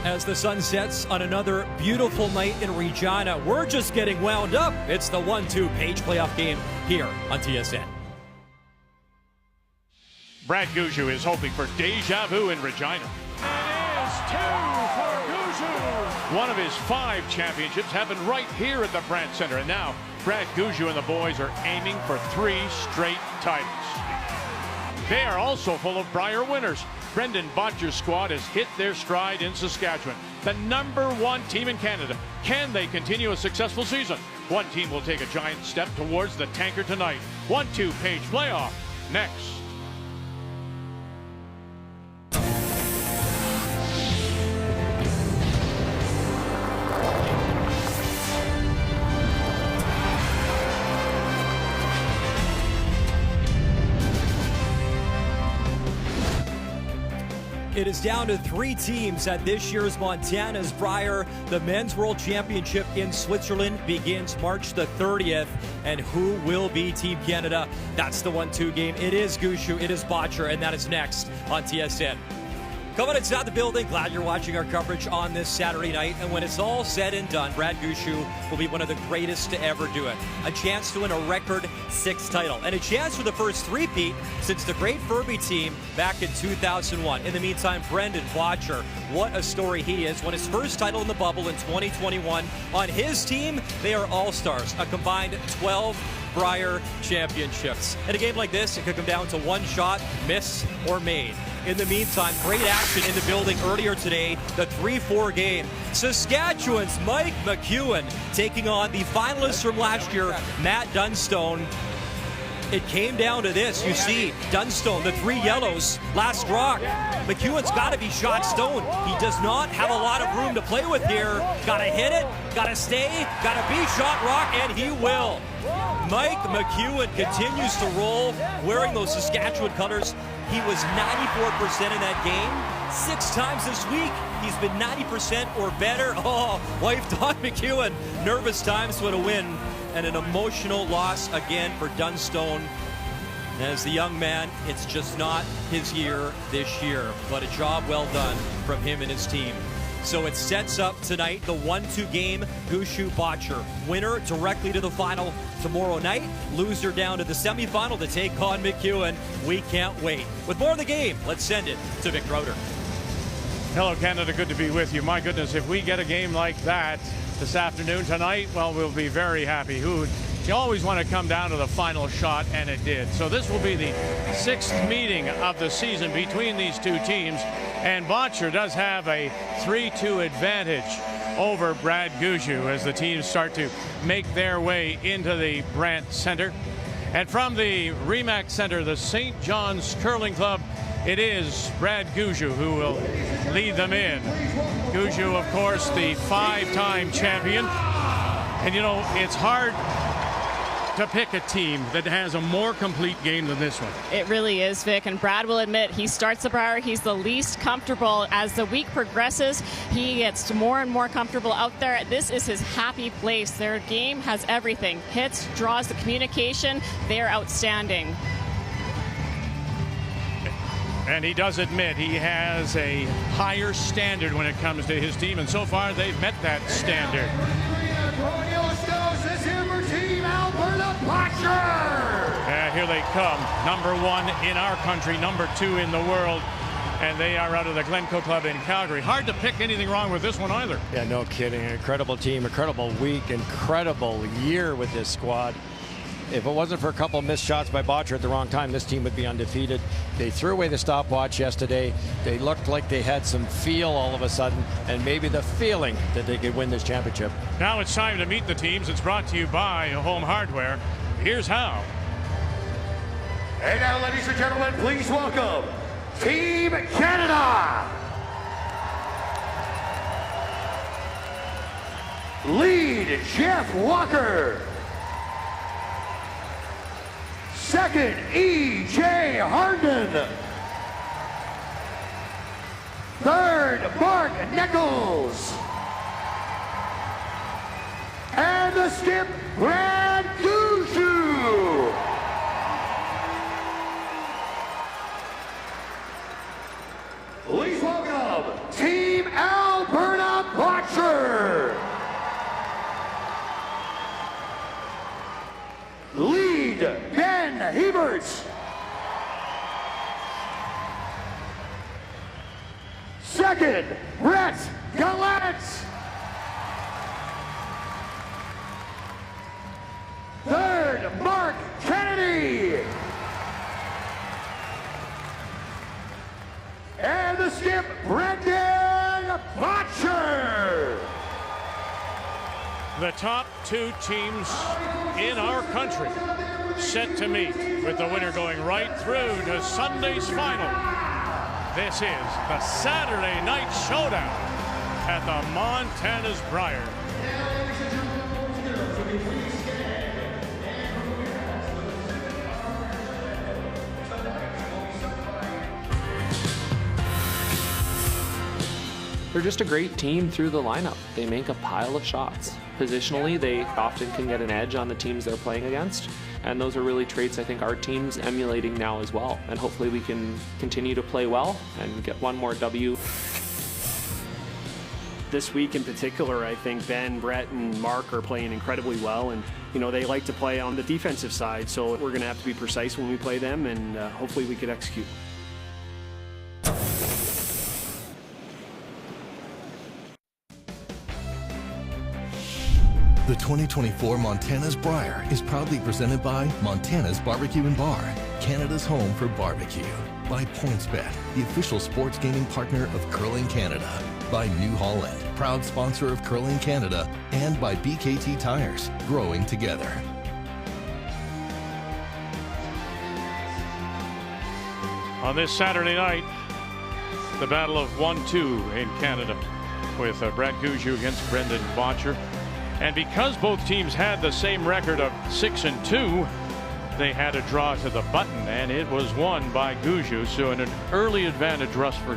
As the sun sets on another beautiful night in Regina, we're just getting wound up. It's the 1-2 page playoff game here on TSN. Brad Gushue is hoping for deja vu in Regina. It is 2 for Gushue. One of his 5 championships happened right here at the Brandt Center. And now Brad Gushue and the boys are aiming for 3 straight titles. They are also full of Brier winners. Brendan Bottcher's squad has hit their stride in Saskatchewan, the #1 team in Canada. Can they continue a successful season? One team will take a giant step towards the tanker tonight. 1-2 page playoff next. It is down to 3 teams at this year's Montana's Brier. The Men's World Championship in Switzerland begins March the 30th. And who will be Team Canada? That's the 1-2 game. It is Gushue, it is Bottcher, and that is next on TSN. Coming inside the building, glad you're watching our coverage on this Saturday night. And when it's all said and done, Brad Gushue will be one of the greatest to ever do it. A chance to win a record 6th title. And a chance for the first three-peat since the great Furby team back in 2001. In the meantime, Brendan Bottcher, what a story he is. Won his first title in the bubble in 2021. On his team, they are all-stars. A combined 12 Brier championships. In a game like this, it could come down to one shot, miss or made. In the meantime, great action in the building earlier today, the 3-4 game. Saskatchewan's Mike McEwen taking on the finalists from last year, Matt Dunstone. It came down to this. You see Dunstone, the 3 yellows, last rock. McEwen's got to be shot stone. He does not have a lot of room to play with here. Got to hit it, got to stay, got to be shot rock, and he will. Mike McEwen continues to roll, wearing those Saskatchewan colors. He was 94% in that game. 6 times this week, he's been 90% or better. Oh, wife Don McEwen, nervous times with a win. And an emotional loss again for Dunstone. As the young man, it's just not his year this year, but a job well done from him and his team. So it sets up tonight the 1-2 game, Gushue Bottcher. Winner directly to the final tomorrow night. Loser down to the semifinal to take on McEwen. We can't wait. With more of the game, let's send it to Vic Rauter. Hello, Canada. Good to be with you. My goodness, if we get a game like that this afternoon, tonight, well, we'll be very happy. You always want to come down to the final shot, and it did. So this will be the 6th meeting of the season between these 2 teams, and Bottcher does have a 3-2 advantage over Brad Gushue as the teams start to make their way into the Brandt Center. And from the Remax Center, the St. John's Curling Club, it is Brad Gushue who will lead them in. Gushue, of course, the 5-time champion. And you know, it's hard to pick a team that has a more complete game than this one. It really is, Vic, and Brad will admit he starts the Brier. He's the least comfortable. As the week progresses, he gets more and more comfortable out there. This is his happy place. Their game has everything. Hits, draws, the communication. They're outstanding. And he does admit he has a higher standard when it comes to his team, and so far they've met that standard. Here they come. #1 in our country, #2 in the world. And they are out of the Glencoe Club in Calgary. Hard to pick anything wrong with this one either. Yeah, no kidding. Incredible team, incredible week, incredible year with this squad. If it wasn't for a couple missed shots by Bottcher at the wrong time, this team would be undefeated. They threw away the stopwatch yesterday. They looked like they had some feel all of a sudden, and maybe the feeling that they could win this championship. Now it's time to meet the teams. It's brought to you by Home Hardware. Here's how. And now, ladies and gentlemen, please welcome Team Canada. Lead, Jeff Walker. Second, E.J. Harden. Third, Mark Nichols. And the skip, Brad Gushue. please welcome Team Alberta Bottcher. Lead, Ben Hebert. Second, Brett Gallant. Third, Mark Kennedy. And the skip, Brendan Bottcher. The top two teams in our country set to meet, with the winner going right through to Sunday's final. This is the Saturday night showdown at the Montana's Brier. They're just a great team through the lineup. They make a pile of shots. Positionally, they often can get an edge on the teams they're playing against. And those are really traits I think our team's emulating now as well. And hopefully we can continue to play well and get one more W. This week in particular, I think Ben, Brett, and Mark are playing incredibly well. And, you know, they like to play on the defensive side. So we're going to have to be precise when we play them, and hopefully we can execute. The 2024 Montana's Brier is proudly presented by Montana's Barbecue and Bar, Canada's home for barbecue. By PointsBet, the official sports gaming partner of Curling Canada. By New Holland, proud sponsor of Curling Canada. And by BKT Tires, growing together. On this Saturday night, the battle of 1-2 in Canada, with Brad Gushue against Brendan Bottcher. And because both teams had the same record of 6-2, they had a draw to the button, and it was won by Gushue. So an early advantage rush for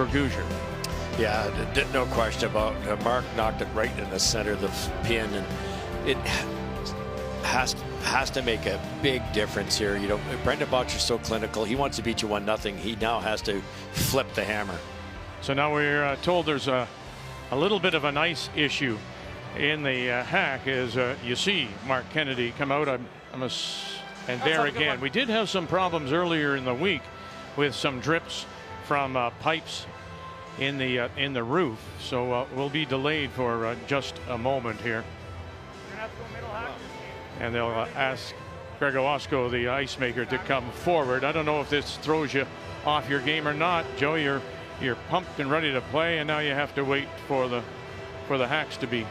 Gushue. Yeah, no question about it. Mark knocked it right in the center of the pin, and it has to make a big difference here. You know, Brendan Bottcher's so clinical. He wants to beat you 1-0. He now has to flip the hammer. So now we're told there's a little bit of an ice issue in the hack, as you see Mark Kennedy come out. And there again, we did have some problems earlier in the week with some drips from pipes in the roof, so we'll be delayed for just a moment here. And they'll ask Greg Owasco, the ice maker, to come forward. I don't know if this throws you off your game or not, Joe. You're pumped and ready to play, and now you have to wait for the hacks to be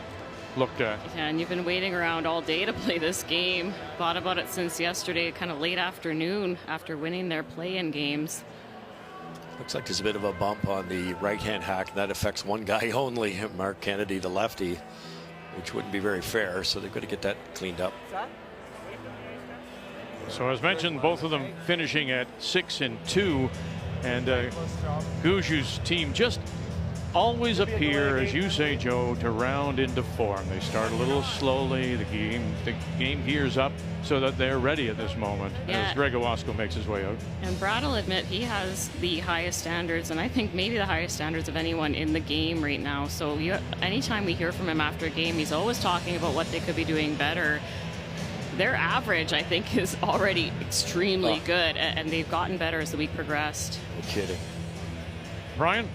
looked at. Yeah, and you've been waiting around all day to play this game. Thought about it since yesterday, kind of late afternoon, after winning their play-in games. Looks like there's a bit of a bump on the right-hand hack, and that affects one guy only, Mark Kennedy, the lefty, which wouldn't be very fair, so they've got to get that cleaned up. So as mentioned, both of them finishing at 6-2, and Gushue's team just always appear, as you say, Joe, to round into form. They start a little slowly. The game gears up so that they're ready at this moment, as Greg Owasco makes his way out. And Brad will admit he has the highest standards, and I think maybe the highest standards of anyone in the game right now. So anytime we hear from him after a game, he's always talking about what they could be doing better. Their average, I think, is already extremely good, and they've gotten better as the week progressed. No kidding. Brian?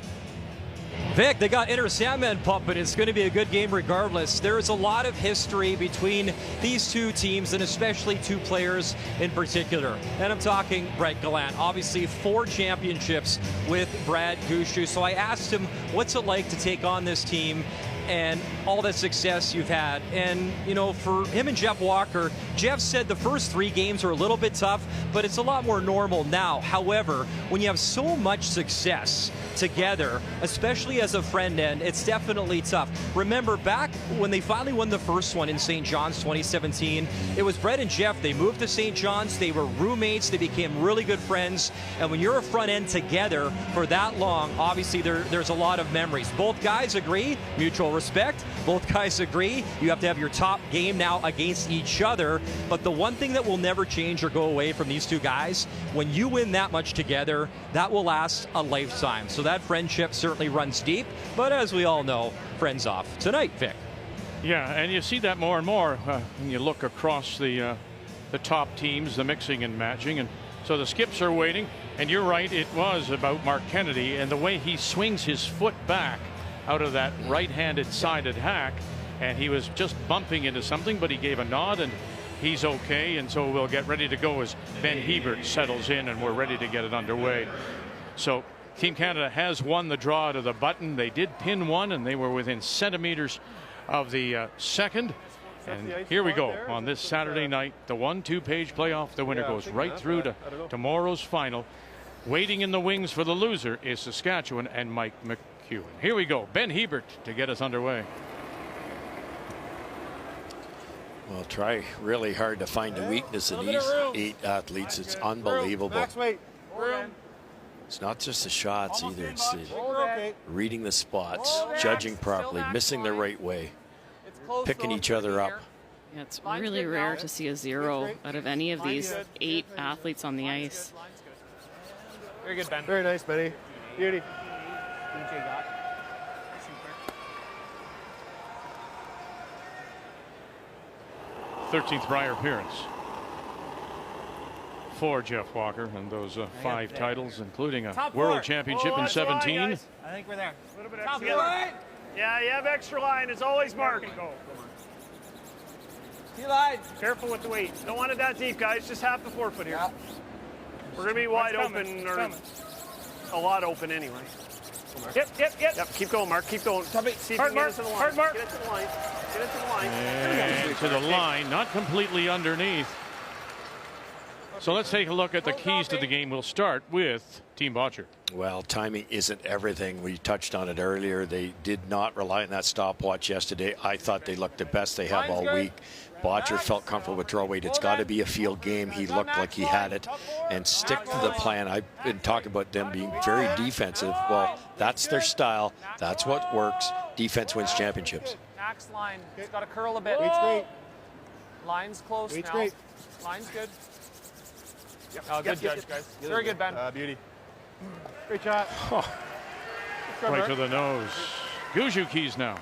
Vic, they got Inter Sandman pumping. It's going to be a good game regardless. There's a lot of history between these two teams, and especially two players in particular. And I'm talking Brett Gallant. Obviously 4 championships with Brad Gushue. So I asked him, what's it like to take on this team and all the success you've had? And, you know, for him and Jeff Walker, Jeff said the first 3 games are a little bit tough, but it's a lot more normal now. However, when you have so much success together, especially as a friend end, it's definitely tough. Remember back when they finally won the first one in St. John's 2017, it was Brett and Jeff. They moved to St. John's. They were roommates. They became really good friends. And when you're a front end together for that long, obviously there's a lot of memories. Both guys agree, mutual respect. Both guys agree. You have to have your top game now against each other. But the one thing that will never change or go away from these two guys, when you win that much together, that will last a lifetime. So that friendship certainly runs deep. But as we all know, friends off tonight, Vic. Yeah, and you see that more and more when you look across the top teams, the mixing and matching. And so the skips are waiting. And you're right, it was about Mark Kennedy and the way he swings his foot back out of that right-handed sided hack. And he was just bumping into something, but he gave a nod and he's okay. And so we'll get ready to go as Ben Hebert settles in and we're ready to get it underway. So Team Canada has won the draw to the button. They did pin one and they were within centimeters of the second. And here we go on this Saturday night, the 1-2 page playoff. The winner goes right through to tomorrow's final. Waiting in the wings for the loser is Saskatchewan and Mike McEwen. Here we go. Ben Hebert to get us underway. Well, try really hard to find a weakness in these 8 athletes. It's unbelievable. It's not just the shots either. It's the reading the spots, judging properly, missing the right way, picking each other up. Yeah, it's really rare to see a 0 out of any of these 8 athletes on the ice. Very good, Ben. Very nice, Benny. Beauty. 13th Brier appearance for Jeff Walker and those 5 titles, including a world championship in 17. I think we're there. A little bit extra line. Yeah, you have extra line. It's always Mark. Careful with the weight. Don't want it that deep, guys. Just half the forefoot here. We're going to be wide open, or a lot open anyway. Yep. Keep going, Mark. Keep going. See if you can get it to the line. Get it to the line. Get it to the line. And to the line, not completely underneath. So let's take a look at the keys to the game. We'll start with Team Bottcher. Well, timing isn't everything. We touched on it earlier. They did not rely on that stopwatch yesterday. I thought they looked the best they have all week. Bottcher felt comfortable with draw weight. It's got to be a field game. He looked like he had it. And stick to the plan. I've been talking about them being very defensive. Well, that's their style. That's what works. Defense wins championships. Max line. It's got to curl a bit. Weight's great. Line's close Weight's now. great. Line's good. Good judge, guys. Very good, Ben. Beauty. Great shot. Right to the nose. Gushue keys now.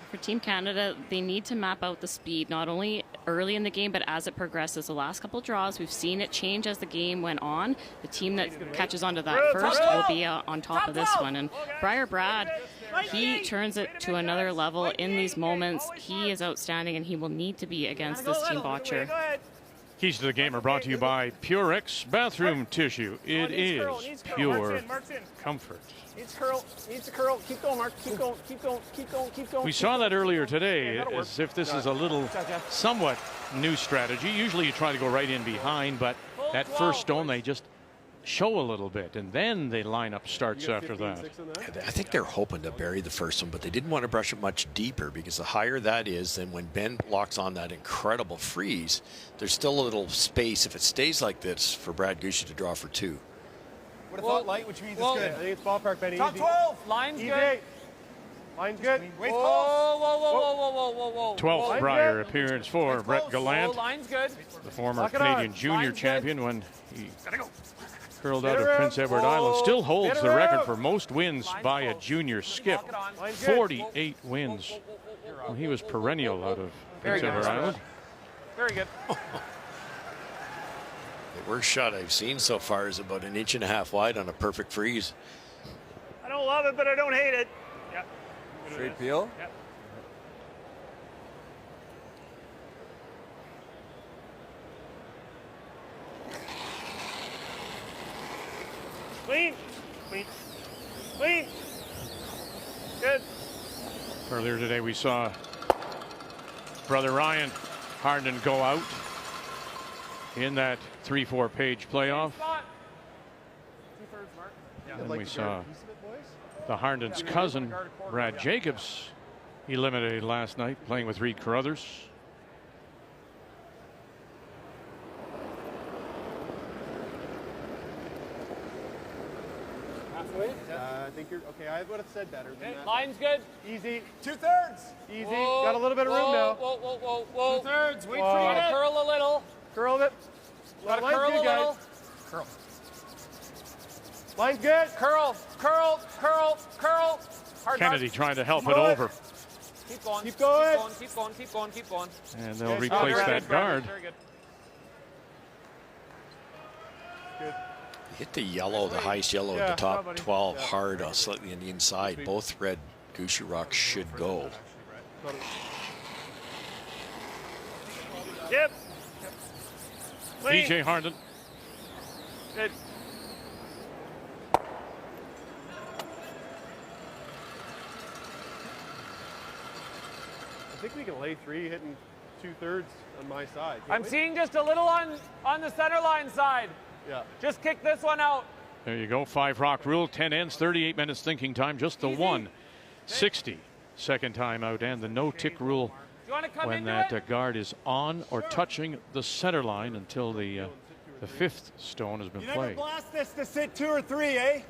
For Team Canada, they need to map out the speed, not only early in the game, but as it progresses. The last couple draws, we've seen it change as the game went on. The team that catches onto that first will be on top of this one. And Brier Brad, he turns it to another level in these moments. He is outstanding, and he will need to be against this Team Bottcher. Keys to the game are brought to you by Purex Bathroom Tissue. It is pure comfort. Needs to curl. Keep going, Mark. Keep going. We saw that earlier today, as if this is a little somewhat new strategy. Usually you try to go right in behind, but that first stone, they just show a little bit, and then the lineup starts after that. I think they're hoping to bury the first one, but they didn't want to brush it much deeper, because the higher that is, then when Ben locks on that incredible freeze, there's still a little space, if it stays like this, for Brad Gushue to draw for 2. Would have thought light, which means it's good. I think it's ballpark, Benny. Top 12. Line's good. Line's good. Wait, whoa. 12th Brier appearance for Brett Gallant, Line's good. the former Canadian junior champion when he curled out of Prince Edward Island. Still holds the record for most wins by a junior skip. 48 wins. Well, he was perennial out of Prince Edward Island. Very good. The worst shot I've seen so far is about 1.5 inches wide on a perfect freeze. I don't love it, but I don't hate it. Straight peel. Yep. Clean. Good. Earlier today we saw brother Ryan Harnden go out in that 3-4 page playoff. And we saw the Harden's cousin, Brad Jacobs, eliminated last night, playing with Reed Carruthers. I think you're okay. I would have said better than that. Line's good. Easy. 2/3. Easy. Whoa, Got a little bit of room now. Whoa. 2/3. Wait Whoa. for it. Curl a little. Curl it. Gotta Line's curl good, a little. guys. Curl. Line's good. Curl. Hard Kennedy mark. trying to help it over. Keep going. Keep going. Keep going. And they'll Yes, replace very that good, guard. Very good. Hit the yellow, the highest yellow at Yeah, the top buddy. 12 hard, slightly on the inside. Both red Gushue rocks should go. Yep. DJ Harden. Good. I think we can lay 3 hitting 2/3 on my side. I'm seeing just a little on the center line side. Yeah. Just kick this one out. There you go. 5 rock rule. 10 ends. 38 minutes thinking time. Just the 1 60-second timeout and the no tick rule Do you want to come when into that it? guard is on or touching the center line until the 5th stone has been You never played. blast this to sit 2 or 3, eh?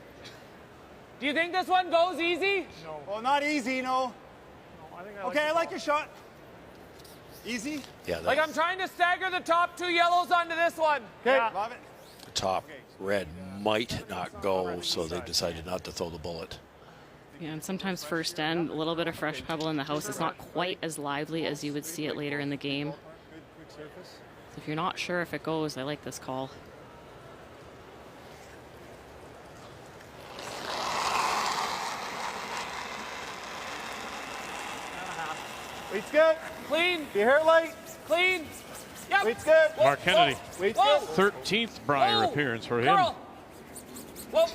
Do you think this one goes easy? No. Well, not easy, no. Okay, I like your shot. Easy. Yeah, Like I'm trying to stagger the top 2 yellows onto this one. Okay. Love it. the top red might not go, so they decided not to throw the bullet. Yeah, and sometimes first end, a little bit of fresh pebble in the house. It's not quite as lively as you would see it later in the game. So if you're not sure if it goes, I like this call. Weight's good. Clean. Your hair light. Clean. Yep. Weight's good. Mark Kennedy. Weight's Whoa. good. 13th Brier Whoa. appearance for him. Curl. Whoa.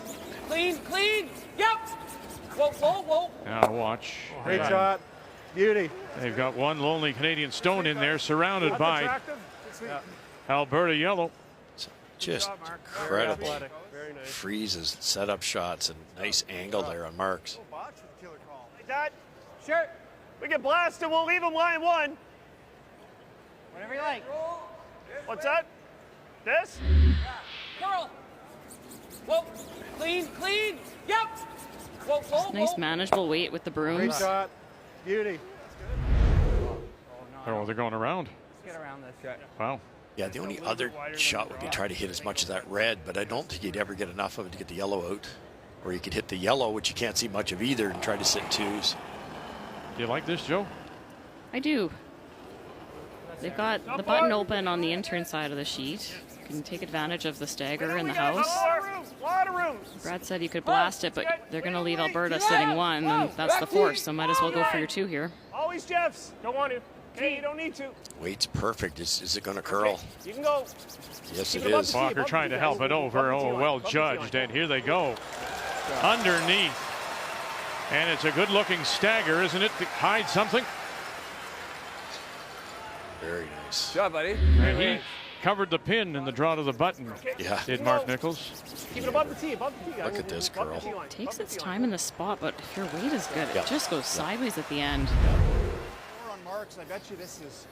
Clean. Yep. Whoa. Now watch. Great shot. Beauty. They've got one lonely Canadian stone in there, surrounded by Attractive. Alberta yellow. Just incredible. Freezes, set up shots, and nice angle there on Marks. Like that. Sure. We can blast him. We'll leave him line 1. Whatever you like. What's that? This? Curl. Whoa. Clean. Yep. Whoa. Nice manageable weight with the Great brooms. shot. Beauty. Oh, they're going around. Let's get around this. Yeah. Wow. Yeah, the only other shot would be try to hit as much of that red, but I don't think you'd ever get enough of it to get the yellow out. Or you could hit the yellow, which you can't see much of either, and try to sit 2s. Do you like this, Joe? I do. They've got the button open on the intern side of the sheet. You can take advantage of the stagger in the house. Lot of room. Brad said you could blast it, but they're going to leave Alberta sitting 1, and that's the force, so might as well go for your 2 here. Always Jeffs. Don't want to. Okay, you don't need to. Weight's perfect. Is it going to curl? You can go. Yes, it Keep it above is. the tee, Walker above trying the to tee. help it over. Above the Oh, tee well line, above the tee judged. line. And here they go. Underneath. And it's a good-looking stagger, isn't it, to hide something? Very nice. Good, buddy. And he covered the pin in the draw to the button, Yeah. did Mark Nichols. Keep it above the tee, guys. Look at this Above the curl. tee line, Takes above the its tee line. time in the spot, but if your weight is good, Yeah. it just goes sideways at the end. 4 on Marks. I bet you this is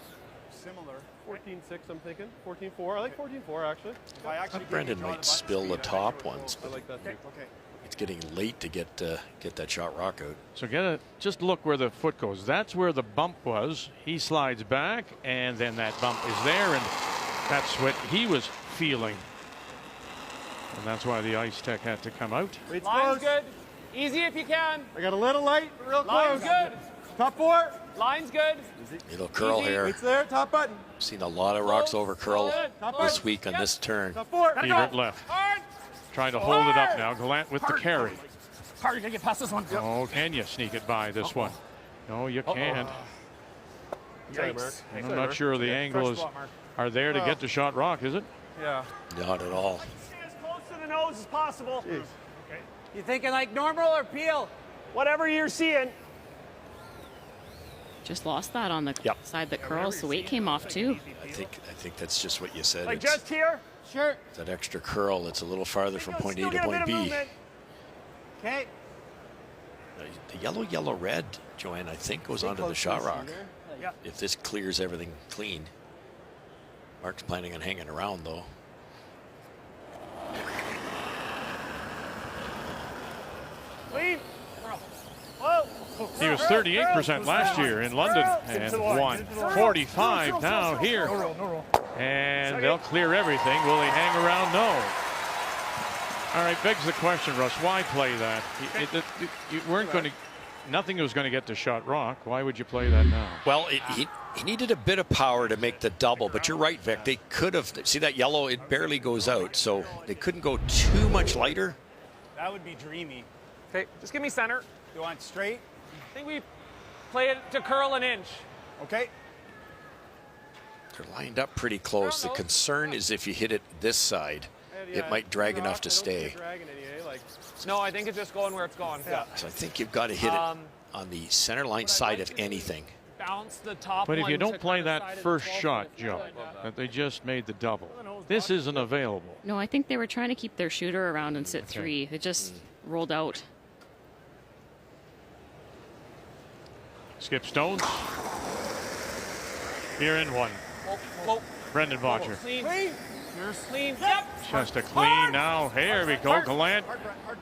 similar. 14-6, I'm thinking. 14-4. I like 14-4, actually. If I actually Brendan might spill the top ones, I but like that too. Okay. it's getting late to get that shot rock out. So just look where the foot goes. That's where the bump was. He slides back, and then that bump is there, and that's what he was feeling. And that's why the ice tech had to come out. Weight's Line's close. good. Easy if you can. I got a little light, but real Line's close. good. Top 4. Line's good. It'll curl Easy. here. Weight's there. Top button. Seen a lot of rocks over curl Top this button. week on this turn. Top 4. Peter at left. Hard. Trying to hold it up now. Gallant with the carry. Hard. You gotta get past this one. Oh, can you sneak it by this one? No, you can't. Sorry, Mark. I'm not sure the angles are there to get the shot rock, is it? Yeah. Not at all. Stay as close to the nose as possible. You thinking like normal or peel? Whatever you're seeing. Just lost that on the Yep. side that curls. The weight came off too. I think that's just what you said. Like It's just here. Sure. that extra curl. It's a little farther from point A Still to get a bit point of B. movement. Okay. The yellow, red, Joanne, I think goes onto the shot rock. Yeah. If this clears everything clean. Mark's planning on hanging around, though. Clean. Whoa. He was 38% last year in London and won 45 now here. And they'll clear everything. Will they hang around? No. All right, begs the question, Russ, why play that? You weren't going to, nothing was going to get to shot rock. Why would you play that now? Well, he needed a bit of power to make the double, but you're right, Vic. They could have, see that yellow, it barely goes out, so they couldn't go too much lighter. That would be dreamy. Okay, just give me center. You want straight? I think we play it to curl an inch. Okay. They're lined up pretty close. The concern is if you hit it this side, it might drag enough to stay. No, I think it's just going where it's going. Yeah. So I think you've got to hit it on the center line side of anything. Bounce the top. But if you don't play that first shot, Joe, that they just made the double, this isn't available. No, I think they were trying to keep their shooter around and sit three. It just rolled out. Skip Stones. Here in one. Brendan Bottcher. Clean. Clean. Yep. Just a clean now. Here we go, Gallant.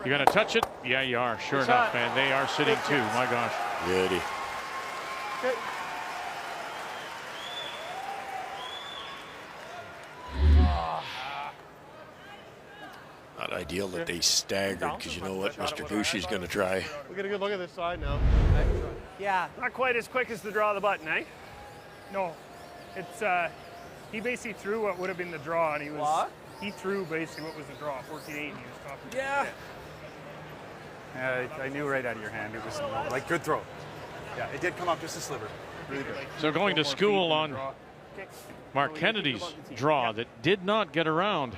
You gonna touch it? Yeah, you are. Sure enough, and they are sitting too. My gosh. Goody. Not ideal that they staggered, because you know what Mr. Gushue's going to try. We get a good look at this side now. Yeah. Not quite as quick as the draw of the button, eh? No. It's he basically threw what would have been the draw, and he threw basically what was the draw, 14-8, and he was talking. Yeah. I knew right out of your hand. It was like good throw. Yeah, it did come up just a sliver. Really good. So going to school on Mark Kennedy's draw that did not get around.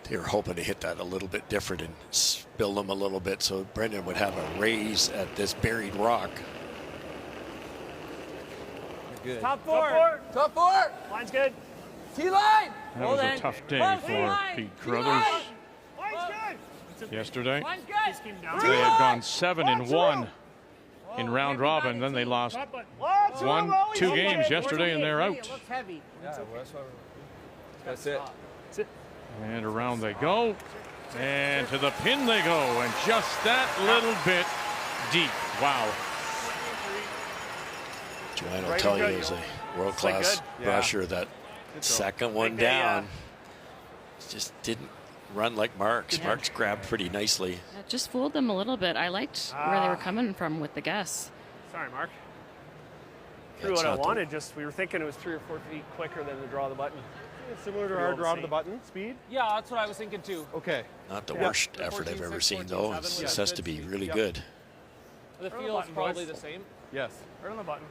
They were hoping to hit that a little bit different and spill them a little bit so Brendan would have a raise at this buried rock. Good. Top four. Top four. Line's good. T-line. That was a tough day for Pete Crothers yesterday. They had gone 7-1 in round robin. Then they lost 2 games yesterday, and they're out. That's it. And around they go. And to the pin they go. And just that little bit deep. Wow. Joanne will tell you, as a world-class brusher, that second one down just didn't run like Mark's. Mark's grabbed pretty nicely. It just fooled them a little bit. I liked where they were coming from with the guess. Sorry, Mark. Threw what I wanted. Just we were thinking it was 3 or 4 feet quicker than the draw of the button. Similar to our draw of the button speed? Yeah, that's what I was thinking too. Okay. Not the worst effort I've ever seen, though. This has to be really good. The field's probably the same. Yes. Right on the button.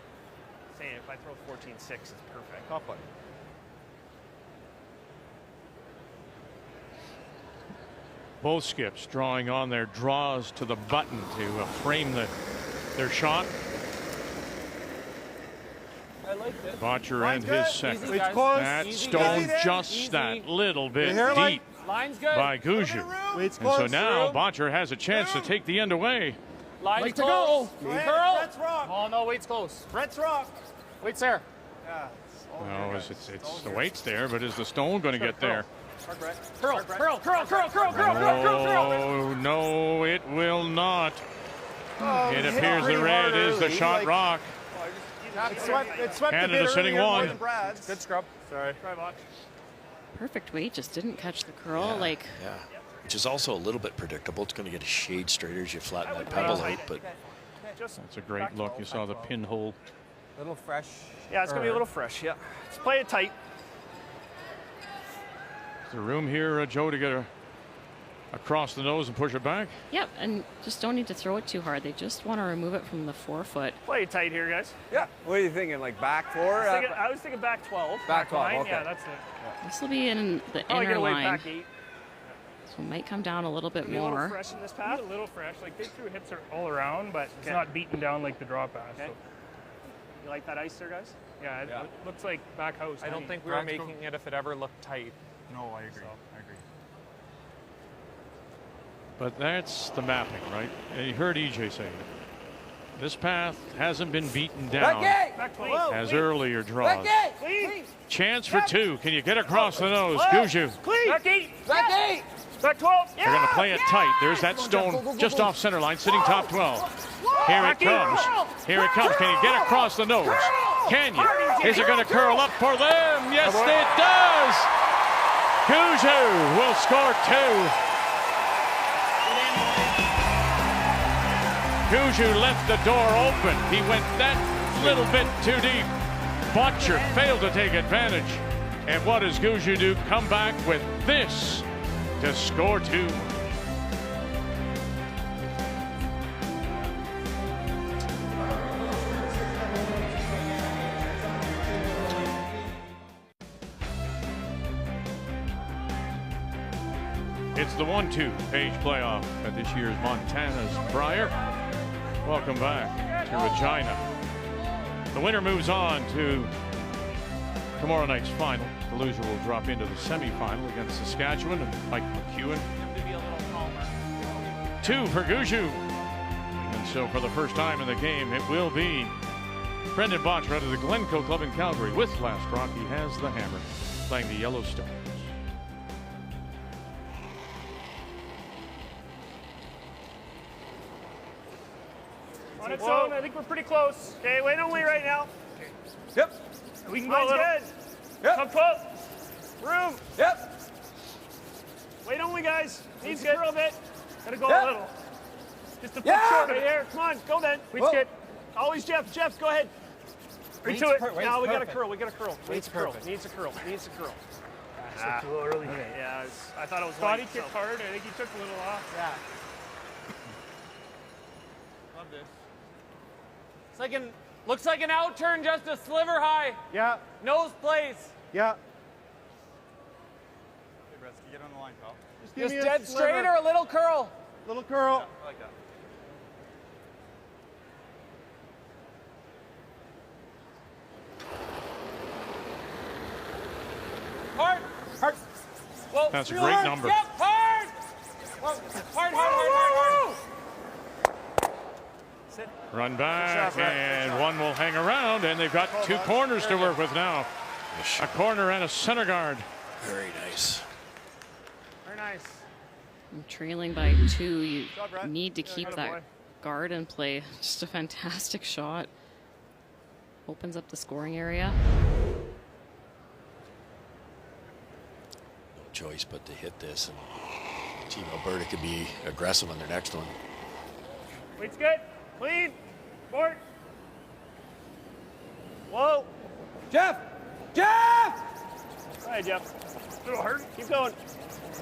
Saying if I throw 14-6, it's perfect. Top button. Both skips drawing on their draws to the button to frame their shot. I liked it. Bottcher and his second. Easy, that stone just that little bit deep Line's good. by Gushue. And so now Bottcher has a chance to take the end away. Line's to close. go. Curl. Brett's rock. Oh, no, wait's close. Brett's rock. Wait's there. Yeah. No, it's the weight's there, but is the stone going to get there? Curl. Oh, no, it will not. It appears the red is the shot rock. It swept Canada sitting one. Good scrub. Sorry. Perfect weight, just didn't catch the curl. Yeah, which is also a little bit predictable. It's going to get a shade straighter as you flatten that pebble height, but that's a great look. You saw the pinhole. A little fresh. Yeah, it's going to be a little fresh, yeah. Let's play it tight. Is there room here, Joe, to get across the nose and push it back? Yep, and just don't need to throw it too hard. They just want to remove it from the forefoot. Play it tight here, guys. Yeah. What are you thinking, like back 4? I was thinking back 12. Back 12, 9. okay. Yeah, that's it. This will be in the Probably inner get away line. back 8. So it might come down a little bit A little more. fresh in this path. A little fresh. Like they threw hits all around, but it's not beaten down like the draw pass. Okay. So. You like that ice there, guys? Yeah, it looks like back house. I don't think we were making it if it ever looked tight. No, I agree. I agree. But that's the mapping, right? And you heard EJ say it. This path hasn't been beaten down as earlier draws. Chance for 2. Can you get across the nose? Gushue. Clean. Back 8. Back 12. They're going to play it tight. There's that stone just off center line, sitting top 12. Here it comes. Here it comes. Can you get across the nose? Can you? Is it going to curl up for them? Yes, it does. Gushue will score 2. Gushue left the door open. He went that little bit too deep. Bottcher failed to take advantage. And what does Gushue do? Come back with this to score 2. It's the 1-2 page playoff at this year's Montana's Brier. Welcome back to Regina. The winner moves on to tomorrow night's final. The loser will drop into the semifinal against Saskatchewan and Mike McEwen. 2 for Gushue. And so for the first time in the game, it will be Brendan Bottcher out of the Glencoe Club in Calgary. With Last Rock, he has the hammer, playing the Yellowstone. On its own, I think we're pretty close. Okay, wait only right now. Okay. Yep. We can go a little. Good. Yep. Top 12. Room. Yep. Wait only, guys. Needs to curl a bit. Gotta go a little. Just a foot short right here. Come on, go then. Weight's good. Always Jeff. Jeff, go ahead. Right to it. Now we gotta curl. We gotta curl. Needs to curl. Needs to curl. Needs to curl. It's a little early. Okay. Yeah, I thought it was Body kicked hard. I think he took a little off. Yeah. Love this. Looks like an out turn, just a sliver high. Yeah. Nose plays. Yeah. Hey, Bresky, get on the line, pal. Just dead straight or a little curl? Little curl. Yeah, I like that. Hard. Hard. Whoa. That's a great number. Yep, hard. Hard. Run back, and one will hang around, and they've got 2 corners to work with now. A corner and a center guard. Very nice. Very nice. Trailing by 2, you need to keep that guard in play. Just a fantastic shot. Opens up the scoring area. No choice but to hit this, and Team Alberta could be aggressive on their next one. Weight's good. Clean. Board. Whoa. Jeff. Jeff. All right, Jeff. A little hurt. Keep going.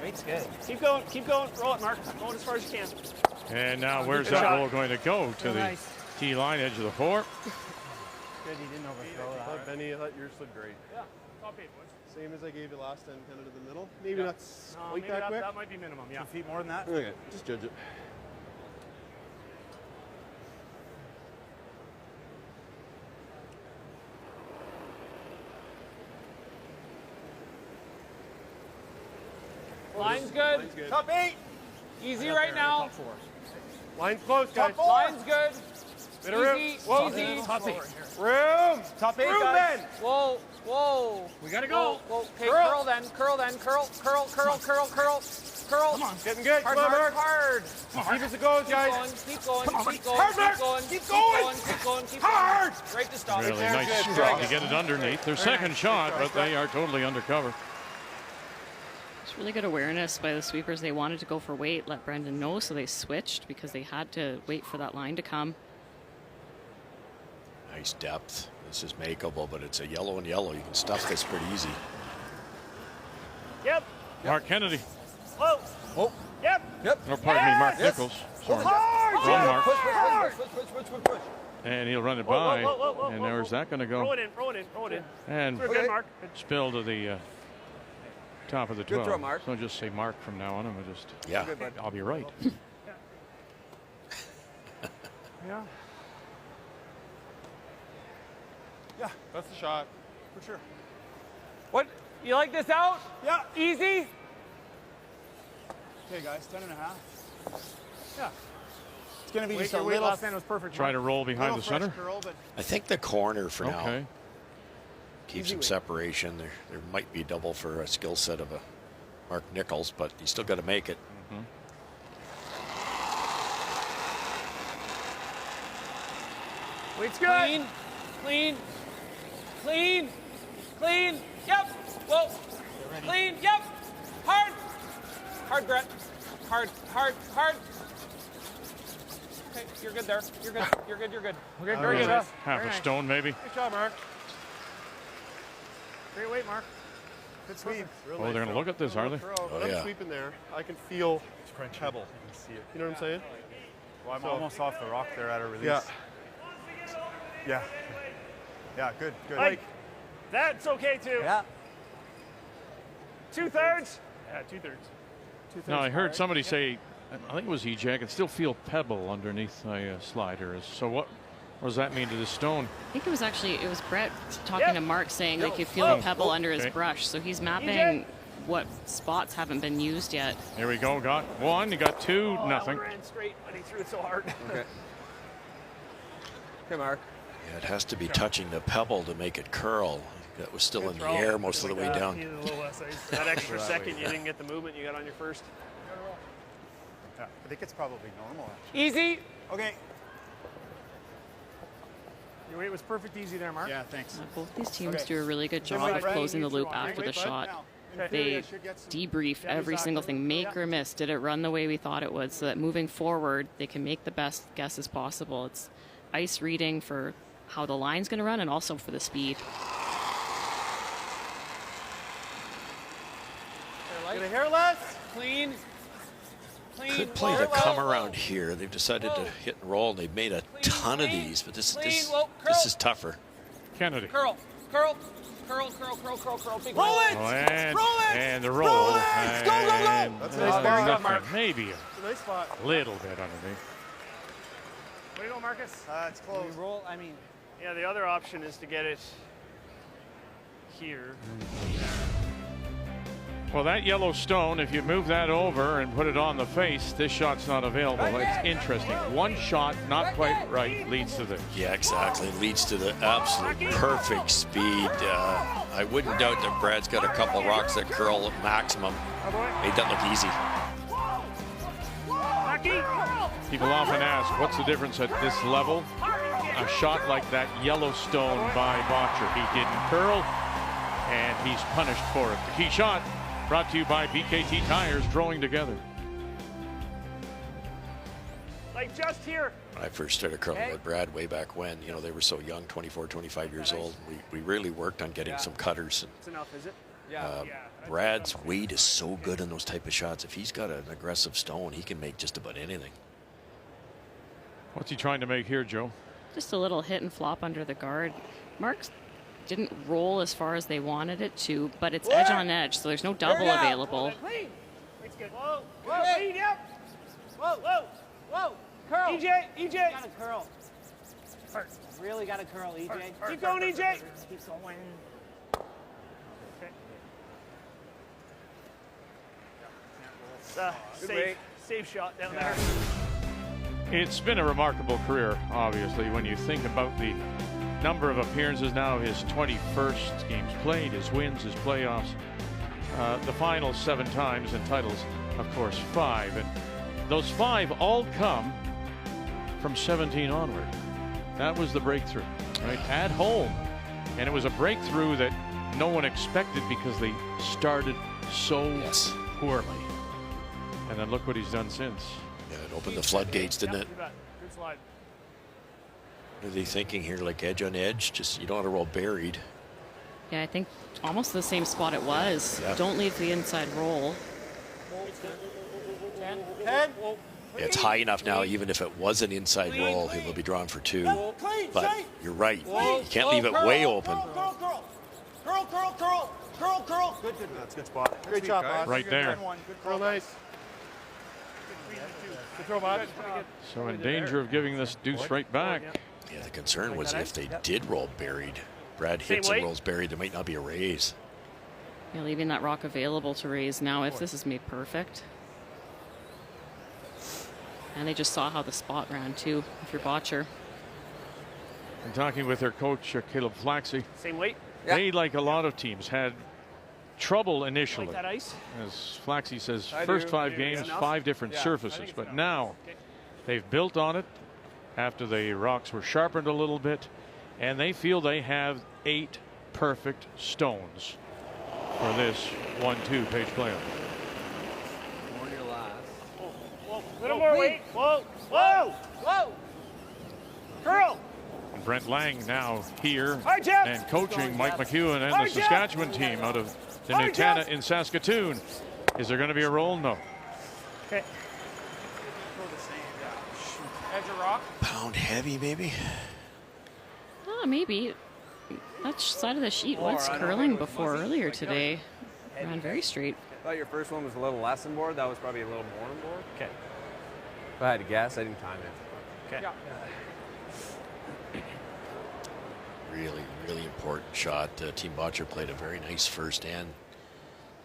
Weight's good. Keep going. Keep going. Roll it, Mark. Roll it as far as you can. And now where's that roll going to go? To the tee line, edge of the 4. Good, he didn't overthrow that. Right? Benny, I thought yours looked great. Yeah. Top 8 boys. Same as I gave you last time, kind of to the middle. Maybe not quite that quick. That might be minimum. Yeah. 2 feet more than that. Okay, just judge it. Line's good. Line's good. Top 8. Easy right now. Top 4. Line's close, guys. Line's good. Bit of room. Easy. Whoa. Easy. Top 8. Room. Top 8, Room, guys. Ben. Whoa. Whoa. We gotta go. Whoa. Okay, curl then. Curl then. Curl. Curl. Come on. Getting good. Hard, Come on, hard, Mark. hard. Deep as it goes, guys. Keep going. Keep going. Hard, Keep Mark. going. Keep going. Keep going. Keep Hard. going. Right to stop. Really nice strike to get it underneath. Their second shot, but they are totally undercover. It's really good awareness by the sweepers. They wanted to go for weight, let Brendan know, so they switched because they had to wait for that line to come. Nice depth. This is makeable, but it's a yellow and yellow. You can stuff this pretty easy. Yep. Mark Kennedy. Whoa. Oh. Yep. Or pardon me, Mark Nichols. Sorry. Hard. Wrong Mark. Hard. Push. And he'll run it Whoa, by. whoa, whoa, whoa, And whoa, where's that going to Roll go? it in. Roll it in. Roll it in. And We're good, Mark. spill to the top of the 12. Good throw, Mark. So just say Mark from now on. I'm just. Yeah. I'll be right. Yeah. Yeah, that's the shot. For sure. What? You like this out? Yeah. Easy? Okay, guys, 10 and a half. Yeah. It's going to be Wait, just a your weight little, last time was perfect. Try to roll behind the fresh center. curl, but I think the corner for now. Okay. Keep some separation. There might be double for a skill set of a Mark Nichols, but you still got to make it. Weight's good. Clean, clean, clean, clean. Yep. Whoa. Clean. Yep. Hard. Hard, Brett. Hard, hard, hard. Okay, you're good there. You're good. You're good. You're good. Okay, very good. Half a stone, maybe. Good job, Mark. Great weight, Mark. Good sweep. Oh, they're going to look at this, are they? When I'm sweeping there, I can feel pebble. You can see it. You know what I'm saying? Well, I'm almost off the rock there at a release. Yeah. Yeah. Yeah, good, good. Mike, that's okay too. Yeah. 2/3. Yeah, 2/3. Now, I heard somebody say, I think it was EJ, I can still feel pebble underneath my slider. So what does that mean to the stone? I think it was Brett talking to Mark saying they could feel a pebble under his brush. So he's mapping what spots haven't been used yet. Here we go. Got one. You got two. Nothing. Ran straight, but he threw it so hard. Okay. Okay, Mark. Yeah, it has to be touching the pebble to make it curl. That was still in the air most of the way down. Needed a little less ice. That extra second, you didn't get the movement you got on your first. Yeah, I think it's probably normal. Easy. Okay. Your weight was perfect easy there, Mark. Yeah, thanks. Both these teams do a really good Same job way, of Brett. closing the loop Neutral. after Wait, the bud. shot. Now, They I should get some- debrief every single thing, make or miss. Did it run the way we thought it would, so that moving forward, they can make the best guesses possible. It's ice reading for how the line's going to run and also for the speed. Get a hair less. Clean. Clean. Could play to come around here. They've decided to hit and roll, and they've made a ton of these, but this is tougher. Kennedy. Curl. Curl. Curl, curl, curl, curl, curl. Big Roll it! Oh, and, Roll it! and the roll. Roll it! Go, go, go! And That's a nice spot, nothing. Mark. Maybe Nice spot. a little bit underneath. Way to go, Marcus. It's close. Roll. I mean. Yeah, the other option is to get it here. Well, that yellow stone, if you move that over and put it on the face, this shot's not available. It's interesting. One shot, not quite right, leads to this. Yeah, exactly. Leads to the absolute perfect speed. I wouldn't doubt that Brad's got a couple rocks that curl at maximum. Made that look easy. People often ask, what's the difference at this level? A shot like that yellow stone by Bottcher. He didn't curl, and he's punished for it. The key shot brought to you by BKT Tires, growing together. Like just here. When I first started curling with Brad way back when, you know, they were so young, 24, 25 years old. We really worked on getting some cutters. It's enough, is it? Brad's weight is so good in those type of shots. If he's got an aggressive stone, he can make just about anything. What's he trying to make here, Joe? Just a little hit and flop under the guard. Mark's didn't roll as far as they wanted it to, but it's edge on edge, so there's no double available. Clean. It's good. Whoa. Whoa. Clean, yep. Whoa. Whoa. Whoa. Curl. EJ. Gotta curl. Hard. Really gotta curl, EJ. Keep going, EJ. Keep going. Safe shot down there. It's been a remarkable career, obviously, when you think about the number of appearances now, his 21st games played, his wins, his playoffs, the finals 7 times, and titles, of course, 5. And those 5 all come from 17 onward. That was the breakthrough, right? At home. And it was a breakthrough that no one expected because they started so poorly. And then look what he's done since. Yeah, it opened the floodgates, didn't it? Good slide. What are they thinking here, like edge on edge? Just, you don't want to roll buried. Yeah, I think almost the same spot it was. Yeah. Don't leave the inside roll. 10. Yeah, it's high enough now, even if it was an inside roll, he will be drawn for 2. But you're right, you can't leave it way open. Curl, curl, curl, curl, curl. Good. That's a good spot. Great job, boss. Right there. Good curl, nice. Good throw, Bob. So in danger of giving this deuce right back. Yeah, the concern was if they did roll buried, Brad hits and rolls buried, there might not be a raise. Yeah, leaving that rock available to raise now if this is made perfect. And they just saw how the spot ran too, if you're Bottcher. And talking with their coach, Caleb Flaxey. Same weight? They, like a lot of teams, had trouble initially. Like that ice? As Flaxey says, first 5 games, 5 different surfaces. But now they've built on it after the rocks were sharpened a little bit. And they feel they have 8 perfect stones for this 1-2 page playoff. A little more weight. Whoa, whoa, whoa. Curl. Brent Lang now here Jeff. and coaching Mike McEwen and the Saskatchewan team out of the Nutana in Saskatoon. Is there going to be a roll? No. Okay. Edge of rock. Pound heavy, maybe. Maybe. That side of the sheet was curling before earlier today. Ran very straight. I thought your first one was a little less than board. That was probably a little more than board. Okay. If I had to guess, I didn't time it. Okay. Really important shot. Team Bottcher played a very nice first end.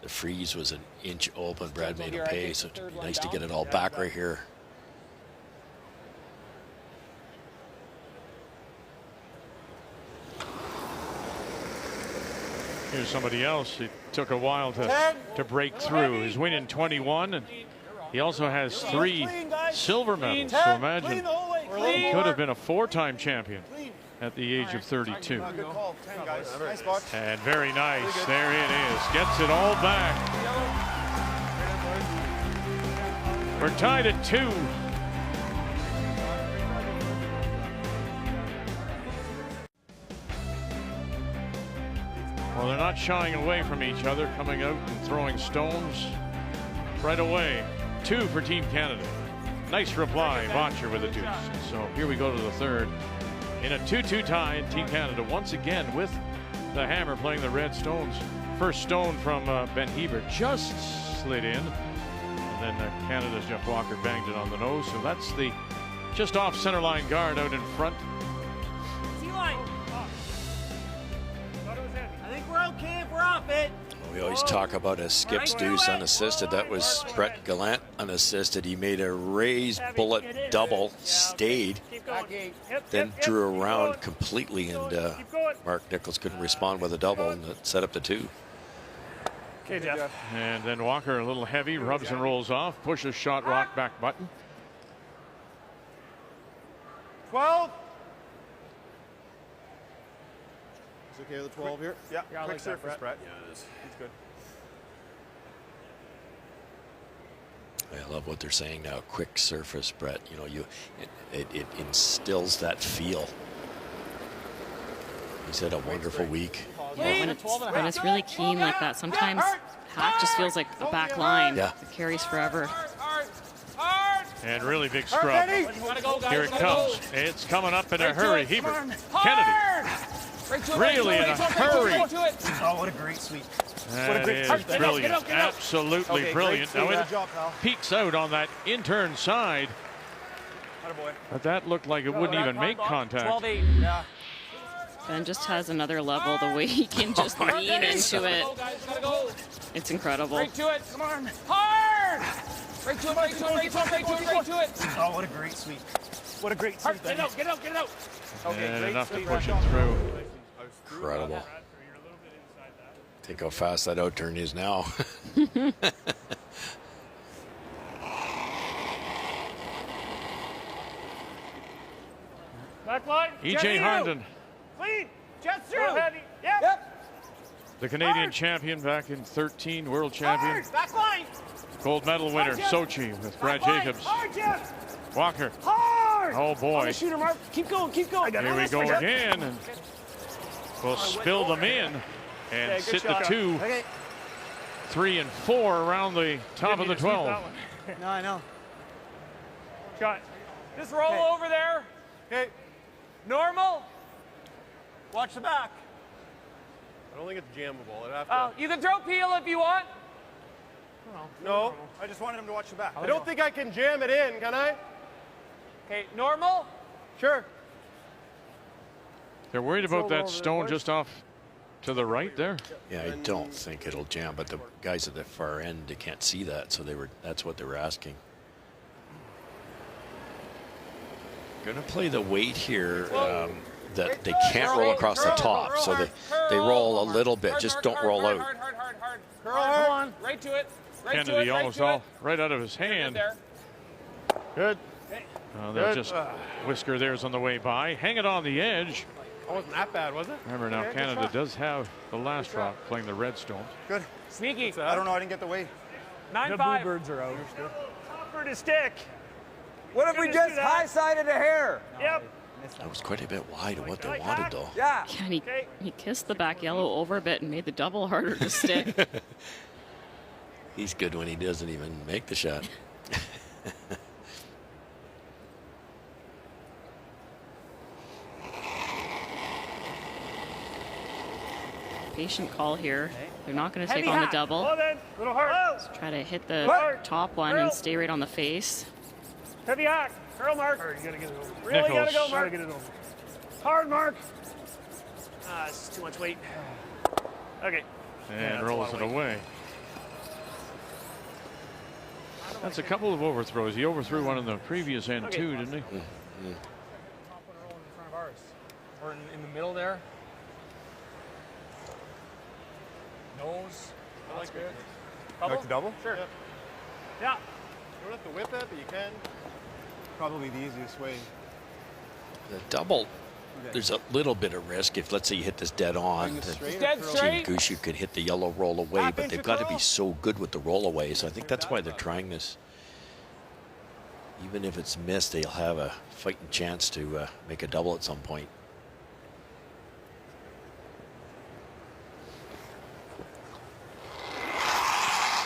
The freeze was an inch open. Brad made him pay, so it'd be nice to get it all back right here. Here's somebody else. It took a while to break through. He's winning 21, and he also has 3 silver medals. So imagine he could have been a 4-time champion at the age of 32. And very nice. There it is. Gets it all back. We're tied at 2. Well, they're not shying away from each other, coming out and throwing stones right away. 2 for Team Canada. Nice reply, Bottcher with a deuce. So here we go to the third. In a 2-2 tie, Team Canada once again with the hammer playing the red stones. First stone from Ben Hebert just slid in. And then Canada's Jeff Walker banged it on the nose. So that's the just off center line guard out in front. We're okay if we're off it. We always talk about a Skip's deuce unassisted. That was Brett Gallant unassisted. He made a raised bullet double, stayed, then drew around completely, and Mark Nichols couldn't respond with a double, and it set up the 2. Okay, Jeff. And then Walker a little heavy, rubs and rolls off, pushes shot rock back button. 12. Okay with the 12 here? Yeah, quick like surface, that, Brett. Yeah, it is. He's good. I love what they're saying now. Quick surface, Brett. You know, it instills that feel. He's had a wonderful week. When it's really keen like that, sometimes half just feels like a back line. Yeah. It carries forever. And really big scrub. Here it comes. It's coming up in a hurry. Hebert, Kennedy. Really in a hurry. Oh, what a great sweep. That is brilliant. Absolutely brilliant. Now it peeks out on that intern side. But that looked like it wouldn't even make contact. 12-8. Yeah. Ben just has another level, the way he can just lean into it. It's incredible. Break to it. Come on. Hard. Break to it, break to it, break to it, break to it, break to it. Oh, what a great sweep. What a great sweep. Get it out, get it out, get it out. Okay, and enough to push it through. Incredible. Think how fast that outturn is now. Back line. E.J. Harnden, Clean. Jets through. Heavy. Yep. the Canadian champion back in 13, world champion. Back line. Gold medal winner, Sochi with Brad Jacobs. Hard, Jeff. Walker. Hard. Oh boy. Shoot him, Mark. Keep going, keep going. Here we go again. And we'll spill them in and sit the 2, 3, and 4 around the top of the 12. No, I know. Shot. Just roll over there. Okay. Normal. Watch the back. I don't think it's jammable. It'd have to. You can throw peel if you want. No, I just wanted him to watch the back. I don't think I can jam it in, can I? Okay, normal. Sure. They're worried about that stone just off to the right there. Yeah, I don't think it'll jam, but the guys at the far end, they can't see that, so that's what they were asking. Going to play the weight here that they can't roll across the top, so they roll a little bit. Just don't roll out. Curl her. Come on. Right to it. Right to it. Kennedy Right almost to all it. right out of his hand. There. Good. Okay. They'll just whisker theirs on the way by. Hang it on the edge. It wasn't that bad, was it? Remember now, Canada does have the last rock playing the Redstones. Good. Sneaky. I don't know. I didn't get the weight. 9-5. The bluebirds are out. For the stick. What if we just high-sided a hair? Yep. That was quite a bit wide of what they wanted, though. Yeah. Yeah, and he kissed the back yellow over a bit and made the double harder to stick. He's good when he doesn't even make the shot. Patient call here. They're not going to take on the double. Well then, little hard. Let's try to hit the top one and stay right on the face. Heavy hack. Curl, Mark. You gotta get it over. Really Nichols. gotta go, Mark. Get it over. Hard, Mark. This is too much weight. Okay. And rolls it away. That's a couple of overthrows. He overthrew one in the previous end too, didn't he? Top one roll in front of ours. Or in the middle there. Nose. I like it. You like the double? Sure. Yeah. You don't have to whip it, but you can. Probably the easiest way. The double, there's a little bit of risk if, let's say, you hit this dead on. Dead straight. Team Gushue could hit the yellow roll away, but they've got to be so good with the roll away. So I think that's why they're trying this. Even if it's missed, they'll have a fighting chance to make a double at some point.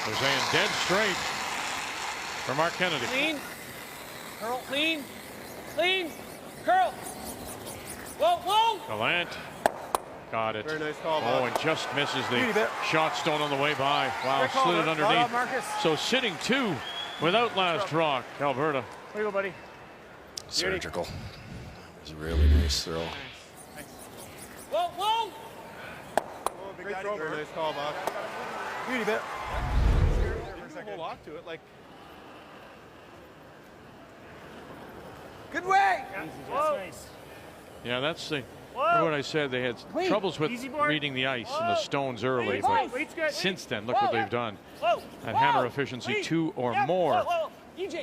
They're saying dead straight for Mark Kennedy. Clean. Curl. Clean. Clean. Curl. Whoa, whoa. Gallant got it. Very nice call, Oh, Bob. and just misses the Beauty bit. shot stone on the way by. Wow, Great call, slid it Mark. underneath. Well done, Marcus. So sitting two without last rock, Alberta. There you go, buddy. Surgical. That was a really nice throw. Whoa, whoa. Great throw. Very nice call, Bob. Beauty bit. Didn't hold off to it like. Good way. Whoa. Yeah, that's the. Remember what I said? They had troubles with reading the ice and the stones early, but since then, look what they've done. At hammer efficiency 2 or more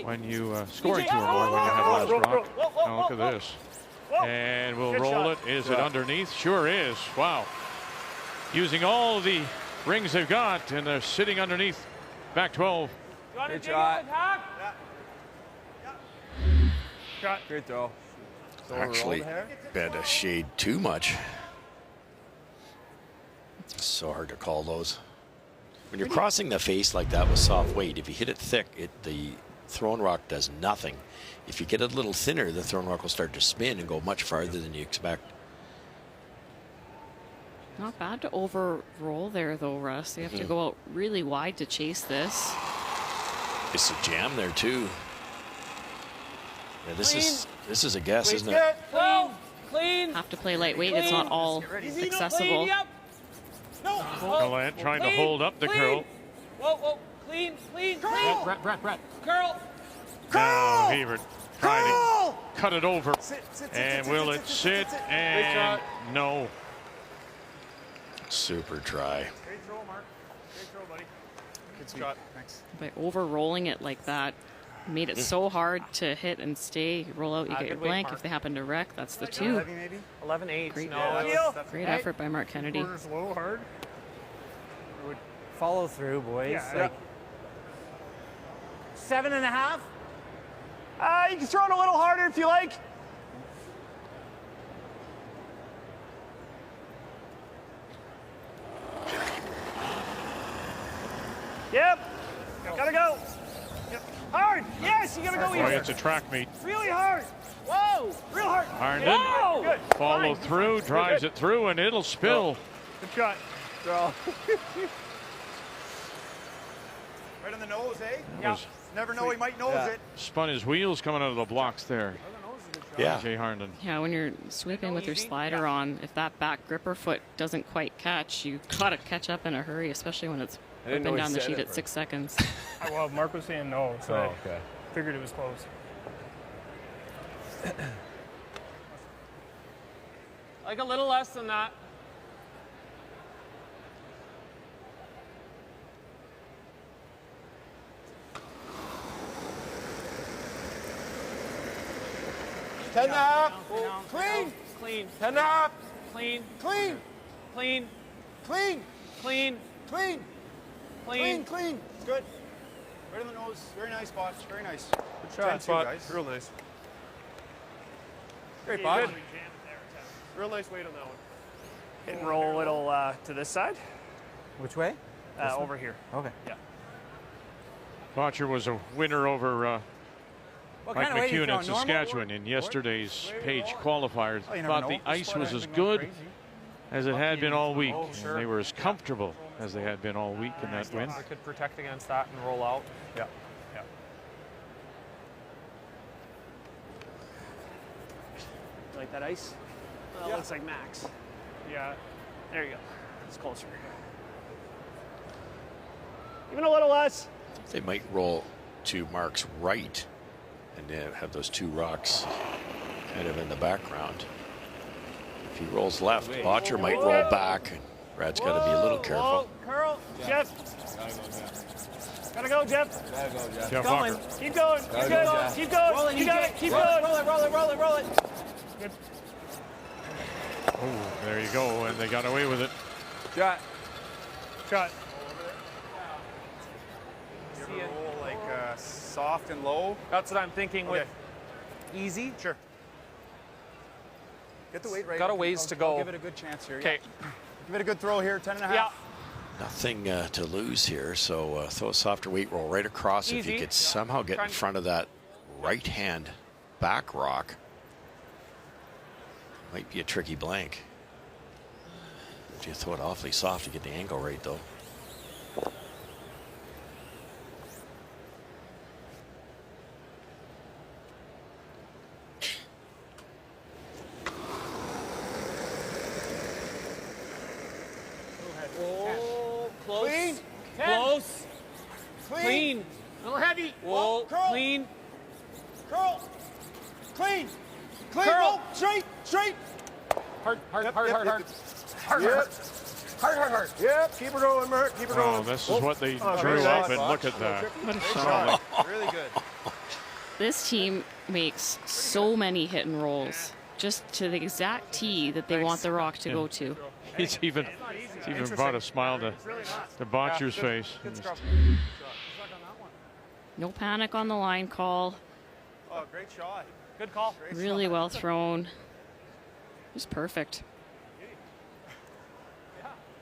when you scoring 2 or more when you have last rock. Now look at this. And we'll roll it. Is it underneath? Sure is. Wow. Using all the rings they've got, and they're sitting underneath back 12. Good shot. Shot. Great throw. Actually, bet a shade too much. It's so hard to call those. When you're crossing the face like that with soft weight, if you hit it thick, the thrown rock does nothing. If you get it a little thinner, the thrown rock will start to spin and go much farther than you expect. Not bad to over roll there though, Russ. You have to go out really wide to chase this. It's a jam there too. Yeah, this is a guess, isn't it? Clean. Clean. Have to play lightweight. It's not all accessible. No. Gallant trying to hold up the curl. Whoa, whoa. Clean, clean, clean. Brett. Curl. Now Hebert trying to cut it over. And will it sit? And no. Super try. Great throw, Mark. Great throw, buddy. Good shot. Thanks. By over rolling it like that, made it so hard to hit and stay. Roll out, you get your blank. If they happen to wreck, that's the 2. Heavy maybe? 11-8. Great, No, great effort by Mark Kennedy. Quarters low, hard. follow through, boys. Yeah. Like 7.5. You can throw it a little harder if you like. Yep. Gotta go. Yep. Hard. Yes, you gotta go Boy, here. it's a track meet. Really hard. Whoa. Real hard. Harnden Whoa. Good. follow Fine. through, drives Good. it through, and it'll spill. Good shot. Draw. Right on the nose, eh? Yeah. Never know, he might nose it. Spun his wheels coming out of the blocks there. Yeah. Jay Harnden. Yeah, when you're sweeping with your slider on, if that back gripper foot doesn't quite catch, you gotta catch up in a hurry, especially when it's whipping down the sheet at 6 seconds. Well, Mark was saying no, so okay. I figured it was close. Like a little less than that. 10.5. Clean. Clean. 10.5. Clean. Clean. Clean. Clean. Clean. Clean. Clean. Clean. Good. Right on the nose. Very nice, Botch. Very nice. Good shot, Spot. Real nice. Great, Botch. Good. Real nice weight on that one. Hit and roll a little to this side. Which way? Over here. Okay. Yeah. Bottcher was a winner over What Mike kind of weight you McEwen in throwing? Normal? Saskatchewan in yesterday's page qualifiers. Oh, you never Thought know. the ice Spot was hasn't as gone good crazy. as it had been all week. Oh, sure. And they were as comfortable as they had been all week in that win. I could protect against that and roll out. Yeah. Yeah. You like that ice? Well, it looks like max. Yeah. There you go. It's closer. Even a little less. They might roll to Mark's right and then have those two rocks kind of in the background. If he rolls left, Bottcher might roll back. Brad's got to be a little careful. Curl. Jeff. Gotta go, Jeff. Jeff Going. Walker. Keep going. Keep going. Keep going. Roll it, You got it. Keep going. Roll it, roll it, roll it, roll it. Good. Oh, there you go, and they got away with it. Shot. Shot. You ever roll like soft and low? That's what I'm thinking with easy. Sure. Get the weight right. Got a ways to go. I'll give it a good chance here. Okay. Yeah. Give it a good throw here. 10.5. Yeah. Nothing to lose here, so throw a softer weight roll right across. If Easy. you could somehow get in front of that right hand back rock, might be a tricky blank. If you throw it awfully soft to get the angle right, though. Oh, close. Clean. Close. Clean. Clean. A little heavy. Whoa. Curl. Clean. Curl. Clean. Clean. Curl. Roll. Straight. Straight. Hard. Yep. Yep. Keep her going, Mert. Keep her Oh, going. this is what they drew great up, shot, and Botch. look at that. Great shot. Really good. This team makes so many hit and rolls just to the exact tee that they want the rock to go to. He's even brought a smile to Bottcher's face. No panic on the line call. Oh, great shot. Good call. Really well thrown. Just perfect.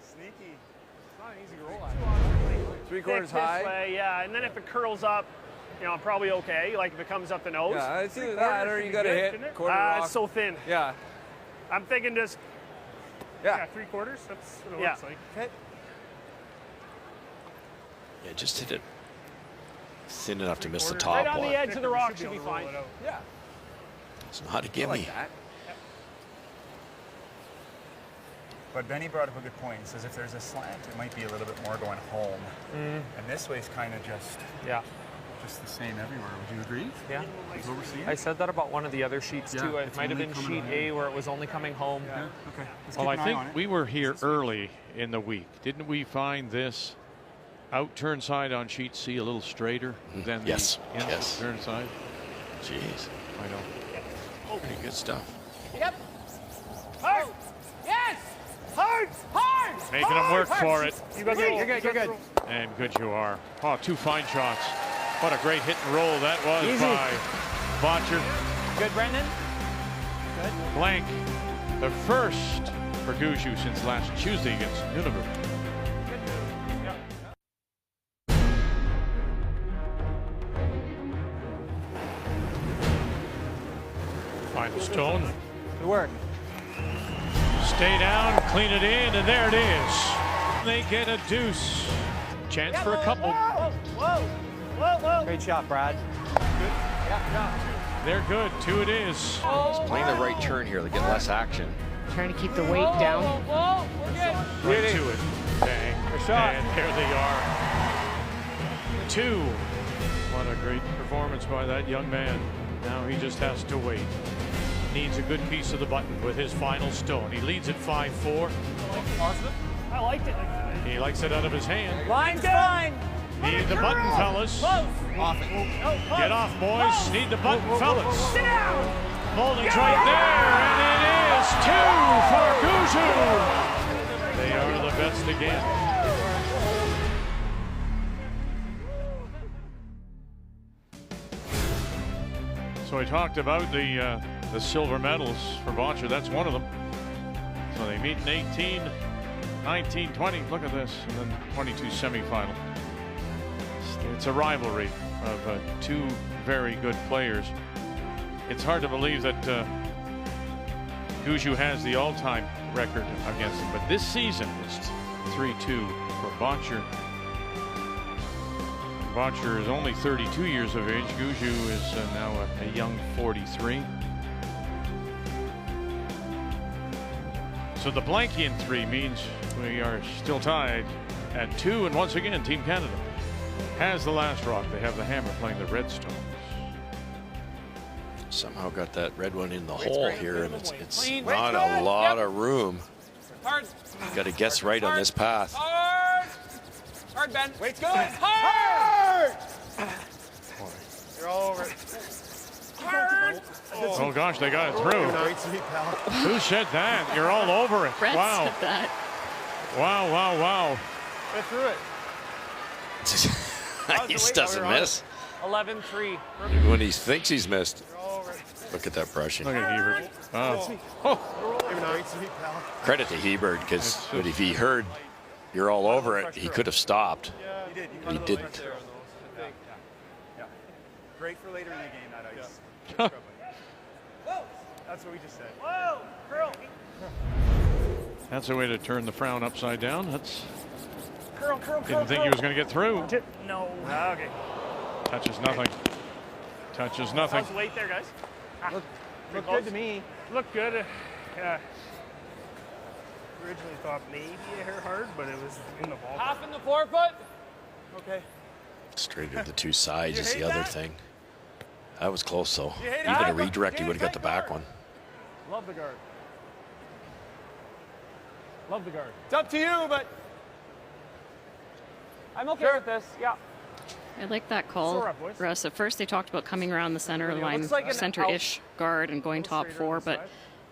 Sneaky. It's not an easy roll out. 3/4 This high. way, yeah. And then if it curls up, you know, probably okay. Like if it comes up the nose. Yeah, it's either that or you got to hit quarter rock. It's so thin. Yeah. I'm thinking just. Yeah, 3/4. That's what it looks like. Okay. Yeah, just hit it thin enough to miss the top Right on one. the edge of the rock Should should be be able to roll fine. it out. Yeah. It's not a gimme. like that. But Benny brought up a good point. He says if there's a slant, it might be a little bit more going home. And this way's kind of just the same everywhere. Would you agree? Yeah. Is what we're seeing? I said that about one of the other sheets Yeah, too. It it's might have only been coming sheet home. A where it was only coming home. Yeah. Okay. Let's Well, keep I an eye think on it. we were here early in the week. Didn't we find this out turn side on sheet C a little straighter than Yes. the in Yes. turn side? Jeez. I know. Pretty good stuff. Yep. Hard. Yes. Hard. Hard. Making them work for it. You got You're good. You're good. And good you are. Oh, two fine shots. What a great hit and roll that was Easy. by Bottcher. Good, Brendan. Blank. The first for Gushue since last Tuesday against Nunavut. Final stone. Good work. Stay down, clean it in, and there it is. They get a deuce. Chance for a couple. Great shot, Brad. They're good. Two it is. He's playing the right turn here. They get less action. Trying to keep the weight down. Right to it. Bang. And there they are. Two. What a great performance by that young man. Now he just has to wait. Needs a good piece of the button with his final stone. He leads at 5-4. I liked it. He likes it out of his hand. Line's fine. Need the button, fellas. Close. Off it. Get off, boys. Need the button, fellas. Sit down. Holding's right there, and it is 2 for Gushue. They are the best again. So I talked about the silver medals for Bottcher. That's one of them. So they meet in 18, 19, 20. Look at this, and then 22 semifinal. It's a rivalry of two very good players. It's hard to believe that Gushue has the all-time record against him, but this season it's 3-2 for Bottcher. Bottcher is only 32 years of age. Gushue is now a young 43. So the Blankian 3 means we are still tied at 2, and once again Team Canada has the last rock. They have the hammer playing the Redstones. Somehow got that red one in the hole here, and it's not a lot of room. Got to guess right on this path. Hard, Ben. Weight's good. Hard! You're all over it. Hard! Oh gosh, they got it through. Who said that? You're all over it. Brett Wow. said that. Wow, wow, wow. Get through it. He just doesn't miss. 11-3. When he thinks he's missed. Look at that brushing. Look at Hebert. Credit to Hebert, because if he heard you're all over it, he could have stopped. He didn't. Great for later in the game, that ice. That's what we just said. Whoa, curl. That's a way to turn the frown upside down. That's Curl. didn't think he was going to get through. No. Okay. Touches nothing. Touches nothing. How's the weight there, guys? Look good to me. Looked good. Originally thought maybe a hair hard, but it was in the ball. Half in the forefoot. Okay. Straight to the two sides is the other thing. That was close, though. You hate Even that? a redirect, he would have got the back one. Love the guard. Love the guard. It's up to you, but I'm okay with this. Yeah. I like that call, Russ. At first they talked about coming around the center line, like an center-ish guard and going top 4, but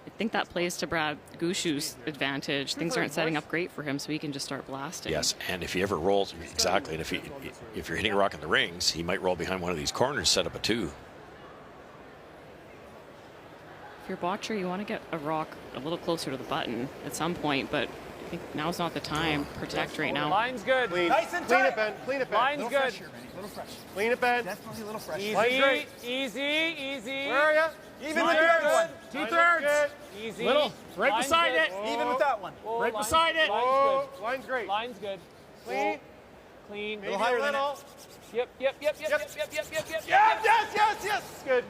I think that plays to Brad Gushue's advantage. Things aren't setting up great for him, so he can just start blasting. Yes, and if he ever rolls, exactly, and if you're hitting a rock in the rings, he might roll behind one of these corners, set up a 2. If you're Bottcher, you want to get a rock a little closer to the button at some point, but I think now's not the time. Protect right now. Line's good. nice and tight. Clean it, Ben. Line's good. Little fresh. Clean it, Ben. Definitely a little fresh. Easy. Where are you? Even with the other one. 2/3. Easy. Little. Right Line's beside good. it. Even with that one. Whoa, Right line's- beside it. Line's good. Line's great. Line's good. Clean. Clean. Maybe higher a than little. Yep. Yes. Good.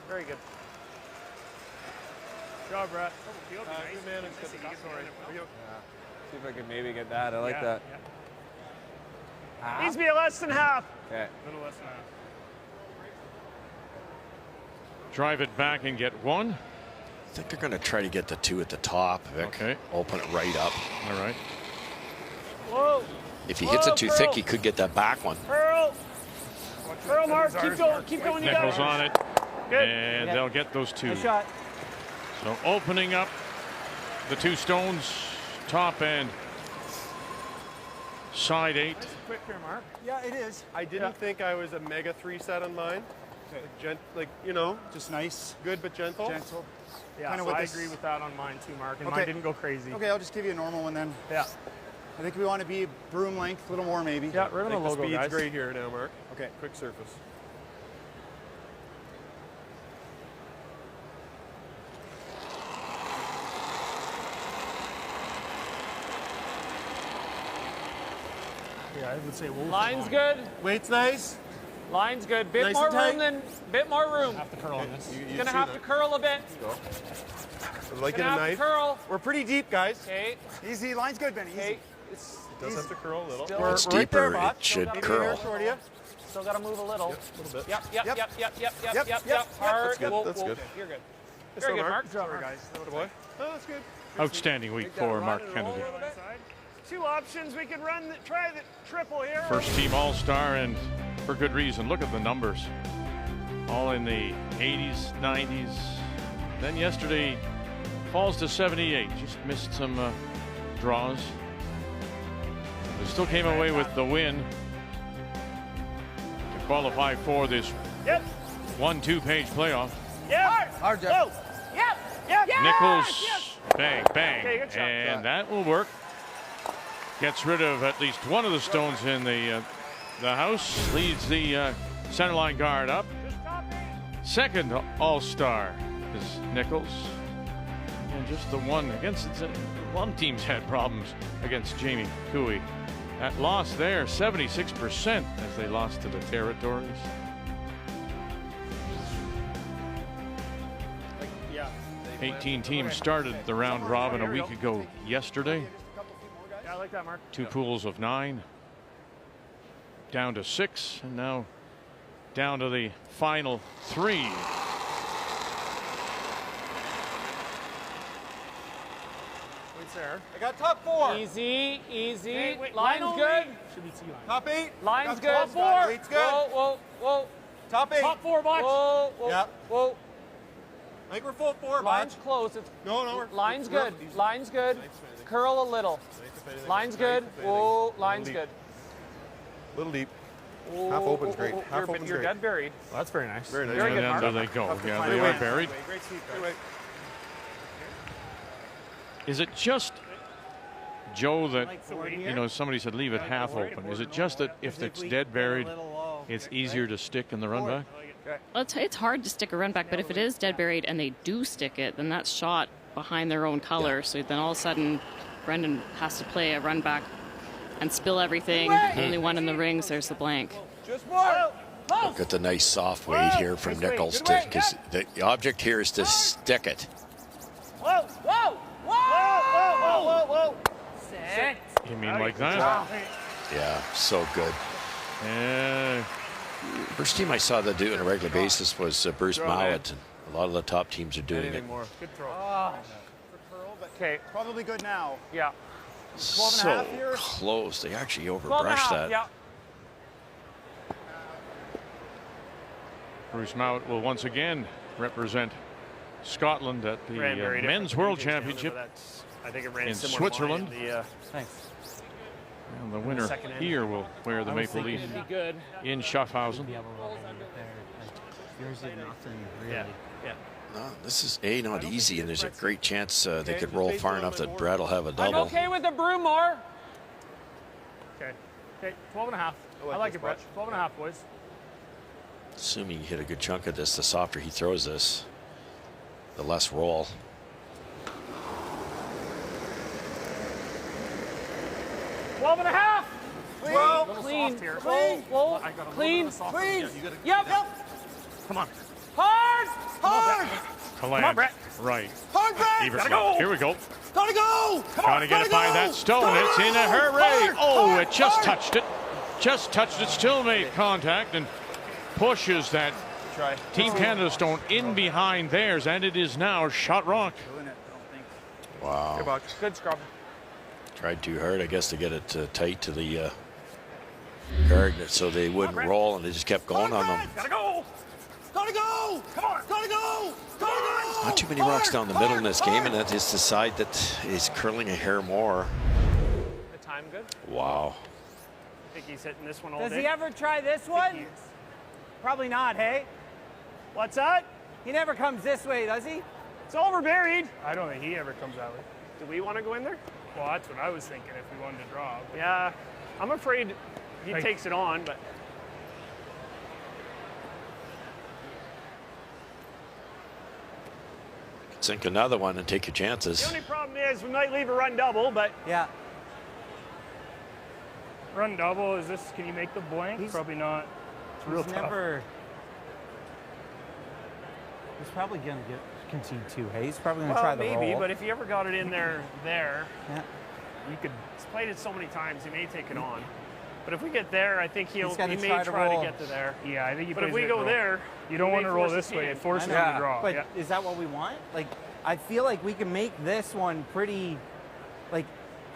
Very good. Good job, Brett. Good man. It's good. Sorry. See if I can maybe get that. I like that. Needs to be a less than half. Okay. A little less than half. Drive it back and get 1. I think they're going to try to get the 2 at the top, Vic. Okay. Open it right up. All right. Whoa. If he hits it too thick, he could get that back one. Curl. Curl, Mark. Keep going. You got Nichols it. on it. Good. And they'll get those 2. Good shot. So opening up the 2 stones, top and side 8. Quick here, Mark. Yeah, it is. I didn't think I was a mega 3 set on mine. Like, Just nice. good but gentle. Gentle. Yeah, Kinda so with I this- agree with that on mine too, Mark. And Okay. mine didn't go crazy. Okay, I'll just give you a normal one then. Yeah. I think we want to be broom length, a little more maybe. Yeah, right on the The logo, speed's guys. great here now, Mark. Okay. Quick surface. Yeah, I would say wolf. Line's good. Weight's nice. Line's good. Bit Nice more and tight. room than. Bit more room. Have to curl on this. You Gonna see have that. to curl a bit. I like it Gonna a have to knife. curl. We're pretty deep, guys. Okay. Easy. Line's good, Benny. Easy. Okay. It does have to curl a little. Still- We're It's right there, deeper, Bot. it should Maybe a curl. hair short of you. Still gotta move a little. A little bit. Yep. Yep. Hard. That's good, Whoa, that's whoa. good. You're good. That's Very all, good, Mark. Mark. Sorry, guys. Little boy. Oh, that's good. Outstanding week for Mark Kennedy. Two options. We could try the triple here. First team All-Star, and for good reason. Look at the numbers. all in the 80s, 90s. Then yesterday falls to 78. Just missed some draws. They still came away with the win to qualify for this 1-2-page playoff. Hard, Jeff. Nichols, bang, bang, Okay, good shot. and that will work. Gets rid of at least one of the stones in the house. Leads the center line guard up. Second All-Star is Nichols. And just the one against one team's had problems against Jamie Cooey. That loss there, 76% as they lost to the Territories. Yeah. 18 teams started the round robin a week ago yesterday. Yeah, I like that, Mark. 2 pools of 9. Down to 6, and now down to the final 3. There. I got top 4. Easy. Hey, wait, Line's line good. only. Should be T-line. Top 8. Line's good. Top 4. Weight's good. Whoa. Top 8. Top 4, Bottcher. Whoa. Yep. Whoa. I think we're full 4, Line's Bottcher. close. It's, No. Line's good. Line's good. Curl a little. Line's good. Whoa. Line's good. Little deep. Whoa, Half open's great. Half You're open's great. dead buried. Well, that's very nice. Very nice. Very And good, then Mark. there they go. Yeah, they were buried. Great sweep. Is it just, Joe, that, somebody said leave it half open. Is it just that if it's dead buried, it's easier to stick in the run back? Well, it's hard to stick a run back, but if it is dead buried and they do stick it, then that's shot behind their own color. So then all of a sudden, Brendan has to play a run back and spill everything. Only one in the rings, there's the blank. Just more. Look at the nice soft weight here from Nichols, because the object here is to stick it. Whoa. Sit. You mean like that? Yeah, so good. First team I saw that do it on a regular basis was Bruce Mowat, and a lot of the top teams are doing it. Good throw. Okay. Probably good now. Yeah. 12 and a So half here. close. They actually 12 and a overbrushed half. that. Yeah. Bruce Mowat will once again represent Scotland at the Ran very Men's different World than the Championship but that's- I think it ran in similar Switzerland. to mine. Thanks. And the winner second end. here will wear the maple leaf Be good. in Schaffhausen. Yours is nothing Yeah. No, this is not easy, and there's a great chance they could roll far enough that Brad will have a I'm double. okay with the Brewmore. Okay, 12 and a half. I like it, Brett. 12 and a half, boys. Assuming you hit a good chunk of this, the softer he throws this, the less roll. Twelve and a half. Clean. Clean. Yep. Come on. Hard. To land Brett. right. Hard, Brad. Gotta go. Here we go. Gotta go. Come Trying to get it by that stone. It's in a hurry. It just touched it. Just touched it. Still made contact and pushes that Team Canada stone in behind theirs, and it is now shot rock. Wow. Good scrub. Tried too hard, I guess, to get it tight to the guard so they wouldn't roll, and they just kept going on them. Gotta go. Gotta go. Come on. Gotta go. Gotta go. Not too many rocks down the middle in this game, and that is the side that is curling a hair more. The time good. Wow. I think he's hitting this one all Does day. he ever try this one? Probably not, hey? What's that? He never comes this way, does he? It's overburied. I don't think he ever comes that way. Do we want to go in there? Well, that's what I was thinking if we wanted to draw. But Yeah. I'm afraid he Like- takes it on, but Sink another one and take your the chances. only problem is we might leave a run double, but Yeah. run double, is this, can you make the blank? Probably not. It's real tough. He's probably going to get concede two. Hey, he's probably going to well, try the maybe, roll. but if he ever got it in there, Yeah. you could. He's played it so many times, he may take it on. But if we get there, I think he He's gotta may try to try roll. to get to there. Yeah, I think he But if plays we it go roll. there, You don't we want may to roll force this his way. hand. It forces him Yeah, to draw. but Yeah. is that what we want? Like, I feel like we can make this one pretty, like,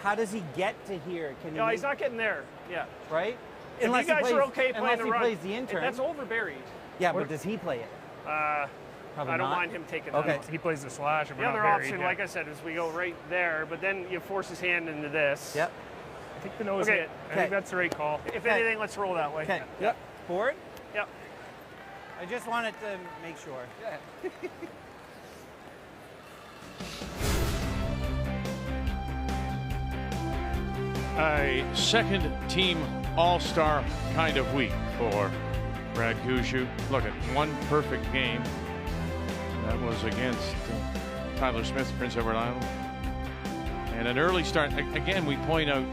how does he get to here? Can he No, make, he's not getting there. Yeah. right? If you guys are okay playing unless the he run, plays the intern. That's overburied. Yeah, but does he play it? I don't not? mind him taking that. Okay. off. He plays the slash. The other option, like I said, is we go right there, but then you force his hand into this. Yep. I think the nose Okay. hit. I think that's the right call. If anything, let's roll that way. Okay. Yep. Forward? Yep. I just wanted to make sure. A second team all-star kind of week for Brad Gushue. Look at one perfect game. That was against Tyler Smith, Prince Edward Island. And an early start. Again, we point out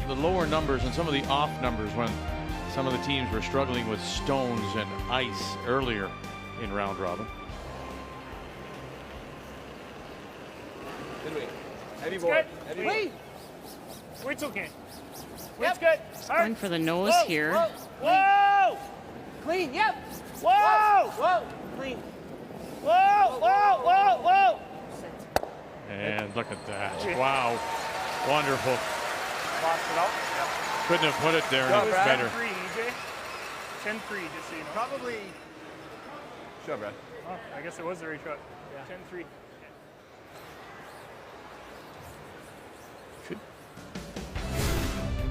the lower numbers and some of the off numbers when some of the teams were struggling with stones and ice earlier in round robin. Heavy board. Wait. Wait's okay. Wait's good. Going for the nose here. Whoa! Clean, yep. Whoa! Whoa! Clean. Whoa! Whoa! Whoa! Whoa! And look at that. Wow. Wonderful. Lost it out. Couldn't have put it there any better. 10-3, EJ. 10-3, just so you know. Probably. Sure, Brad. Oh, I guess it was the right shot. 10-3.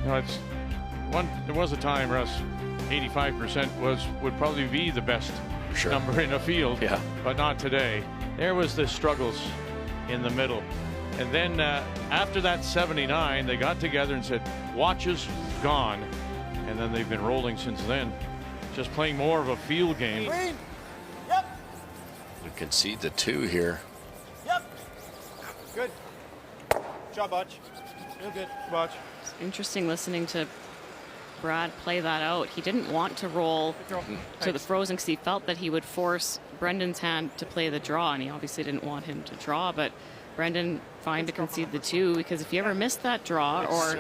You know, it's one. There was a time, Russ, 85% would probably be the best number in a field. Yeah. But not today. There was the struggles in the middle, and then after that 79, they got together and said, "Watches gone," and then they've been rolling since then, just playing more of a field game. Clean. Yep. You concede the 2 here. Yep. Good. Job, Botch. Real good. Botch. It's interesting listening to Brad play that out. He didn't want to roll to the frozen because he felt that he would force Brendan's hand to play the draw, and he obviously didn't want him to draw, but Brendan fine to concede the 2, because if you ever miss that draw or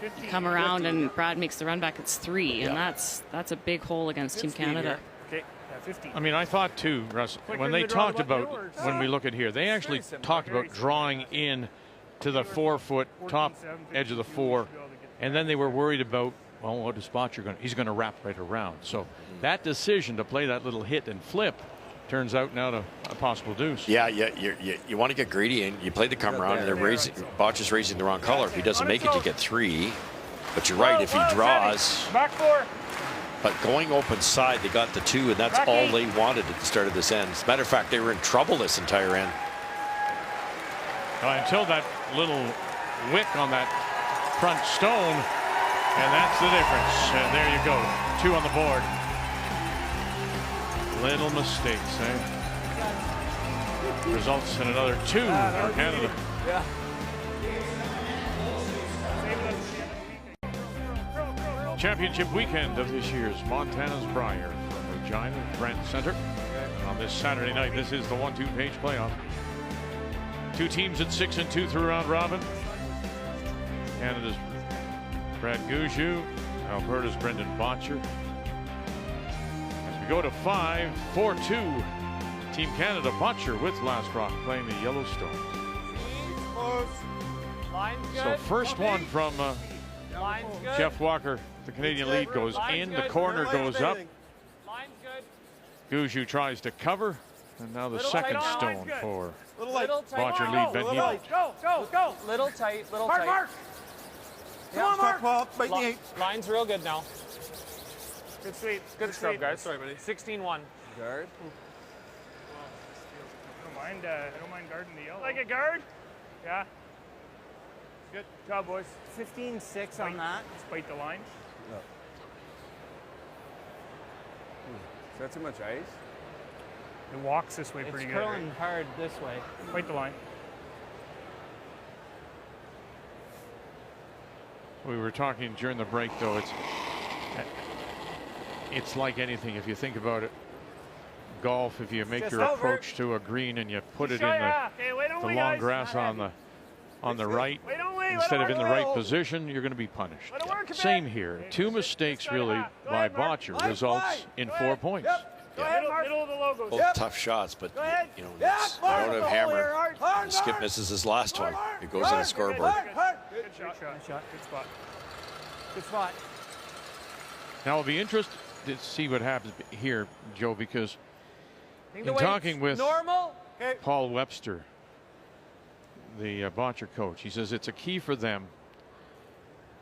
you come around and Brad makes the run back, it's 3, and that's a big hole against Team Canada. Okay. I mean, I thought too, Russ, when they talked about, when we look at here, they actually talked about drawing in to the 4-foot top edge of the 4, and then they were worried about, well, what is Bottcher going to, he's going to wrap right around. So that decision to play that little hit and flip turns out now to a possible deuce. Yeah, you want to get greedy, and you play the come around, and they're raising, Bottcher's raising the wrong color. If he doesn't make it, you get 3. But you're right, if he draws. Back 4. But going open side, they got the 2, and that's all they wanted at the start of this end. As a matter of fact, they were in trouble this entire end. Until that little wick on that front stone, and that's the difference. And there you go, 2 on the board. Little mistakes, eh? Results in another 2 for Canada. Yeah. Championship weekend of this year's Montana's Brier from Regina Grant Center. And on this Saturday night, this is the 1-2 page playoff. 2 teams at 6-2 through round robin. Canada's Brad Gushue, Alberta's Brendan Bottcher. As we go to 5, 4-2. Team Canada, Bottcher with Last Rock playing the Yellowstone. So first one from Jeff Walker, the Canadian lead, goes in. The corner goes up. Gushue tries to cover, and now the second stone for Bottcher lead Ben Hebel. Go. Little tight. Mark. Come on, Mark. Line's real good now. Good sweep. Good scrub, guys. Sorry, buddy. 16-1. Guard. I don't mind guarding the yellow. Like a guard? Yeah. Good job, boys. 15-6 on that. Spite the line. No. Is that too much ice? It walks this way pretty It's good. curling hard this way. Spite the line. We were talking during the break, though. It's like anything if you think about it. Golf, if you make your approach to a green and you put it in the long grass on the right instead of in the right position, you're going to be punished. Same here. 2 mistakes really by Bottcher results in 4 points. Middle of the logos. Both tough shots, but you know, it's out of hammer. And Skip misses his last one. It goes on the scoreboard. Good shot. Good spot. Good spot. Now it'll be to see what happens here, Joe, because Think in the talking weight's with normal. Okay. Paul Webster, the Bottcher coach, he says it's a key for them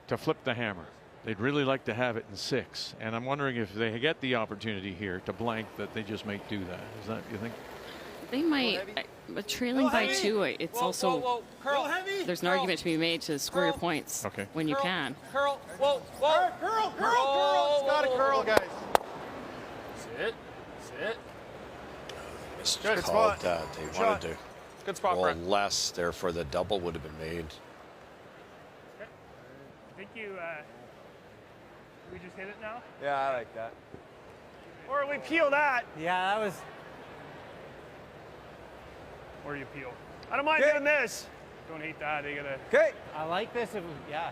to flip the hammer. They'd really like to have it in 6, and I'm wondering if they get the opportunity here to blank, that they just may do that. Is that, you think? They might, but trailing by 2, it's also there's an argument to be made to score your points when you can. Curl. Whoa. Curl. It's got to curl, guys. Sit. Good spot. They wanted to Good spot, roll Brent. less, therefore the double would have been made. I think we just hit it now? Yeah, I like that. Or we peel that. Yeah, that was. Or you peel. I don't mind doing this. Don't hate that. You gotta. Okay. I like this. Yeah.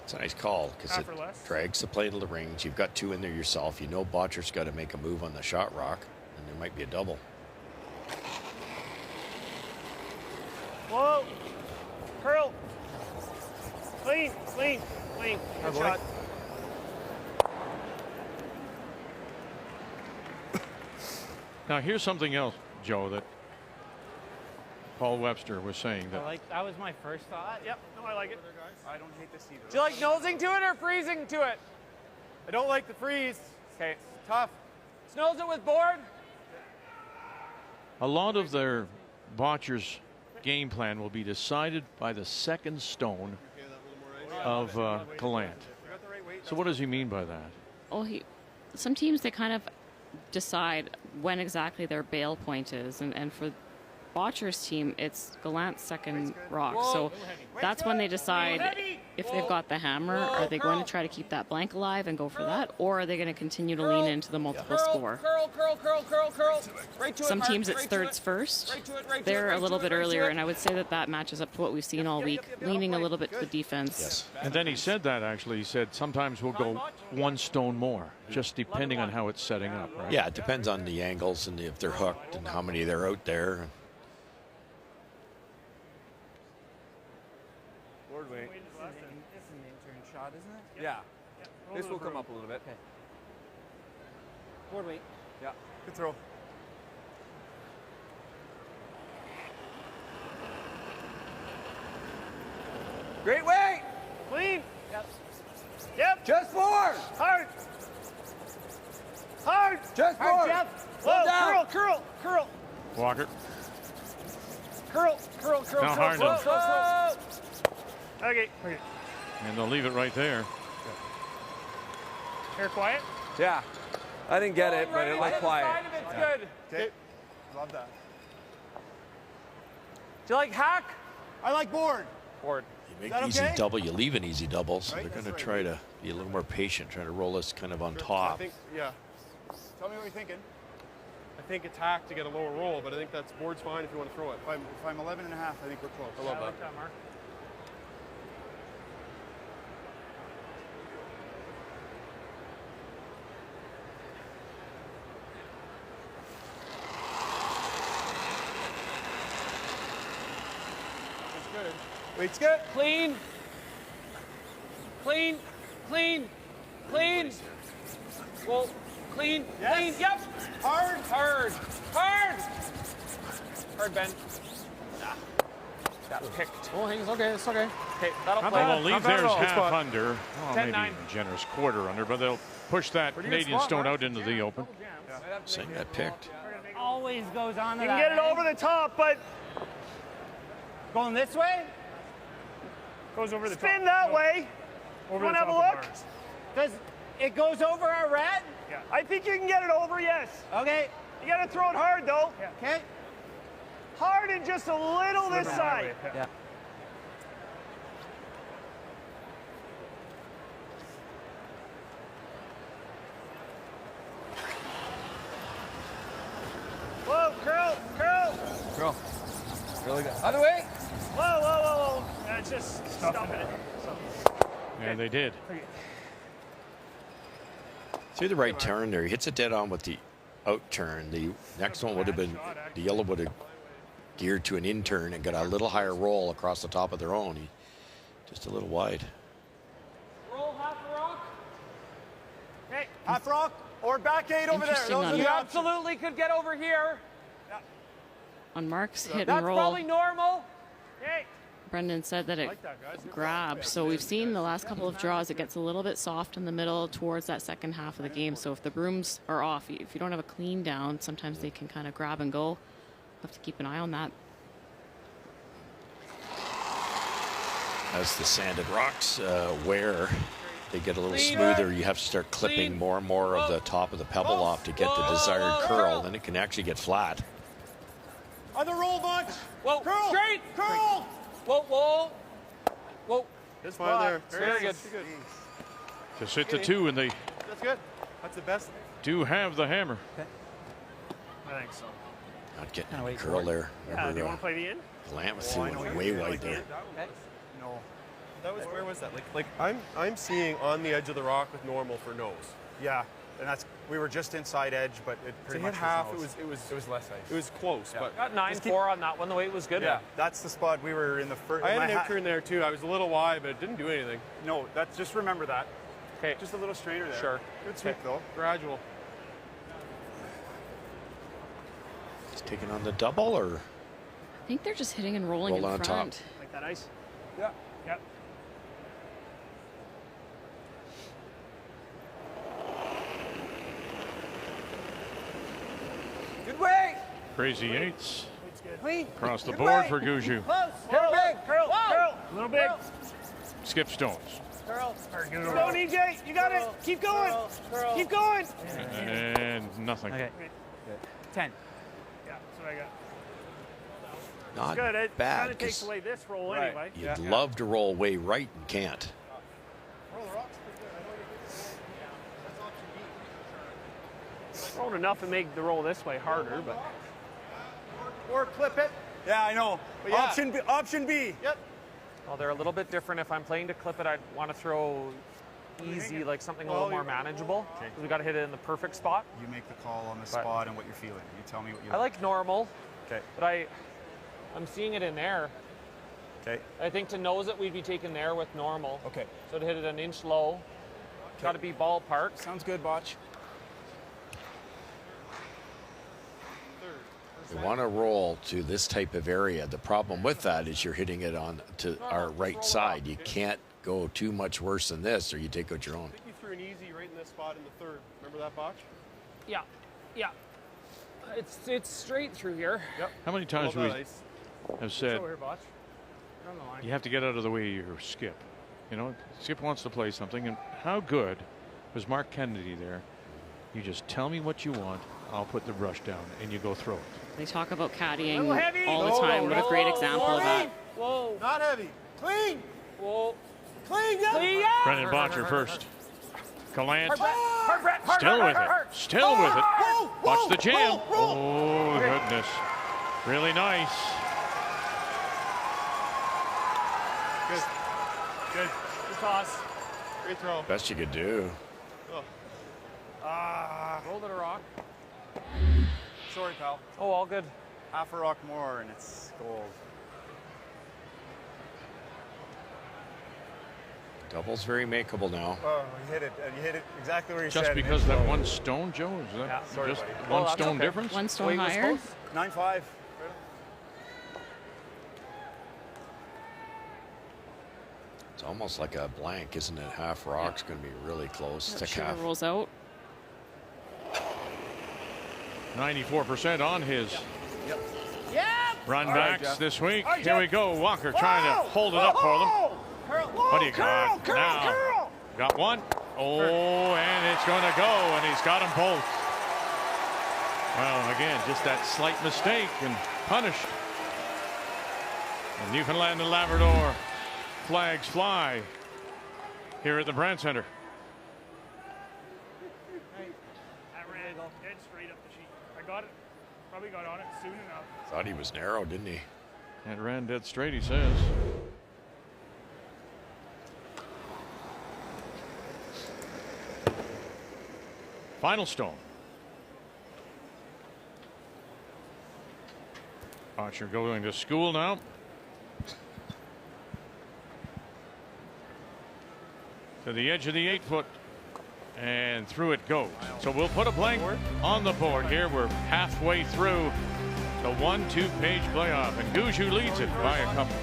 It's a nice call because Half it or less. drags the plate of the rings. You've got 2 in there yourself. You know Bottcher's got to make a move on the shot rock, and there might be a double. Whoa. Curl. Clean. Good shot. Now here's something else, Joe, that Paul Webster was saying that That was my first thought. Yep. No, I like it. I don't hate this either. Do you like nosing to it or freezing to it? I don't like the freeze. Okay. It's tough. Nose it with board. a lot of their Bottcher's game plan will be decided by the second stone of Gallant. So what does he mean by that? Oh, some teams, they kind of decide when exactly their bail point is, and for Bottcher's team, it's Gallant's second rock. So that's when they decide if they've got the hammer. Are they going to try to keep that blank alive and go for that, or are they going to continue to lean into the multiple score? Curl. Right to Some it, teams Mark. it's thirds first. Right to it. They're a little bit earlier, and I would say that matches up to what we've seen all week, leaning a little bit to the defense. Yes. And then he said that, actually. He said sometimes we'll go one stone more, just depending on how it's setting up. Right? Yeah, it depends on the angles and if they're hooked and how many they're out there. Board weight. This is an intern shot, isn't it? Yeah. This will come up a little bit. Okay. Board weight. Yeah. Good throw. Great weight. Clean. Yep. Just four. Hard. Just four. Hard, Jeff. Whoa, curl. Walker. Curl. Now Harden. Okay. And they'll leave it right there. Here, quiet. Yeah. I didn't get it, but it looked quiet. It's good. Okay. Love that. Do you like hack? I like board. Board. You Is that make easy okay? double, you leave an easy double, so Right, they're going to that's try to be a little more patient, trying to roll this kind of on I top. think, yeah. Tell me what you're thinking. I think it's hack to get a lower roll, but I think that's board's fine if you want to throw it. If I'm 11 and a half, I think we're close. I love that. Mark. It's good. Weight's good. Clean. Well, clean. Yes. Clean. Yep. Hard. Hard bend. That picked. Oh, it's okay. Okay, that'll Well, play. they'll leave theirs Good half spot. under. Oh, 10-9. maybe even a generous quarter under, but they'll push that Pretty good Canadian spot, stone Mark. out into the open. Saying that picked. Always goes on to You that. can get it eh? over the top, but Going this way? Goes over the top. spin that way. Over Want the to have a top of look? ours. Does it goes over our red? Yeah. I think you can get it over, yes. Okay. You got to throw it hard, though. Okay. Hard and just a little this side. Yeah. Whoa, curl. Curl. Really good. Other way. Whoa. That's just stuffing it. And they did. Through the right turn there, he hits it dead on with the out turn. The next one would have been, the yellow would have geared to an in turn and got a little higher roll across the top of their own. Just a little wide. Roll half a rock. Half rock or back 8 over there. Interesting Those on- are the You options. absolutely could get over here. On Mark's hit That's and roll, probably normal. Hey. Brendan said that it grabbed. So we've seen the last couple of draws, it gets a little bit soft in the middle towards that second half of the game. So if the brooms are off, if you don't have a clean down, sometimes they can kind of grab and go. Have to keep an eye on that. As the sanded rocks wear, they get a little smoother. You have to start clipping more and more of the top of the pebble off to get the desired curl. Then it can actually get flat. On the roll, Bunch. Whoa, Curl. straight. Curl. Whoa, whoa. Whoa. Good Fine spot. there. Very good. Just hit the 2, and they That's good. That's the best. do have the hammer. I think so. Not getting a curl there. Yeah, do you want to play the in? Lamp was way wide there. No. That was, where was that? Like I'm seeing on the edge of the rock with normal for nose. Yeah, and we were just inside edge, but it pretty To much hit half, was it was less ice. It was close, but Got 9-4 on that one. The weight was good. Yeah, that's the spot we were in the first. I had an anchor in there too. I was a little wide, but it didn't do anything. No, that's just remember that. Okay. Just a little strainer there. Sure. Good sweep though. Gradual. He's taking on the double, or I think they're just hitting and rolling Roll in on front. top. Like that ice? Yeah. Yep. Good way. Crazy 8s Clean. across the Good board way. for Gushue. Close. Hit it big. Curl, curl. A little big. Skip stones. Curl. Go, EJ. You got it. Keep going. Curl. Keep going. And nothing. Okay. 10. Yeah, that's what I got. not Good. It bad. kind of takes 'Cause away this roll Right. anyway. you'd love to roll way right and can't. Rolled enough to make the roll this way harder, but Or clip it. Yeah, I know. But yeah. Option B. Yep. Well, they're a little bit different. If I'm playing to clip it, I'd want to throw easy, like something a little more manageable. Okay. 'Cause we got to hit it in the perfect spot. You make the call on the But- spot and what you're feeling. You tell me what you I like normal. Okay. But I'm seeing it in there. Okay. I think to nose it, we'd be taking there with normal. Okay. So to hit it an inch low, got to be ballpark. Sounds good, Botch. You want to roll to this type of area. The problem with that is you're hitting it on to our right side. You can't go too much worse than this, or you take out your own. I think you threw an easy right in this spot in the third. Remember that, Botch? Yeah. Yeah. It's straight through here. Yep. How many times Well, we that ice. have said Over here, Botch. You're on the line. you have to get out of the way of your Skip? You know, Skip wants to play something, and how good was Mark Kennedy there? You just tell me what you want, I'll put the brush down, and you go throw it. They talk about caddying Little heavy. all the time. What a great example of that. Whoa. Not heavy. Clean. Whoa. Clean. Yeah. Clean, yeah. Brendan Bottcher first. Gallant Hard, Brett. Hard, still hard, with hard, hard. it. Still with it. Whoa, Watch the whoa, jam. roll, roll. Oh, goodness. Really nice. Good. Good. Good toss. Great throw. Best you could do. Rolled it a rock. Sorry, pal. Oh, all good. Half a rock more and it's gold. Double's very makeable now. Oh, you hit it. You hit it exactly where you said. Just because that one stone, Joe? Is that Yeah, sorry, just buddy. one Well, that's stone okay. difference? One stone Weight was higher. close. 9.5. It's almost like a blank, isn't it? Half rock's going to be really close. Thick Sugar half. rolls out. 94% on his Yep. run All right, backs Jeff. this week. All right, Here we Jeff. go. Walker trying to hold it up for them. What do you got now? Got one. Oh, and it's going to go, and he's got them both. Well, again, just that slight mistake and punished. And Newfoundland and Labrador flags fly here at the Brand Center. That ran dead straight up the sheet. I got it. Probably got on it soon enough. Thought he was narrow, didn't he? And ran dead straight, he says. Final stone. Bottcher going to school now. To the edge of the 8-foot. And through it goes. So we'll put a blank on the board here. We're halfway through the 1-2 page playoff, and Gushue leads it by a couple.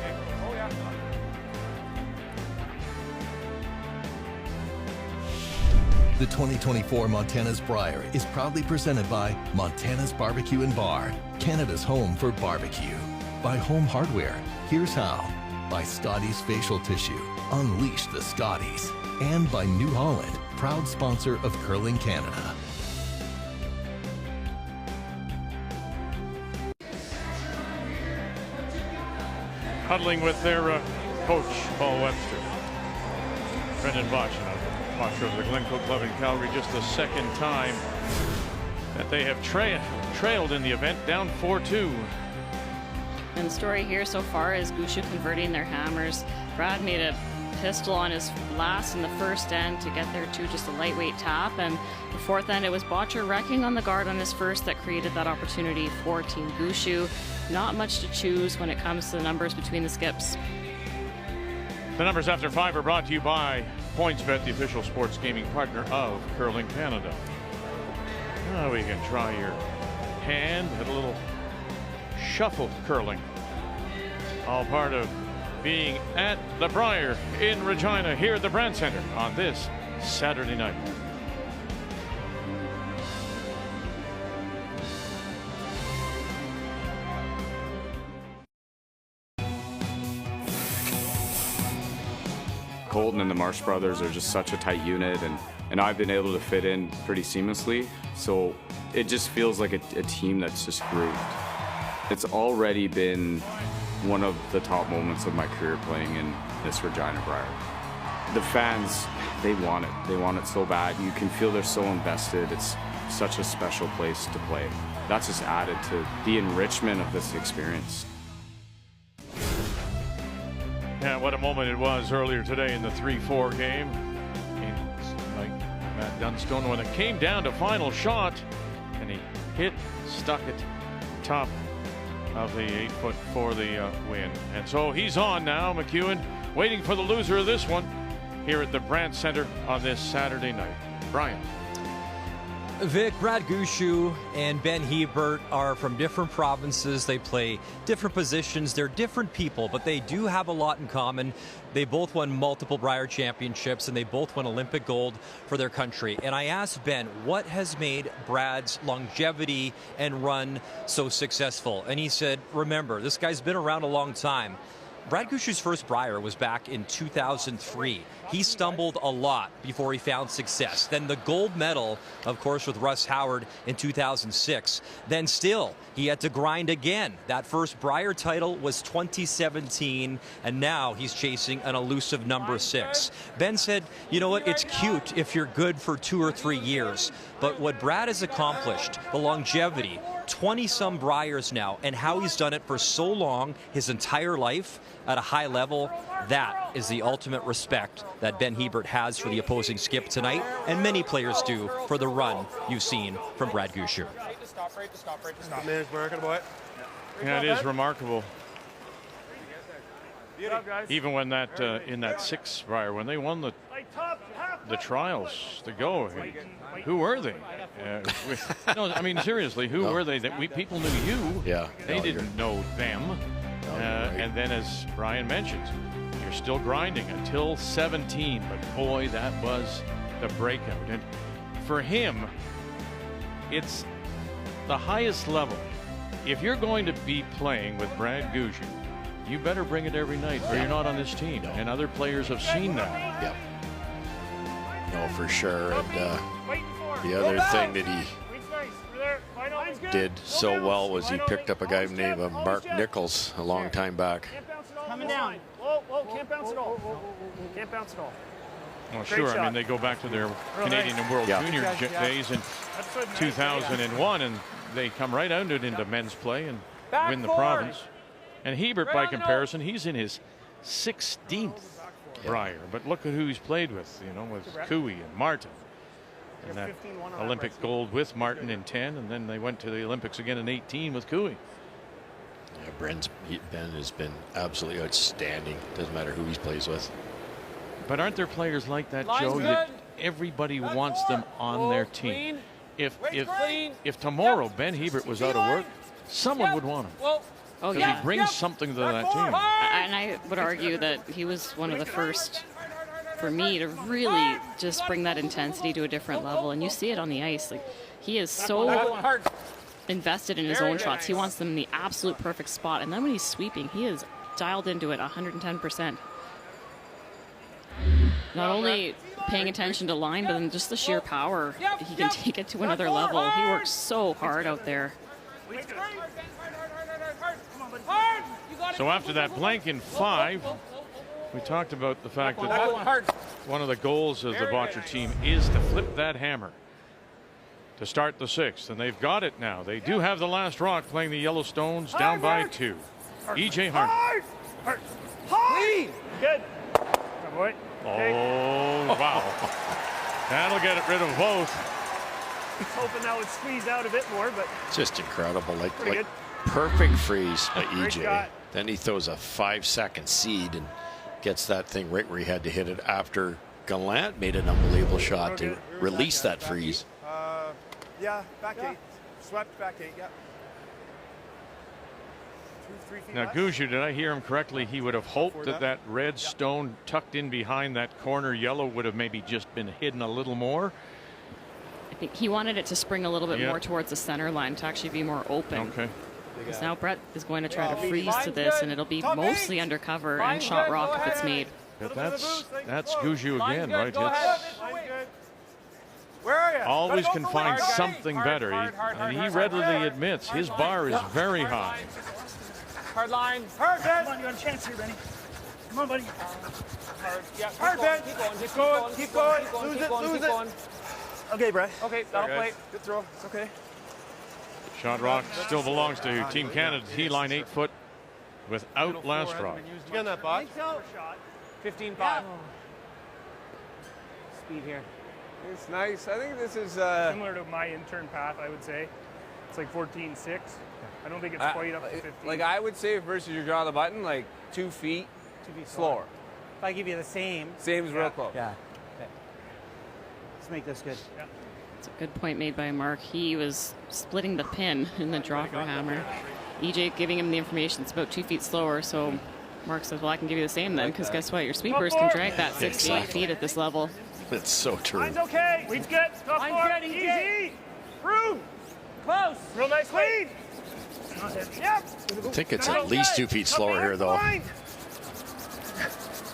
The 2024 Montana's Brier is proudly presented by Montana's Barbecue and Bar, Canada's home for barbecue. By Home Hardware, here's how. By Scotties Facial Tissue, unleash the Scotties. And by New Holland, proud sponsor of Curling Canada. Huddling with their coach, Paul Webster. Brendan Bottcher of the Glencoe Club in Calgary, just the second time that they have trailed in the event, down 4-2. And the story here so far is Gushue converting their hammers. Brad made a pistol on his last in the first end to get there to just a lightweight tap, and the fourth end it was Bottcher wrecking on the guard on his first that created that opportunity for Team Gushue. Not much to choose when it comes to the numbers between the skips. The numbers after 5 are brought to you by PointsBet, the official sports gaming partner of Curling Canada. Now we can try your hand at a little shuffle curling. All part of being at the Brier in Regina here at the Brand Center on this Saturday night. Colton and the Marsh brothers are just such a tight unit, and I've been able to fit in pretty seamlessly, so it just feels like a team that's just grooved. It's already been one of the top moments of my career playing in this Regina Brier. The fans, they want it. They want it so bad. You can feel they're so invested. It's such a special place to play. That's just added to the enrichment of this experience. Yeah, what a moment it was earlier today in the 3-4 game. Like Matt Dunstone, when it came down to final shot, and he stuck it top of the 8-foot for the win. And so he's on now, McEwen, waiting for the loser of this one here at the Brand Center on this Saturday night. Brian. Vic, Brad Gushue and Ben Hebert are from different provinces. They play different positions. They're different people, but they do have a lot in common. They both won multiple Brier championships, and they both won Olympic gold for their country. And I asked Ben, what has made Brad's longevity and run so successful? And he said, remember, this guy's been around a long time. Brad Gushue's first Brier was back in 2003. He stumbled a lot before he found success. Then the gold medal, of course, with Russ Howard in 2006. Then still, he had to grind again. That first Brier title was 2017, and now he's chasing an elusive number 6. Ben said, you know what, it's cute if you're good for 2 or 3 years. But what Brad has accomplished, the longevity, 20-some Briers now, and how he's done it for so long, his entire life at a high level, that is the ultimate respect that Ben Hebert has for the opposing skip tonight, and many players do for the run you've seen from Brad Gushue. Yeah, it is remarkable. Even when that in that 6th Brier, when they won the trials to go, who were they? No, I mean seriously, who were they? That people knew you. Yeah, they didn't know them. And then, as Brian mentioned, you're still grinding until 17. But boy, that was the breakout. And for him, it's the highest level. If you're going to be playing with Brad Gushue, you better bring it every night, or you're not on this team. No. And other players have seen that. Yep. No, for sure. And the other thing that he did so well was he picked up a guy named Mark Nichols a long time back. Coming down. Whoa, can't bounce at all. Can't bounce at all. Well, sure. I mean, they go back to their Canadian and World Junior days in 2001, and they come right out into men's play and win the province. And Hebert, by comparison, he's in his 16th Brier. But look at who he's played with, you know, with Cooey and Martin. And that Olympic gold with Martin in 10, and then they went to the Olympics again in 18 with Cooey. Yeah, Ben has been absolutely outstanding. Doesn't matter who he plays with. But aren't there players like that, Joe? everybody wants them on their team. If tomorrow Ben Hebert was out of work, someone would want him. Oh, Because yeah. he brings something to that team. And I would argue that he was one of the first, for me, to really just bring that intensity to a different level. And you see it on the ice. Like, he is so invested in his own shots. He wants them in the absolute perfect spot. And then when he's sweeping, he is dialed into it 110%. Not only paying attention to line, but then just the sheer power. He can take it to another level. He works so hard out there. So after that blank in 5, we talked about the fact that one of the goals of the Bottcher team is to flip that hammer to start the 6th, and they've got it now. They do have the last rock playing the Yellowstones down by 2. E.J. Harden. Clean. Good. Good boy. Oh, wow. That'll get rid of both. Hoping that would squeeze out a bit more, but Just incredible. Like good. perfect freeze by Great EJ. shot. Then he throws a 5-second seed and gets that thing right where he had to hit it after Gallant made an unbelievable shot to release that freeze. Yeah, back 8. Swept back 8, yeah. 2-3 feet Now, left. Gushue, did I hear him correctly? He would have hoped that that red stone tucked in behind that corner yellow would have maybe just been hidden a little more. I think he wanted it to spring a little bit more towards the center line to actually be more open. Okay. Because now Brett is going to try to freeze to this, and it'll be mostly undercover and shot rock if it's made. But that's Gushue again, right? Where are you? Always can find something better. He readily admits his bar is very high. Hard line. Hard, Ben. Come on, you got a chance here, Benny. Come on, buddy. Hard, yeah, hard, Ben. Keep going. Lose it. Okay, Brett. Okay, that'll play. Good throw. It's okay. Shot rock still belongs to Team Canada. T-line 8 foot without last rock. You get on that bot? 15-5. Speed here. It's nice. I think this is Similar to my intern path, I would say. It's like 14.6. I don't think it's quite up to 15. Like I would say versus your draw the button, like 2 feet slower. If I give you the same. Same's real close. Yeah. Okay. Let's make this good. Yeah. It's a good point made by Mark. He was splitting the pin in the draw for hammer. EJ giving him the information. It's about 2 feet slower, so Mark says, well, I can give you the same then, because guess what? Your sweepers can drag that 6 to 8 feet at this level. It's so true. Line's okay. Lead's good. Top Line's four. good, Easy. Room. Close. Real nice lead. Yep. I think it's at least 2 feet slower here, though.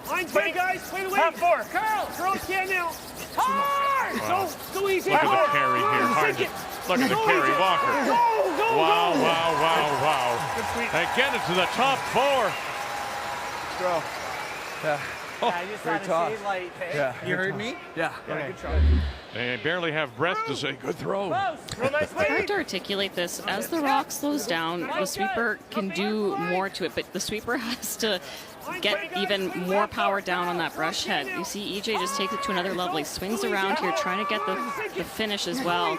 Line's good, guys. Play the lead. Top 4. Curl can now. Hard. Wow. So easy. Look at the carry here. Hard. Look at the carry, Walker. Wow. They get it to the top 4. Throw. Yeah. I just very had to tough. say light. Yeah. You heard me? Yeah. Okay. Good shot. They barely have breath to say good throw. Real nice It's hard lead. to articulate this. As the rock slows down, the sweeper can do more to it, but the sweeper has to get even more power down on that brush head. You see EJ just takes it to another level. He swings around here trying to get the finish as well,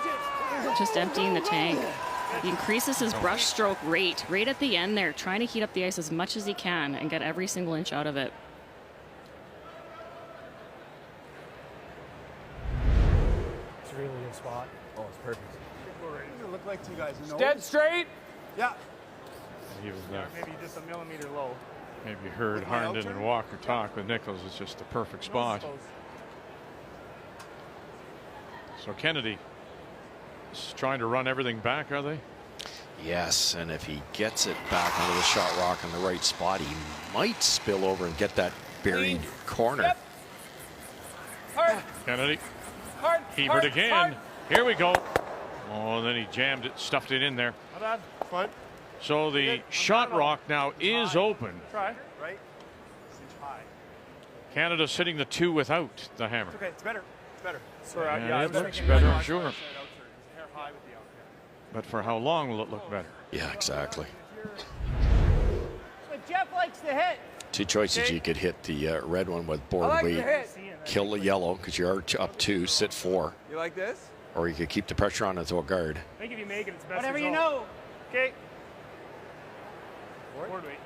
just emptying the tank. He increases his brush stroke rate right at the end there, trying to heat up the ice as much as he can and get every single inch out of it. It's a really good spot. Oh, it's perfect. Does it look like to you guys? No? Dead straight. Yeah. He was Maybe just a millimeter low. maybe heard Harnden and Walker talk with Nichols. It's just the perfect spot. So Kennedy is trying to run everything back, are they? Yes, and if he gets it back onto the shot rock in the right spot, he might spill over and get that buried corner. Hard. Kennedy. Hard. Hebert again. Here we go. Oh, and then he jammed it, stuffed it in there. Not bad. Fine. So the shot rock now is open. Try. Right? 6 inch high. Canada sitting the 2 without the hammer. Okay, it's better. It's better. Yeah, it looks better, I'm sure. But for how long will it look better? Yeah, exactly. But Jeff likes to hit. 2 choices. You could hit the red one with board I like weight, the hit. kill the yellow because you are up 2, sit 4, You like this? or you could keep the pressure on and throw a guard. I think if you make it, it's best. Whatever you result. know. Okay. Board weight.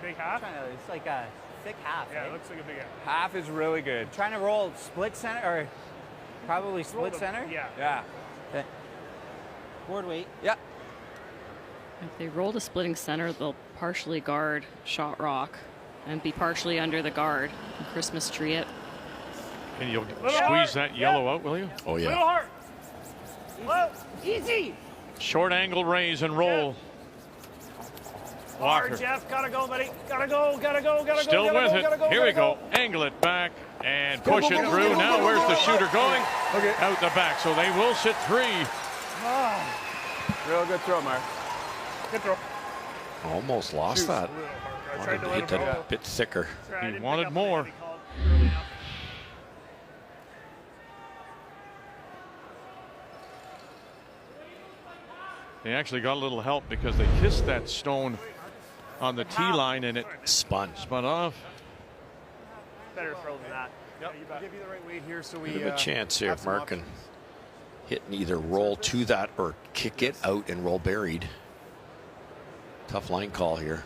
Big half. It's like a thick half. Yeah, eh? it looks like a big half. Half is really good. Trying to roll split center, or probably split the- center? Yeah. Yeah. Okay. Board weight. Yeah. If they roll to splitting center, they'll partially guard shot rock and be partially under the guard and Christmas tree it. And you'll Little squeeze heart. that yellow out, will you? Oh, Little yeah. heart. Whoa. Easy. Short angle raise and roll. Hard, Walker. Jeff. Gotta go, buddy. Gotta go, gotta go, gotta Still go. with Gotta it. go, Here we gotta go. Angle it back and push it through. Now where's the shooter going? Okay. Out the back. So they will sit 3. Real good throw, Mark. Good throw. Almost lost that. I tried Wanted to to let hit him that go. a bit thicker. Sorry, I He didn't wanted pick up more. the hand he called early enough. They actually got a little help because they kissed that stone on the tee line and it Spun off. Better throw than that. Yep. I'll give you the right weight here so we Bit of a chance here have if some Mark can options. hit and either roll to that or kick it out and roll buried. Tough line call here.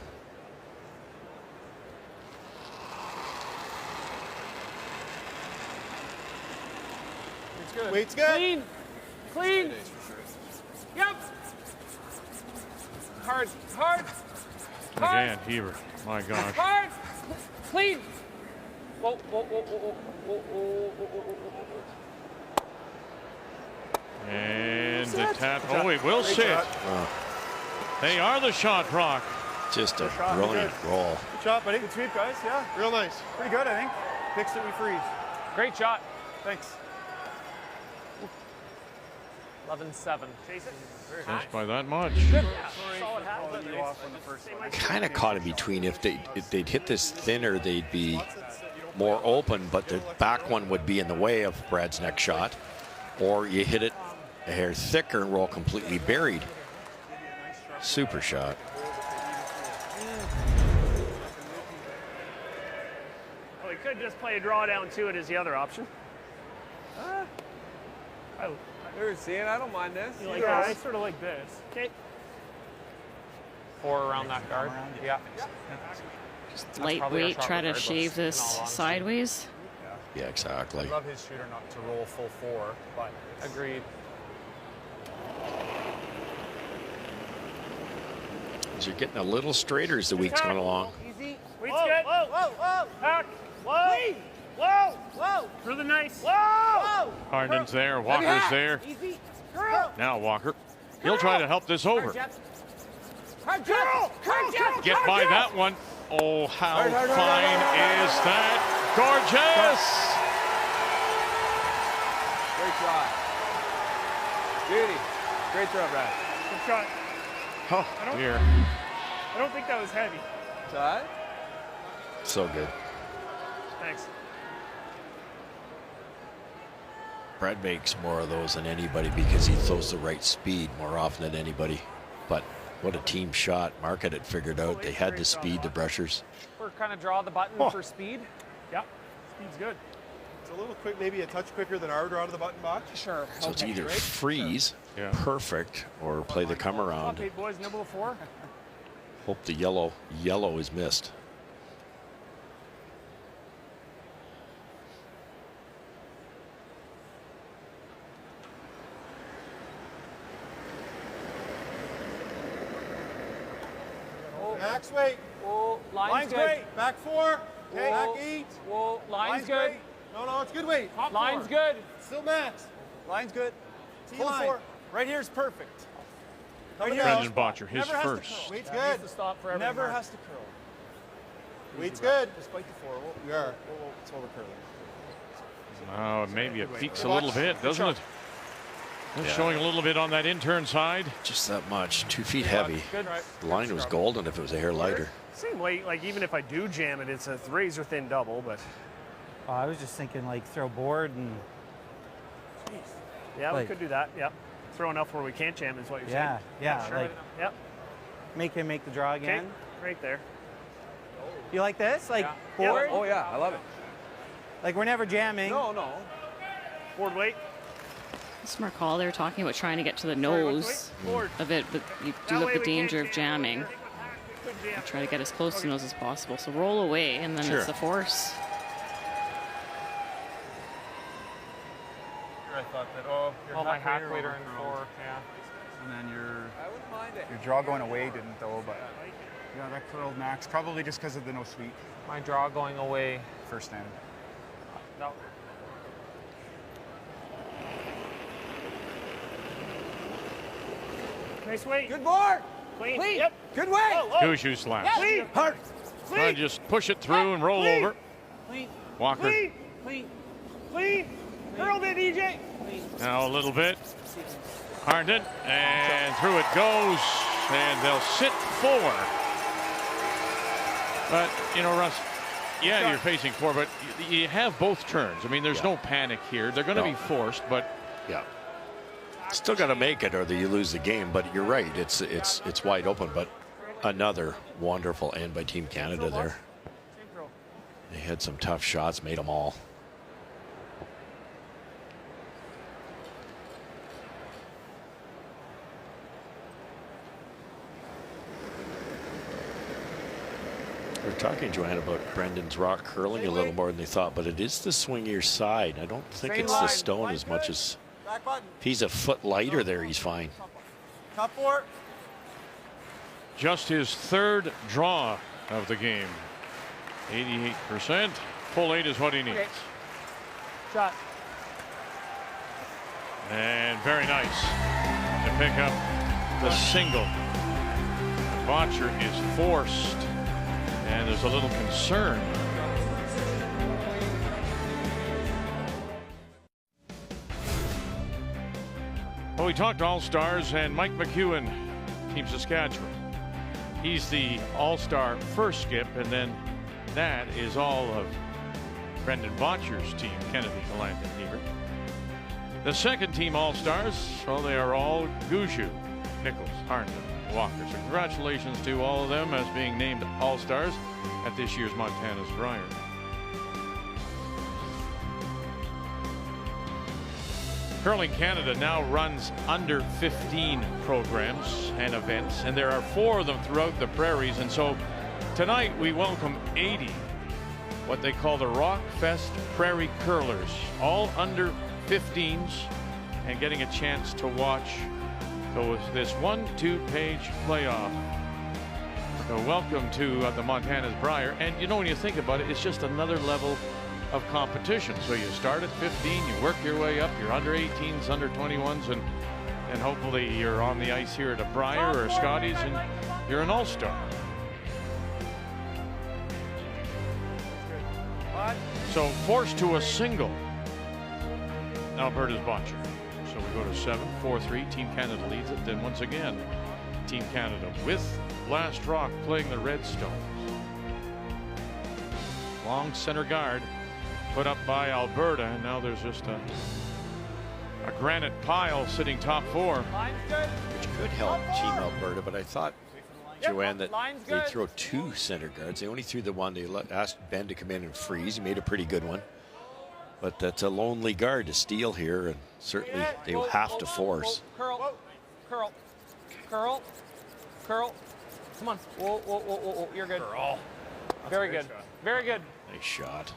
It's good. Weight's good. Clean. Clean. Yep. Hard. Hard. Again, Heber. My gosh. Hard. Clean. Whoa, whoa, whoa, whoa, whoa, whoa, whoa, whoa, whoa. And the tap. Oh, it will sit. They are the shot rock. Just a shot. brilliant Good. roll. Good shot, buddy. Good sweep, guys. Yeah. Real nice. Pretty good, I think. Fixed it, we freeze. Great shot. Thanks. 11-7. Chase it. Just by that much. Solid hat. You off on the first one. Kind of caught in between. If they'd hit this thinner, they'd be more open, but the back one would be in the way of Brad's next shot. Or you hit it a hair thicker and roll completely buried. Super shot. Well, he could just play a drawdown to it as the other option. You're seeing, I don't mind this. You like that? I sort of like this. Okay. 4 around that guard. Yeah. Just probably our lightweight, shot try to regardless, shave this in all honesty. sideways. Yeah, exactly. I love his shooter not to roll full 4, but Agreed. You're getting a little straighter as the week's going along. Easy. Weight's good. Whoa, whoa, whoa. Back. Whoa. Whoa. Whoa. Through the nice. Whoa. Harden's there. Walker's there. Easy. Girl. Now Walker. He'll try to help this over. Hard girl. Hard girl. Get by that one. Oh, how fine is that? Gorgeous. Great shot. Beauty. Great throw, Brad. Good shot. Oh, dear. I don't think that was heavy. Shot. So good. Thanks. Brad makes more of those than anybody because he throws the right speed more often than anybody. But what a team shot. Mark had it figured out. They had the speed, the brushers. We're kind of draw the button for speed. Yeah. Speed's good. It's a little quick, maybe a touch quicker than our draw to the button box. Sure. So it's either freeze, perfect, or play the come around. Okay, boys, nibble a 4. Hope the yellow is missed. Max weight. Whoa, line's good. Great. Back 4. Okay. Back Whoa. 8. Whoa, line's good. Great. No, it's good weight. Line's good. Still max. line's good. Full 4. Right here is perfect. Right here. Brendan Bottcher, his Never has to first. curl. Weight's Yeah, good. needs to stop for every Never mark. has to curl. Weight's good. Despite the 4. We are. It's over curling. Oh, maybe it peaks a little bit, doesn't it? Just showing a little bit on that intern side. Just that much. 2 feet heavy. The line was golden if it was a hair lighter. Same weight, like even if I do jam it, it's a razor thin double, but. Oh, I was just thinking like throw board and. Yeah, like, we could do that. Yep. Throw enough where we can't jam is what you're Yeah, saying. yeah, Sure. like Yep. make him make the draw again. Okay. Right there. You like this? Like Yeah. board? Oh yeah, I love it. Like we're never jamming. No. Board weight. Smart call. They were talking about trying to get to the Sorry, what's nose the weight? Board. of it, but you do That have way the we danger can't of jam jamming. try to get as close to nose as possible. So roll away, and then it's the force. I thought that, oh, my hack waiter and 4, yeah. And then your draw going away didn't though, but yeah, that curled max, probably just because of the no sweep. My draw going away. First stand. No. Nice weight. Good board. Clean. Clean. Yep. Good weight. Gushue slaps. Clean. Hard. Try and just push it through and roll Clean. over. Clean. Walker. Clean. Clean. Clean. Curled it, EJ. Now a little bit. Harnden, and through it goes, and they'll sit 4. But, you know, Russ, yeah, you're facing 4, but you have both turns. I mean, there's no panic here. They're going to be forced, but yeah, still got to make it, or you lose the game. But you're right; it's wide open. But another wonderful end by Team Canada there. They had some tough shots, made them all. We were talking, Joanne, about Brendan's rock curling a little more than they thought, but it is the swingier side. I don't think it's the stone as much as if he's a foot lighter there, he's fine. Top 4. just his 3rd draw of the game. 88%. Full 8 is what he needs. Okay. Shot. And very nice to pick up the single. Bottcher is forced, and there's a little concern. Well, we talked All-Stars, and Mike McEwen, Team Saskatchewan. He's the All-Star first skip, and then that is all of Brendan Bottcher's team, Kennedy, Gallant, and Hebert. The second team All-Stars, well, they are all Gushue, Nichols, Harnden, Walker. So congratulations to all of them as being named All-Stars at this year's Montana's Brier. Curling Canada now runs under 15 programs and events, and there are 4 of them throughout the prairies. And so tonight we welcome 80, what they call the Rock Fest Prairie Curlers, all under 15s, and getting a chance to watch this 1-2-page playoff. So welcome to the Montana's Brier. And you know, when you think about it, it's just another level of competition. So you start at 15, you work your way up, you're under 18s, under 21s, and hopefully you're on the ice here at a Brier or a Scotties, and you're an all-star. So forced to a single, Alberta's Bottcher. So we go to 7, 4-3, Team Canada leads it. Then once again, Team Canada with Last Rock playing the Redstones. Long center guard put up by Alberta, and now there's just a granite pile sitting top 4. Which could help Team Alberta, but I thought, Joanne, that they'd throw 2 center guards. They only threw the one. They asked Ben to come in and freeze. He made a pretty good one. But that's a lonely guard to steal here, and certainly they will have to force. Curl, curl, curl, curl. Come on. Whoa, whoa, whoa, whoa, whoa. You're good. Curl. Very good. Very good. Nice shot.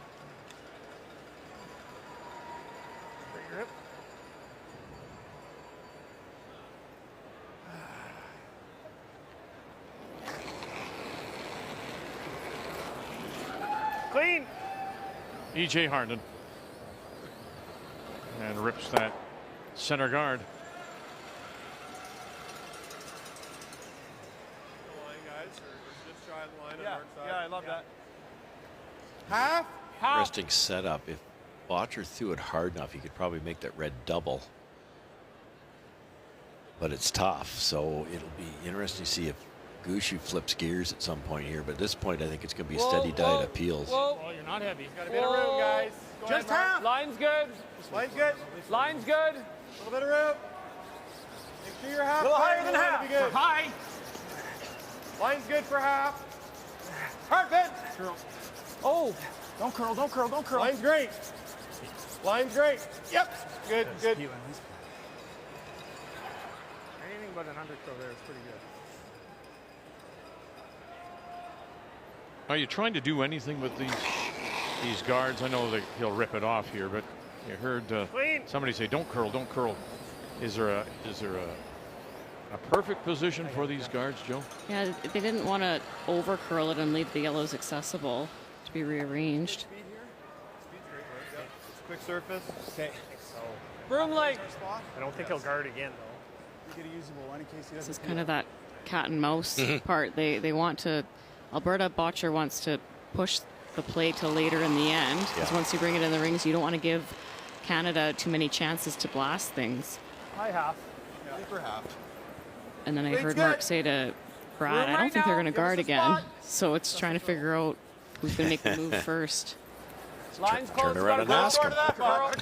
Clean. E.J. Harnden. And rips that center guard. Yeah, I love that. Half? Interesting setup. If Bottcher threw it hard enough, he could probably make that red double. But it's tough, so it'll be interesting to see if Gushue flips gears at some point here. But at this point, I think it's going to be a steady diet of peels. Oh, you're not heavy. Got a bit of room, guys. Go Just ahead, half. Line's good. Line's good. Line's good. A little bit of room. Make sure you're half. A little higher than half. Be good. High. Line's good for half. Hard, Ben. Curl. Oh, don't curl, don't curl, don't curl. Line's great. Line's great. Yep. Good, good. Anything but an undercurl there is pretty good. Are you trying to do anything with these guards? I know that he'll rip it off here, but you heard somebody say, "Don't curl, don't curl." Is there a perfect position for these guards, Joe? Yeah, they didn't want to over curl it and leave the yellows accessible to be rearranged. Quick surface. Okay. Broom leg. I don't think he'll guard again though. Get a usable one in case he This is kind of that cat and mouse part. They want to. Alberta Bottcher wants to push the play till later in the end, because once you bring it in the rings, you don't want to give Canada too many chances to blast things. High half. Yeah, for half. And then I heard Mark say to Brad, I don't think they're going to guard again. So it's trying to figure out who's going to make the move first. Lines close. Turn around and ask him. Curl.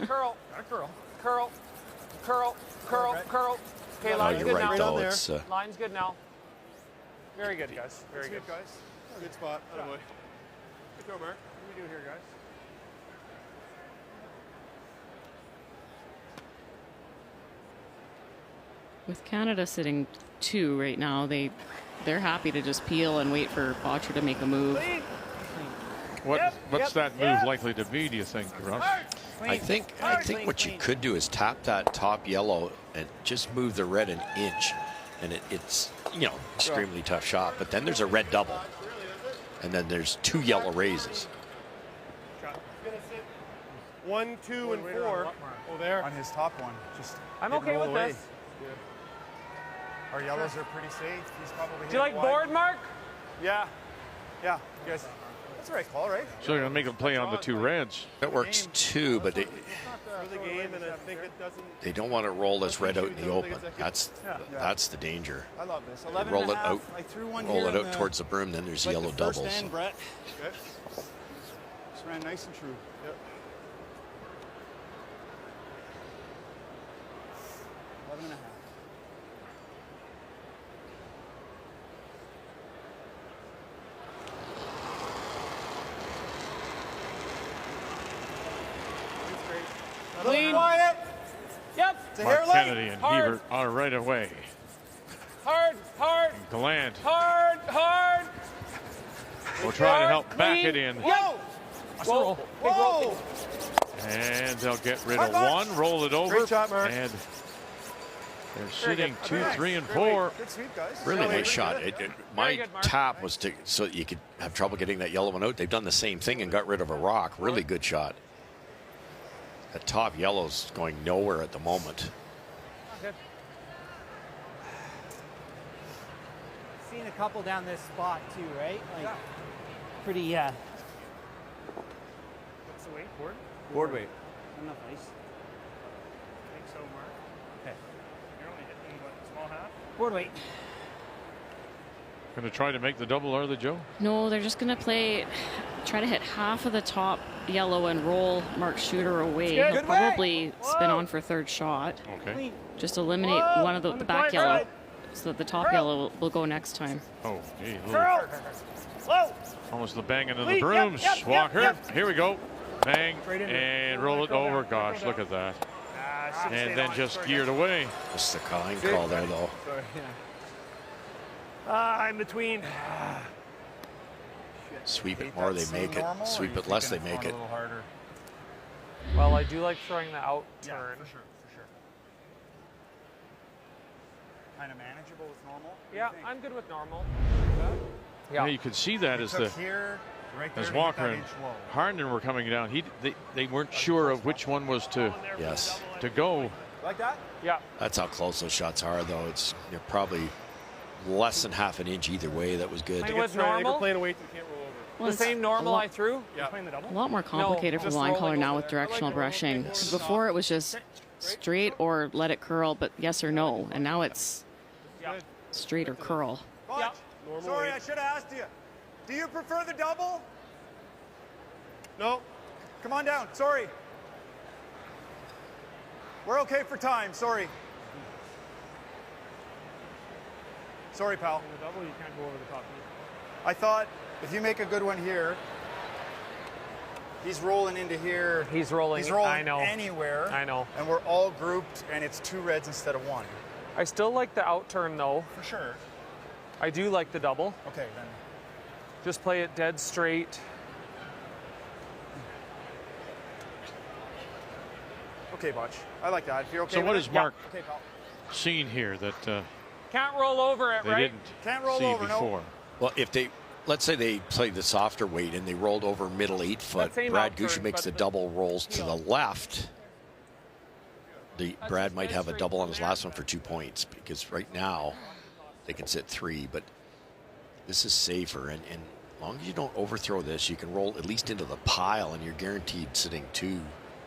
Curl. Curl. Curl. Curl. Curl. Okay, line's you're good right, now. though. It's, Line's good now. Very good, guys. Very good, guys. Good spot. Attaboy. Good go, Mark. What do we do here, guys? With Canada sitting 2 right now, they're happy to just peel and wait for Bottcher to make a move. What's that move likely to be, do you think, Russ? I think what you could do is tap that top yellow and just move the red an inch, and it's extremely tough shot. But then there's a red double, and then there's 2 yellow raises. 1, 2, and 4. Oh, there. On his top one. Just I'm okay with away. this. Our yellows are pretty safe. He's probably Do you like board, Mark? Yeah. Yeah. You guys. That's the right call, right? So you're going to make them play on the 2 reds. That works too, but they don't want to roll this red out in the open. That's the danger. I love this. Roll it out. Roll it out towards the broom. Then there's yellow doubles. End, Brett. Okay. Just ran nice and true. Yep. 11 and a half. Clean. Quiet. Yep. Mark Kennedy and Hebert are right away. Hard. Gallant Hard. will try to help back it in. Whoa. Whoa. And they'll get rid of 1, roll it over, Great shot, Mark. and they're sitting 2, 3, and 4. Good sweep, guys. Really nice shot. My tap was so you could have trouble getting that yellow one out. They've done the same thing and got rid of a rock. Really good shot. That top yellow's going nowhere at the moment. Seen a couple down this spot too, right? Like pretty. What's the weight? Board weight. Enough ice. I think so, Mark. Okay. You're only hitting what, small half? Board weight. Going to try to make the double, are they, Joe? No, they're just going to try to hit half of the top yellow and roll Mark Shooter away. He'll probably spin on for 3rd shot. Okay. Just eliminate one of the back yellow so that the top yellow will go next time. Oh, gee. Slow. Almost the banging of the brooms. Walker. Here we go. Bang. And roll it over. Gosh, look at that. And then just geared away. Just the calling call there, though. I'm between. Sweep it more, they make it. Sweep it less, they make it. Well, I do like throwing the out turn. Yeah, for sure. Kind of manageable with normal. Yeah, I'm good with normal. Yeah, you could see that as Walker and Harnden were coming down. They weren't sure of which one was to go. Like that? Yeah. That's how close those shots are, though. You're probably less than half an inch either way. That was good. I was normal. Playing a weight you can't roll over. Well, the same normal I threw? Yeah. A lot more complicated for the line caller now with directional brushing. Before it was just straight or let it curl, but yes or no. And now it's straight or curl. Sorry, I should have asked you. Do you prefer the double? No. Come on down. Sorry. We're okay for time. Sorry. Sorry, pal. In the double, you can't go over the top. I thought if you make a good one here, he's rolling into here. He's rolling I know. Anywhere. I know. And we're all grouped, and it's 2 reds instead of 1. I still like the out turn, though. For sure. I do like the double. Okay, then. Just play it dead straight. Okay, Botch. I like that. If you're okay So what with has it? Mark Okay, pal. seen here that Can't roll over it, they right? didn't Can't roll see over, no. before? Well, if they, let's say they played the softer weight and they rolled over middle 8 foot, same Brad outturn, Gushue makes but the double rolls to the left. Brad might have a double on his last one for 2 points because right now they can sit 3, but this is safer. And as long as you don't overthrow this, you can roll at least into the pile and you're guaranteed sitting 2,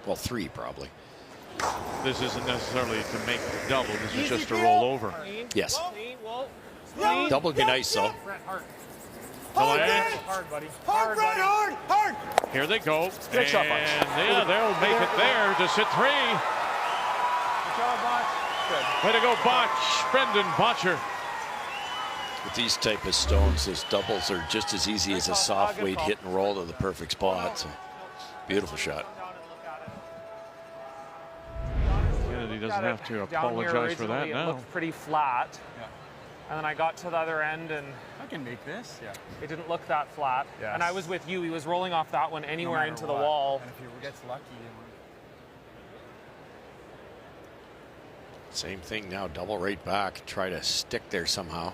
well, 3 probably. This isn't necessarily to make the double. This is just to roll over. Yes. Clean. Double would be nice, though. Hard, Brett. hard, buddy. Hard, Brett, hard, hard. Here they go. Good shot, Botch. Yeah, they'll make it there to sit 3. Good job, Botch. Good. Way to go, Botch. Brendan Bottcher. With these type of stones, those doubles are just as easy as a soft weight hit and roll to the perfect spot. So, beautiful shot. Kennedy doesn't have to Down here apologize for that originally, now. It looked pretty flat. Yeah. And then I got to the other end and I can make this. Yeah. it didn't look that flat. Yes. And I was with you. He was rolling off that one anywhere matter into the what. wall. And if he gets lucky, Same thing now, double right back. Try to stick there somehow.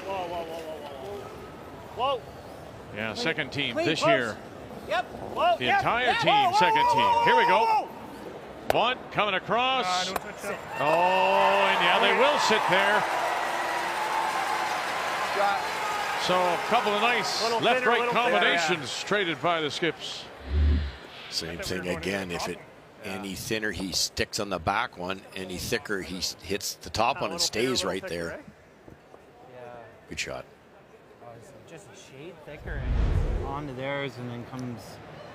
Whoa, whoa, whoa, whoa, whoa. Whoa. Yeah, second team Clean, this close. year. Yep. Whoa, The yep, entire yep. team, Whoa, whoa, second whoa, team. whoa, Here we go. whoa, whoa. One coming across. Don't touch that. Oh, and yeah, they will sit there. Shot. So a couple of nice Little left-right thinner, little thinner, combinations traded by the Skips. Same thing again. If it any thinner, he sticks on the back one. Any thicker, he hits the top one and stays right there. Good shot. Just a shade thicker and onto theirs and then comes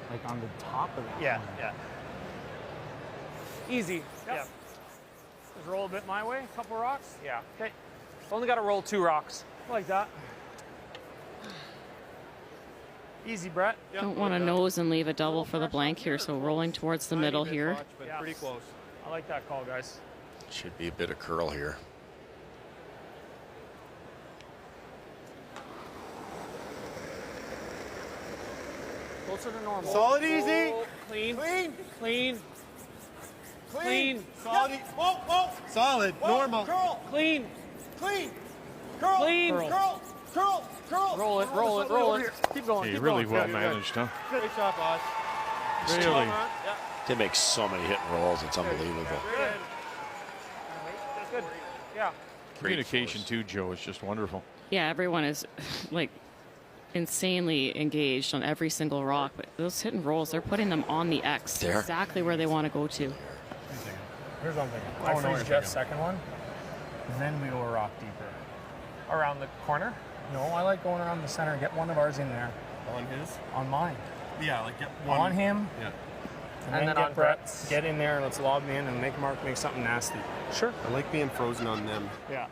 like on the top of that. Yeah, one. yeah. Easy. Yep. Yeah. Just roll a bit my way, a couple rocks. Yeah. Okay. Only got to roll 2 rocks. Like that. Easy, Brett. Don't want to nose and leave a double for the blank here, so rolling towards the middle here. Yeah. Pretty close. I like that call, guys. Should be a bit of curl here. Closer to normal. Solid, easy. Clean. Clean. Clean. Clean. Solid. Whoa, whoa. Solid. Whoa, Normal. Curl. Clean. Clean. Curl. Clean. Curl. Curl. Curl. Roll it, roll it, roll it. Keep going. He keep really going. well Good, managed, huh? Good. Great shot, boss. Really. They make so many hit and rolls. It's unbelievable. Good. That's good. Yeah. Communication too, Joe, is just wonderful. Yeah, everyone is like insanely engaged on every single rock, but those hit and rolls, they're putting them on the X, There. exactly where they want to go to. Here's one thing. Oh, I no, freeze you're Jeff's thinking. second one, and then we go a rock deeper. Around the corner. No, I like going around the center, get one of ours in there. On his? On mine. Yeah, like get Go on him, Yeah. and then on get Brett. Brett's. Get in there and let's lob me in and make Mark make something nasty. Sure. I like being frozen on them. Yeah.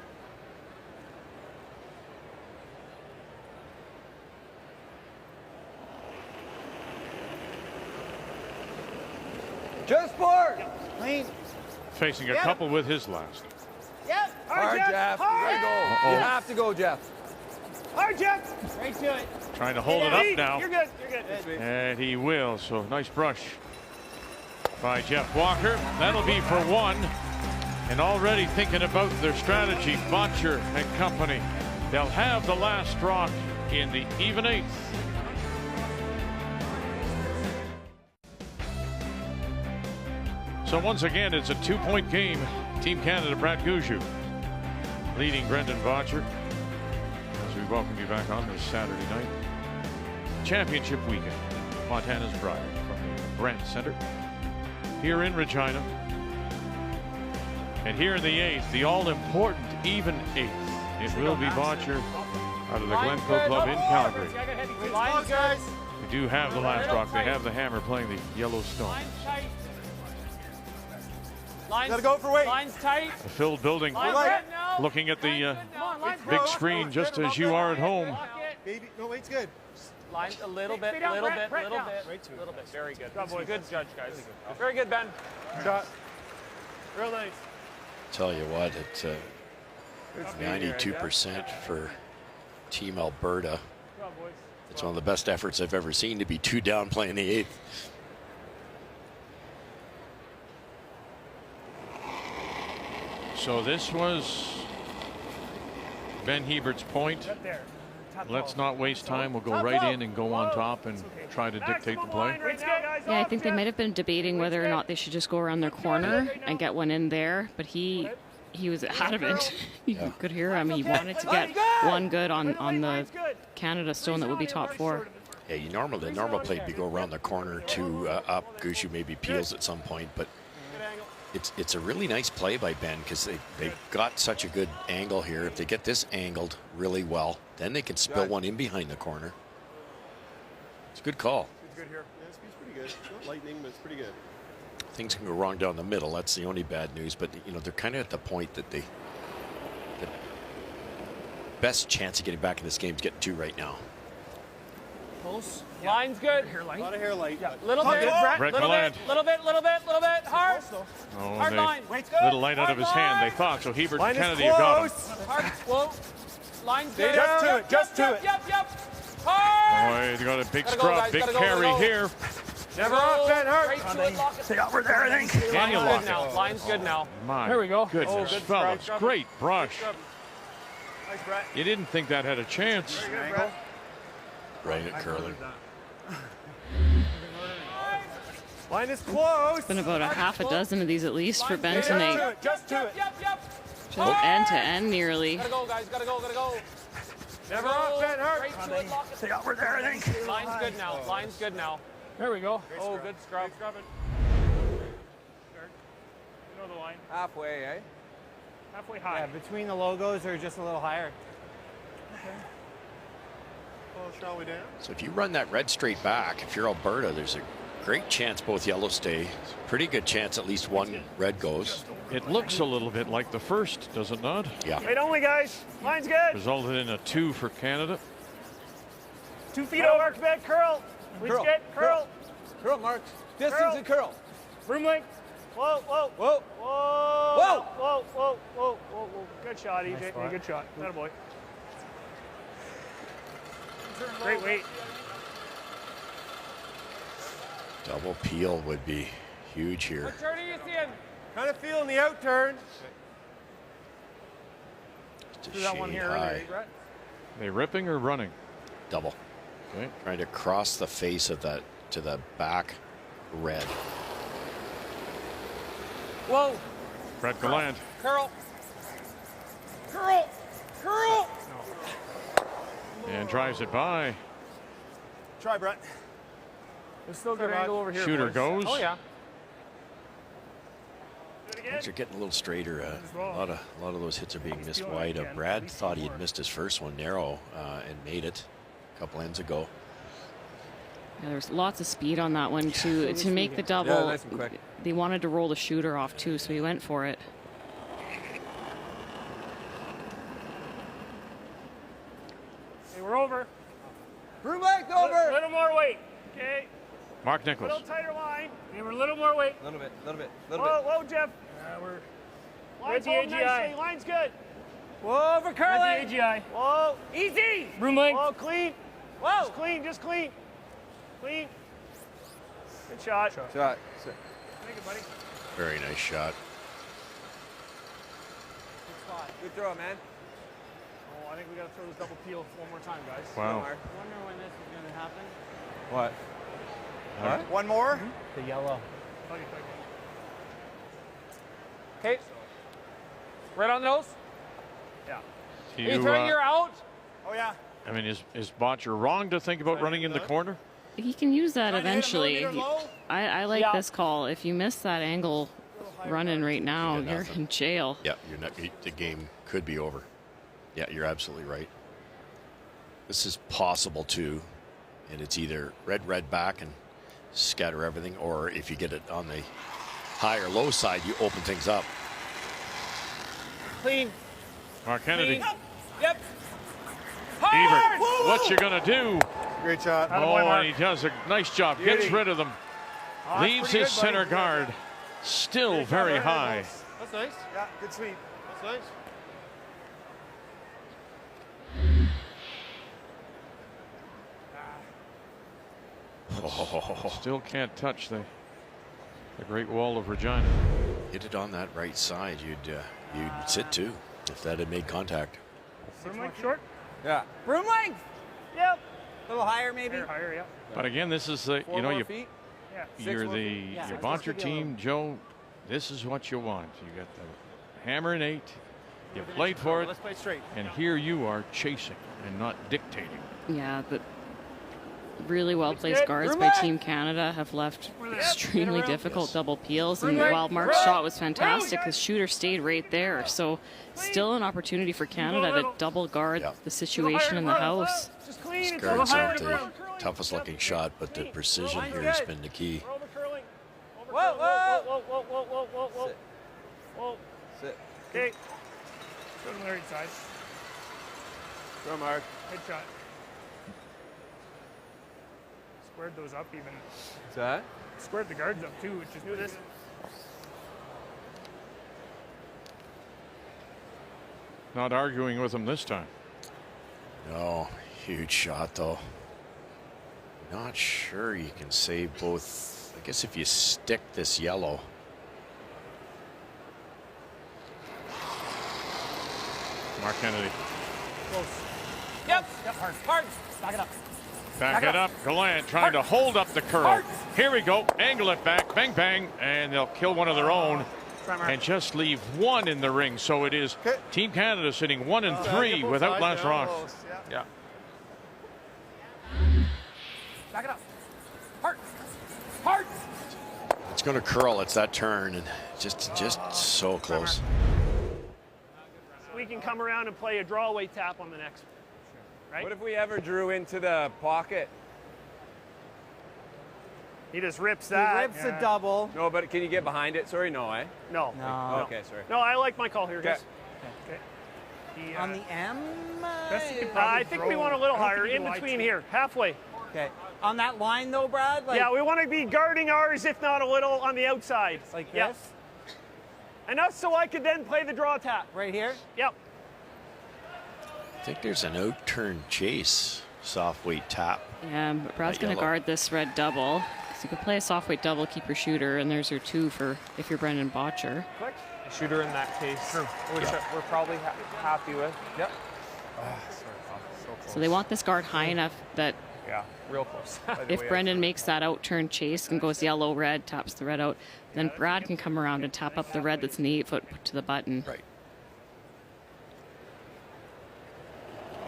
Just board. Clean. Facing a Yeah. couple with his last. Yep. Hard, Jeff. You gotta go. Uh-oh. You have to go, Jeff. Hard, Jeff. Right to it. Trying to hold it up now. You're good. You're good. And he will. So nice brush by Jeff Walker. That'll be for 1. And already thinking about their strategy, Bottcher and company. They'll have the last rock in the even 8th. So once again, it's a 2-point game. Team Canada, Brad Gushue leading Brendan Bottcher as we welcome you back on this Saturday night. Championship weekend. Montana's Brier from the Brandt Center here in Regina. And here in the 8th, the all-important even 8th. It will be Bottcher out of the Glencoe Club in Calgary. Lines, guys. We do have the last rock. They have the hammer playing the Yellowstone. Lines, Gotta go for weight. Lines tight. A filled building. Lines now. Looking at the Lines big go. screen just as you are at home. Baby, no, weight's good. Lines a little bit, down, little Brett, bit, little down. bit, Right to it. little bit. Very good. Good, boys. Good judge, guys. Very good, Ben. Shot. Real nice. Tell you what, 92% for Team Alberta. It's one of the best efforts I've ever seen to be 2 down playing the 8th. So this was Ben Hebert's point. Let's not waste time. We'll go right in and go on top and try to dictate the play. Yeah, I think they might have been debating whether or not they should just go around their corner and get one in there, but he was adamant. You could hear him. He wanted to get one good on the Canada stone that would be top 4. Yeah, the normal play would be go around the corner to up. Gushue maybe peels at some point, but it's a really nice play by Ben because they've got such a good angle here. If they get this angled really well, then they can spill one in behind the corner. It's a good call. It's good here. Yeah, it's pretty good. It's not lightning, but it's pretty good. Things can go wrong down the middle. That's the only bad news. But they're kind of at the point that the best chance of getting back in this game is getting 2 right now. Close. Line's good. A lot of hair light. Yeah. Little bit. Little bit. Hard. Oh, Hard line. Little light out of his hand, they thought. So Hebert and Kennedy have got him. Hard. Whoa. Line's good. Just to it. Yep. Hard. Boy, they got a big scrub, big carry here. Never off, Ben Hart. Stay over there, I think. Can you lock it? Line's good now. My Here we go. goodness, fellas. Great brush. Nice, Brett. You didn't think that had a chance. Right at curling. Line is close. It's been about a half a dozen of these at least for Ben tonight. Just to it. Just end to end nearly. Gotta go, guys. Gotta go. Never off, Ben Hart. Stay over there, I think. Line's good now. There we go. Oh, good scrub. You know the line. Halfway, eh? Halfway high. Yeah, between the logos or just a little higher. Well, shall we down? So if you run that red straight back, if you're Alberta, there's a great chance both yellows stay. Pretty good chance at least one red goes. It looks a little bit like the first, does it not? Yeah. Wait only, guys. Line's good. Resulted in a 2 for Canada. 2 feet over. Mark, back, curl. Please get curl. Curl, Mark. Distance and curl. Room length. Whoa. Good shot, EJ. Hey, good shot. Atta boy. Great weight. Double peel would be huge here. What turn are you seeing? Kind of feeling the out turn. Just a that one shade here high. earlier, Brett. They ripping or running? Double. Okay. Trying to cross the face of that to the back red. Whoa. Brett Gallant. Curl. And drives it by. Try, Brett. There's still a good angle over here. Shooter boys. goes. Oh, yeah. Things are getting a little straighter. A lot of those hits are being missed wide. Brad thought he had missed his first one narrow and made it a couple ends ago. Yeah, there was lots of speed on that one to make the double. Yeah, nice and quick. They wanted to roll the shooter off too, so he went for it. Hey, we're over. Room length over. Little more weight. Okay. Mark A Nichols. little tighter line. Hey, we're a little more weight. Little bit. Whoa, Jeff. We're. Line's holding nicely. Line's good. Whoa, over curling. At the AGI. Whoa. Easy. Room length. Whoa, clean. Whoa. Just clean. Clean. Good shot. Shot. Thank you, buddy. Very nice shot. Good spot. Good throw, man. Oh, I think we got to throw this double peel one more time, guys. Wow. I wonder when this is going to happen. What? What? One more? The yellow. Okay. Right on the nose. Yeah. You throwing your out? Oh, yeah. I mean, is Bottcher wrong to think about running in the corner? He can use that eventually. I like Yeah. this call. If you miss that angle running right now, Yeah, you're nothing. in jail. Yeah, the game could be over. Yeah, you're absolutely right. This is possible too, and it's either red back and scatter everything, or if you get it on the high or low side, you open things up. Clean. Mark Kennedy. Clean. Yep. Ebert, what you gonna do? Great shot. Oh, and he does a nice job. Gets rid of them. Leaves his center guard still very high. That's nice. Yeah, good sweep. That's nice. Still can't touch the Great Wall of Regina. Hit it on that right side, you'd sit too if that had made contact. Broom length short? Yeah. Broom length. Yep. A little higher, maybe. Higher, yeah. But again, this is the Four more feet? Yeah. you're the your Bottcher team, Joe. This is what you want. You got the hammer and 8. You played for it. Let's play straight. And here you are chasing and not dictating. Yeah, the really well placed guards by Team Canada have left extremely difficult double peels. And while Mark's shot was fantastic, his shooter stayed right there. So still an opportunity for Canada to double guard the situation in the house. These guards aren't the toughest looking shot, but the precision here has been the key. Whoa, whoa, whoa, whoa, whoa, whoa, whoa, whoa. Whoa. Sit. Okay. Go to the right side. Go, Mark. Good shot. Squared those up even. What's that? Squared the guards up too, which is do this. Not arguing with him this time. No, huge shot though. Not sure you can save both. I guess if you stick this yellow. Mark Kennedy. Close. Yep. Hard. Back it up. Back it up. Gallant trying to hold up the curl. Here we go. Angle it back. Bang, bang. And they'll kill one of their own and just leave one in the ring. So it is Team Canada sitting 1 and 3 without last rock. Yeah. Back it up. Hard. It's going to curl. It's that turn, and just so close. We can come around and play a draw away tap on the next one. Right? What if we ever drew into the pocket? He just rips that. He rips a double. No, but can you get behind it? Sorry, no, eh? No. Okay, sorry. No, I like my call here, Okay. guys. Okay. On the M? I think we want a little higher, in between here, halfway. Okay. On that line though, Brad? Like, Yeah, we want to be guarding ours, if not a little, on the outside. Like Yep. this? Enough so I could then play the draw tap. Right here? Yep. I think there's an out-turn chase, soft weight tap. Yeah, but Brad's going to yellow. guard this red double. So you could play a soft weight double, keep your shooter, and there's your 2 for if you're Brendan Bottcher. A shooter in that case, which we're probably happy with. Yep. So they want this guard high enough that Yeah, real close. if Brendan makes that out-turn chase and goes yellow-red, taps the red out, then Brad can come around and tap up the red that's in the 8-foot to the button. Right.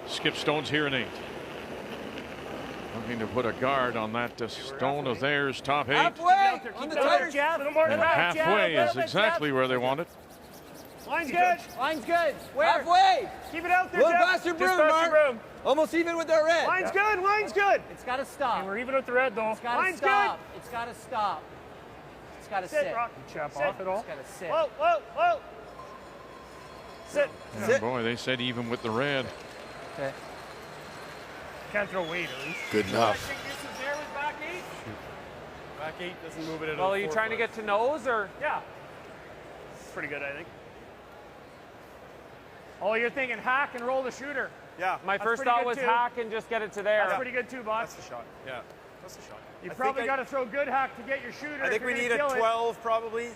Skip Stone's here in 8. Looking to put a guard on that stone of theirs, top 8. Halfway! On the tires! And halfway is exactly where they want it. Line's good. Line's good. Where? Halfway! Keep it out there, A little Jeff. past your Just broom, past Mark. your broom. Almost even with that red. Line's good. Line's good. It's got to stop. We're even with the red though. It's got to Line's stop. It's got to stop. It's got to sit. Rock. Chap Sit. off at all. It's got to sit. Whoa, whoa, whoa. Sit. And boy, they said even with the red. Okay. Can't throw weight at least. Good enough. Back 8 doesn't move it at Well, are you trying to get to nose or? Yeah. Pretty good, I think. Oh, you're thinking hack and roll the shooter. Yeah. My That's first pretty thought good was too. hack and just get it to there. That's pretty good too, boss. That's the shot. Yeah. That's the shot. You I probably think got to throw good hack to get your shooter. I think if we you're need gonna a kill it. 12 probably. You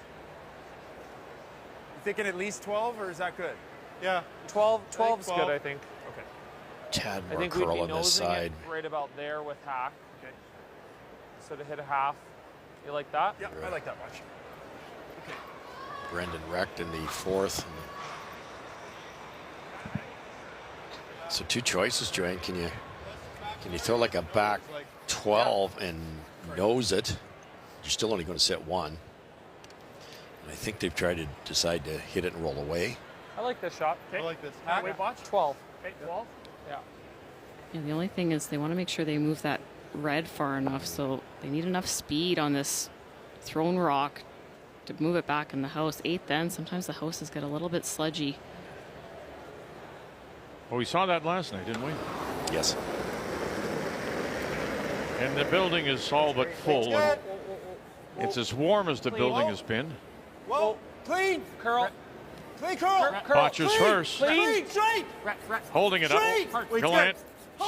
thinking at least 12 or is that good? Yeah. 12's good, I think. Okay. Tad I more think we'd curl be on this nosing side. it right about there with hack. Okay. So to hit a half. You like that? Yeah, I like that much. Okay. Brendan wrecked in the 4th. So 2 choices, Joanne. Can you throw like a back 12 and nose it? You're still only going to sit 1. And I think they've tried to decide to hit it and roll away. I like this shot. I like this. Wait, watch. 12. Okay, 12. Yeah. Yeah, the only thing is they want to make sure they move that red far enough, so they need enough speed on this thrown rock to move it back in the house. 8 then, sometimes the houses get a little bit sludgy. Well, we saw that last night, didn't we? Yes. And the building is all but full. And it's as warm as the building has been. Whoa! Clean! Curl. Clean curl! Botcher's first. Clean! Straight! Holding it up. Straight! Gallant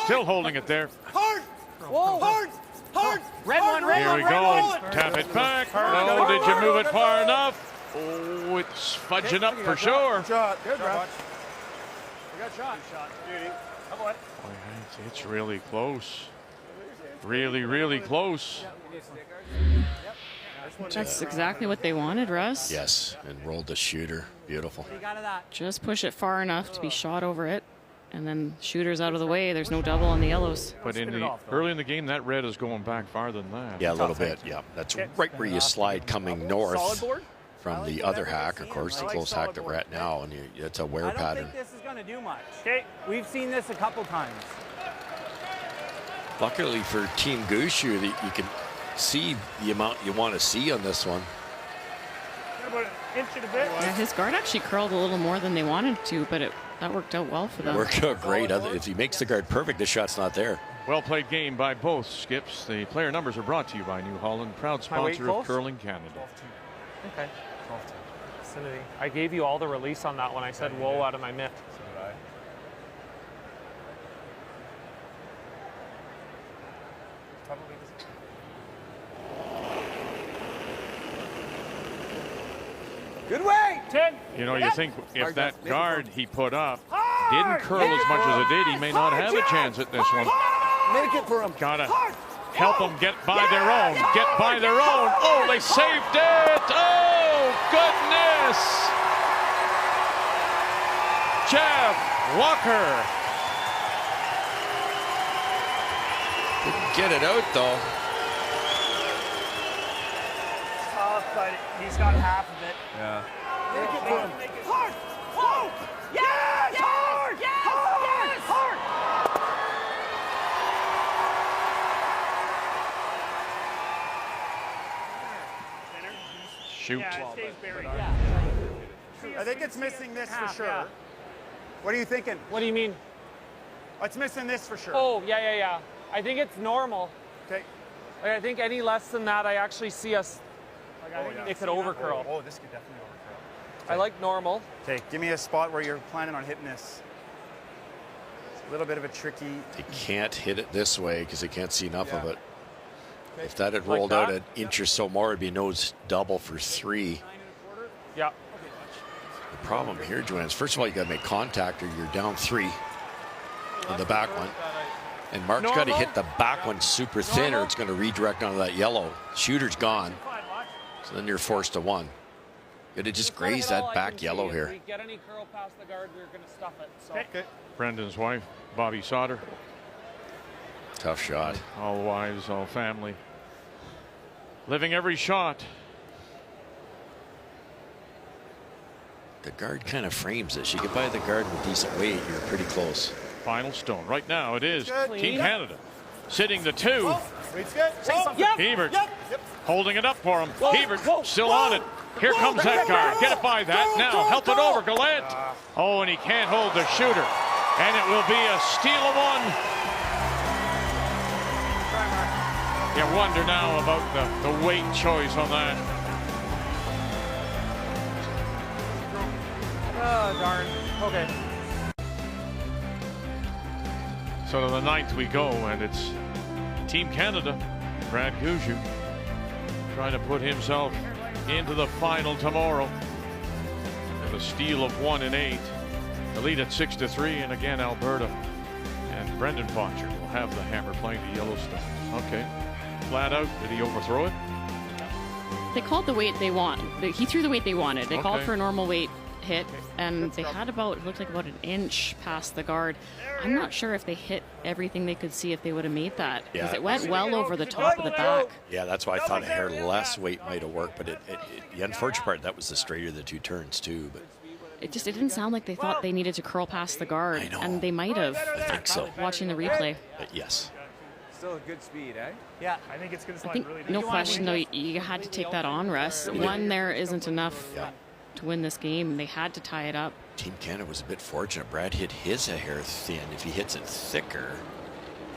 still holding it there. Hard! Whoa! Hard! Hard! Red one, red Here one, we red go. one. Tap it back. Oh, did you move it far enough? Oh, it's fudging up for sure. Good shot. Good, bro. We got shot. Good shot. Beauty. Come on. It's really close. Really, really close. That's exactly what they wanted, Russ. Yes, and rolled the shooter. Beautiful. Just push it far enough to be shot over it, and then shooter's out of the way. There's no double on the yellows. But early in the game, that red is going back farther than that. Yeah, a little bit. Yeah, that's right where you slide coming north from the other hack, of course, the close hack that we're at now, and it's a wear I don't pattern. think this is going to do much. Okay. We've seen this a couple times. Luckily for Team Gushue, that you can see the amount you want to see on this one. About an inch and a bit. Yeah, his guard actually curled a little more than they wanted to, but that worked out well for them. Worked out great. If he makes the guard perfect, the shot's not there. Well played game by both skips. The player numbers are brought to you by New Holland, proud sponsor of Curling Canada. Okay. I gave you all the release on that one. I said whoa out of my mitt. Good way. 10. You know, you think if that guard he put up didn't curl as much as it did, he may not have a chance at this one. Make it for him. Gotta help them get by their own. Get by their own. Oh, they saved it. Oh, goodness. Jeff Walker. Didn't get it out, though. Tough, but he's got half of it. Yeah. Make it for him. Hard! Whoa! Yes! Hard! Yes! Hard! Shoot. Yeah, it stays buried. I think it's missing this for sure. What are you thinking? What do you mean? It's missing this for sure. Oh, yeah. I think it's normal. Okay. Like, I think any less than that, I actually see us. It could overcurl. Oh, this could definitely overcurl. I like normal. Okay, give me a spot where you're planning on hitting this. It's a little bit of a tricky. They can't hit it this way because they can't see enough of it. If that had Like rolled that? out an inch or so more, it'd be nose double for 3. Yeah. The problem here, Joanne, is first of all, you got to make contact or you're down 3 on the back one. And Mark's got to hit the back one super thin or it's going to redirect onto that yellow. Shooter's gone. So then you're forced to 1. Got to just graze that back yellow here. If we get any curl past the guard, we're going to stuff it. So. Okay. Brendan's wife, Bobby Sauter. Tough shot. All wives, all family. Living every shot. The guard kind of frames this. You get by the guard with decent weight, you're pretty close. Final stone. Right now it is Team Canada. Sitting the 2. Weight's good. Hebert holding it up for him. Hebert still on it. Here comes that guard. Get it by that. Now help it over. Gallant. Oh, and he can't hold the shooter. And it will be a steal of 1. You wonder now about the weight choice on that. Oh, darn. Okay. So to the 9th we go, and it's Team Canada. Brad Gushue trying to put himself into the final tomorrow. And a steal of 1 in 8. The lead at 6-3, and again Alberta and Brendan Bottcher will have the hammer playing the Yellowstone. Okay, flat out. Did he overthrow it? They called the weight they want. He threw the weight they wanted. They called Okay. for a normal weight hit, and they had about, it looked like about an inch past the guard. I'm not sure if they hit everything they could see if they would have made that, because Yeah. it went well over the top of the back. Yeah, that's why I thought a hair less weight might have worked, but the unfortunate part, that was the straighter of the 2 turns too. But It didn't sound like they thought they needed to curl past the guard, and they might have. I think so. Watching the replay. Yes. Still a good speed, eh? Yeah. I think it's going to I slide think, really no deep. question, though, you had to take that on, Russ. 1 there isn't enough to win this game. They had to tie it up. Team Canada was a bit fortunate. Brad hit his a hair thin. If he hits it thicker,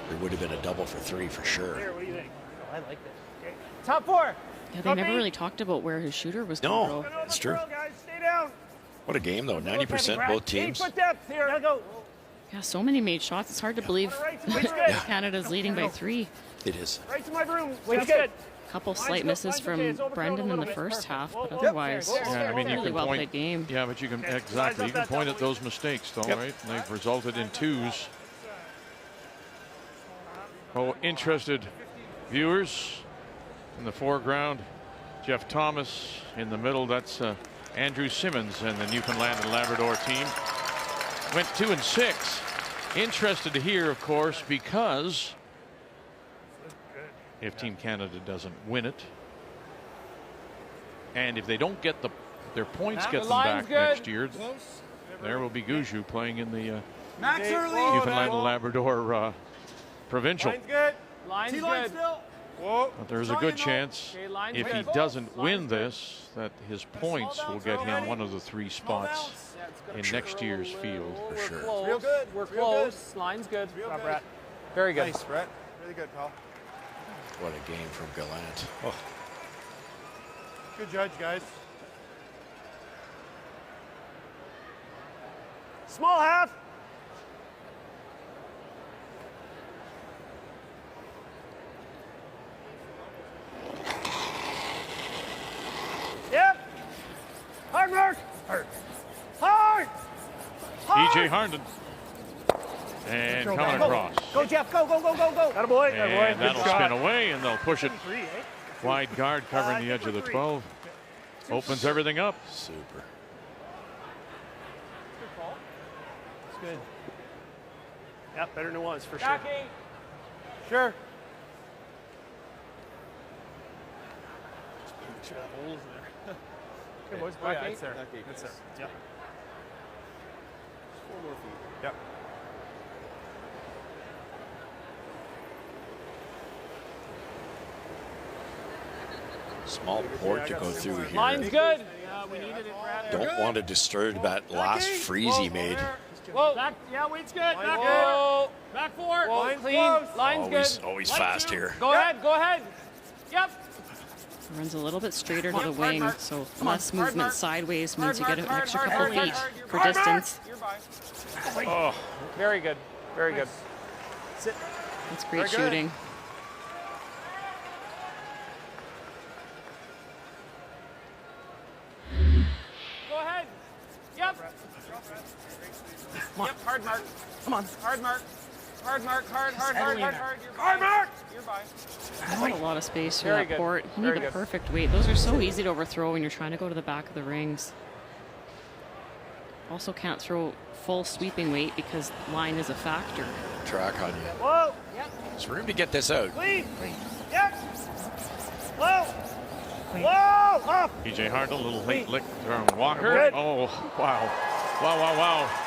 there would have been a double for 3 for sure. Here, what do you think? I like this. Top 4. Yeah, they never really talked about where his shooter was going to No, go. it's true. Guys, stay down. What a game, though. 90% both teams. 8 foot depth here. Go. Yeah, so many made shots. It's hard to believe Weight's good. Canada's leading by 3. It is. Right to my room. Wait, That's good. Couple slight misses from Brendan in the first half, but otherwise, Yeah, I mean, you really can well point. played game. Yeah, but you can exactly. You can point at those mistakes, though, right? And they've resulted in 2s. Oh, interested viewers in the foreground. Jeff Thomas in the middle. That's Andrew Simmons and the Newfoundland and Labrador team. Went 2-6. Interested to hear, of course, because if Team Canada doesn't win it, and if they don't get their points get them back next year, there will be Gushue playing in the Newfoundland and Labrador provincial. Line's good. Line's good. Still. Whoa. But there's a good chance if he doesn't win this that his points will get him one of the 3 spots in next year's field for sure. Close. Real good. We're close. Line's good. Brett. Very good. Nice, Brett. Really good, pal. What a game from Gallant. Oh. Good judge, guys. Small half. Yep. Hard mark. Hard. Hard. EJ Harnden. And coming across. Go, Jeff. Go, go, go, go, go. That a boy. And that'll spin away, and they'll push it. Wide guard covering the edge of the 12. Opens everything up. Super. It's good. Yeah, better than it was for sure. Jackie. Sure. Make sure that hole is there. Good boys. Oh, yeah, Jackie. it's there. It's there. Yeah. 4 more feet. Yep. Small port to go through here. Line's good. Yeah, we needed it, Brad. Don't want to disturb that last freeze he made. Whoa. Back, yeah, weight's good. Back good. Back 4. Whoa, Line's clean. close. Line's good. Always fast here. Go ahead. Go ahead. Yep. Runs a little bit straighter to the wing, so less movement sideways means you get an extra couple feet for distance. Oh, very good. Very good. Sit. That's great shooting. Go ahead. Yep. Yep. Hard mark. Come on. Hard mark. Hard mark. Hard. Hard Hard mark. mark. You're by. Not a lot of space for Very that good. port. You Very need the good. perfect weight. Those are so easy to overthrow when you're trying to go to the back of the rings. Also can't throw full sweeping weight because line is a factor. Track on you. Whoa. Yep. There's room to get this out. Clean. Yep. Whoa. Whoa. Up. EJ Harden, a little late lick from Walker. Good. Oh, wow. Wow, wow, wow.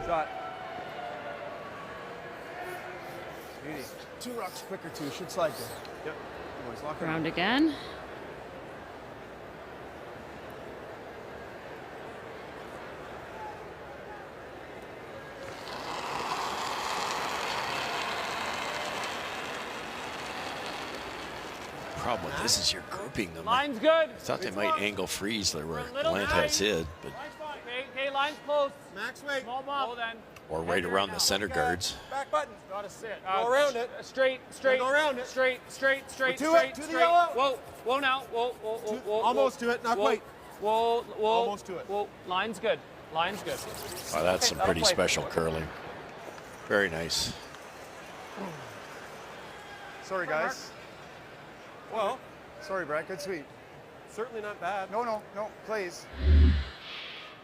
Shot. Beauty. 2 rocks quicker too. Should slide there. Yep. Boys, lock in. Round again. Problem with this is you're grouping them. Line's good. I thought they might angle freeze there where Gallant has hid, but Okay, line's close. Max weight. Small bump. Then. or right around the center guards. Back button. Gotta sit. Go around it. Straight. Go around it. Straight. To straight. it, to the yellow. Whoa now. Whoa. Almost to it, not Whoa. quite. Whoa. Almost to it. Whoa. Line's good. Line's good. Wow, that's some that'll pretty play. special curling. Very nice. Sorry, guys. Well, sorry, Brett. Good sweep. Certainly not bad. No, please.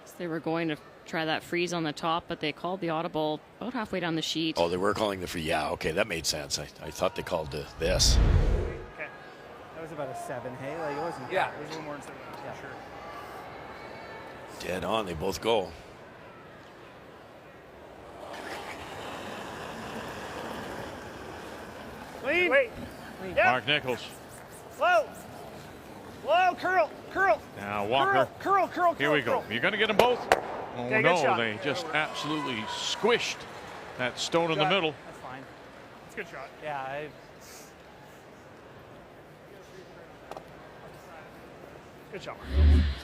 So they were going to try that freeze on the top, but they called the audible about halfway down the sheet. Oh, they were calling the free. Yeah, okay, that made sense. I thought they called this. That was about a 7, hey? Like, it wasn't. Yeah. It was a little more than 7. Yeah. Sure. Dead on, they both go. Clean. Wait. Yep. Mark Nichols. Whoa. Curl. Now Walker. Curl. Here we go. You're going to get them both? Oh, Okay, good no, shot. they just absolutely squished that stone in the middle. That's fine. It's a good shot. Yeah. Good shot.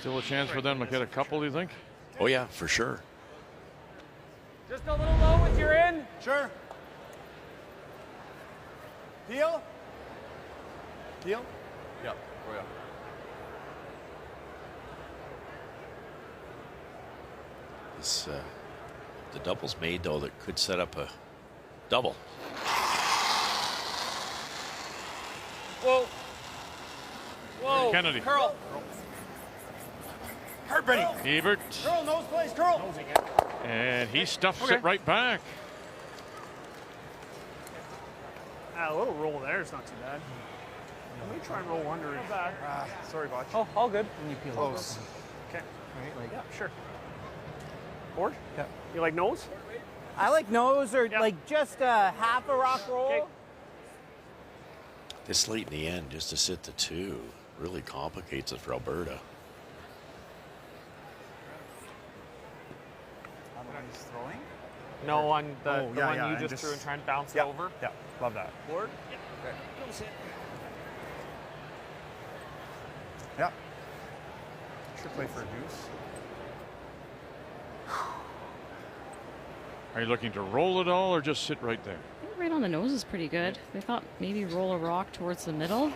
Still a chance for them to get a couple, do you think? Oh, yeah, for sure. Just a little low with your in. Sure. Deal? Deal? Yep. Oh, yeah. This, the double's made, though, that could set up a double. Whoa. Whoa. Kennedy. Curl. Hard, Benny. Ebert. Curl, nose plays, curl. And he stuffs it right back. A little roll there is not too bad. Let me try and roll under. Not bad. Sorry, Bottcher. Oh, all good. When you peel Close. Okay. Right, like, Yeah, sure. Board? Yeah. You like nose? I like nose or like just half a rock roll. Okay. This late in the end, just to sit the 2, really complicates it for Alberta. He's throwing? No, on the Oh, one yeah, you and just threw and trying to bounce it over. Yeah, love that. Board? Okay. Don't sit. Yeah. Should play for a deuce. Are you looking to roll it all or just sit right there? I think right on the nose is pretty good. They thought maybe roll a rock towards the middle.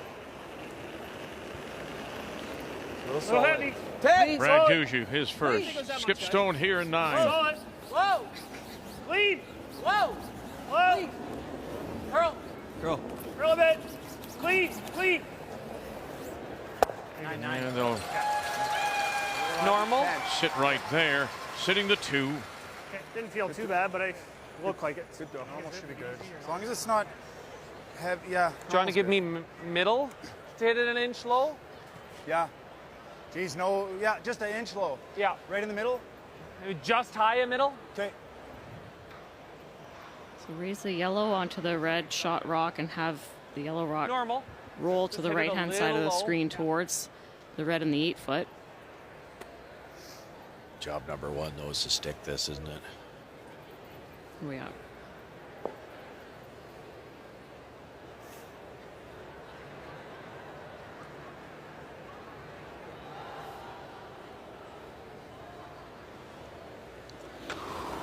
Little heavy. Brad Gushue, his first. Skip Stone here in 9. Saw it. Whoa! Lead. Whoa! Whoa. Curl. Curl. Curl a bit. Clean. Clean. And they'll Normal. sit right there, sitting the 2. Okay. Didn't feel too bad, but I looked like it. Good though. Normal should be good. As long as it's not heavy. Yeah. Trying to give me middle to hit it an inch low. Yeah. Geez, no. Yeah, just an inch low. Yeah. Right in the middle. Maybe just high a middle. Okay. So raise the yellow onto the red shot rock and have the yellow rock Normal. roll to Just the hit it a right-hand side of the little low. screen towards the red and the 8-foot. Job number 1, though, is to stick this, isn't it? Oh, yeah.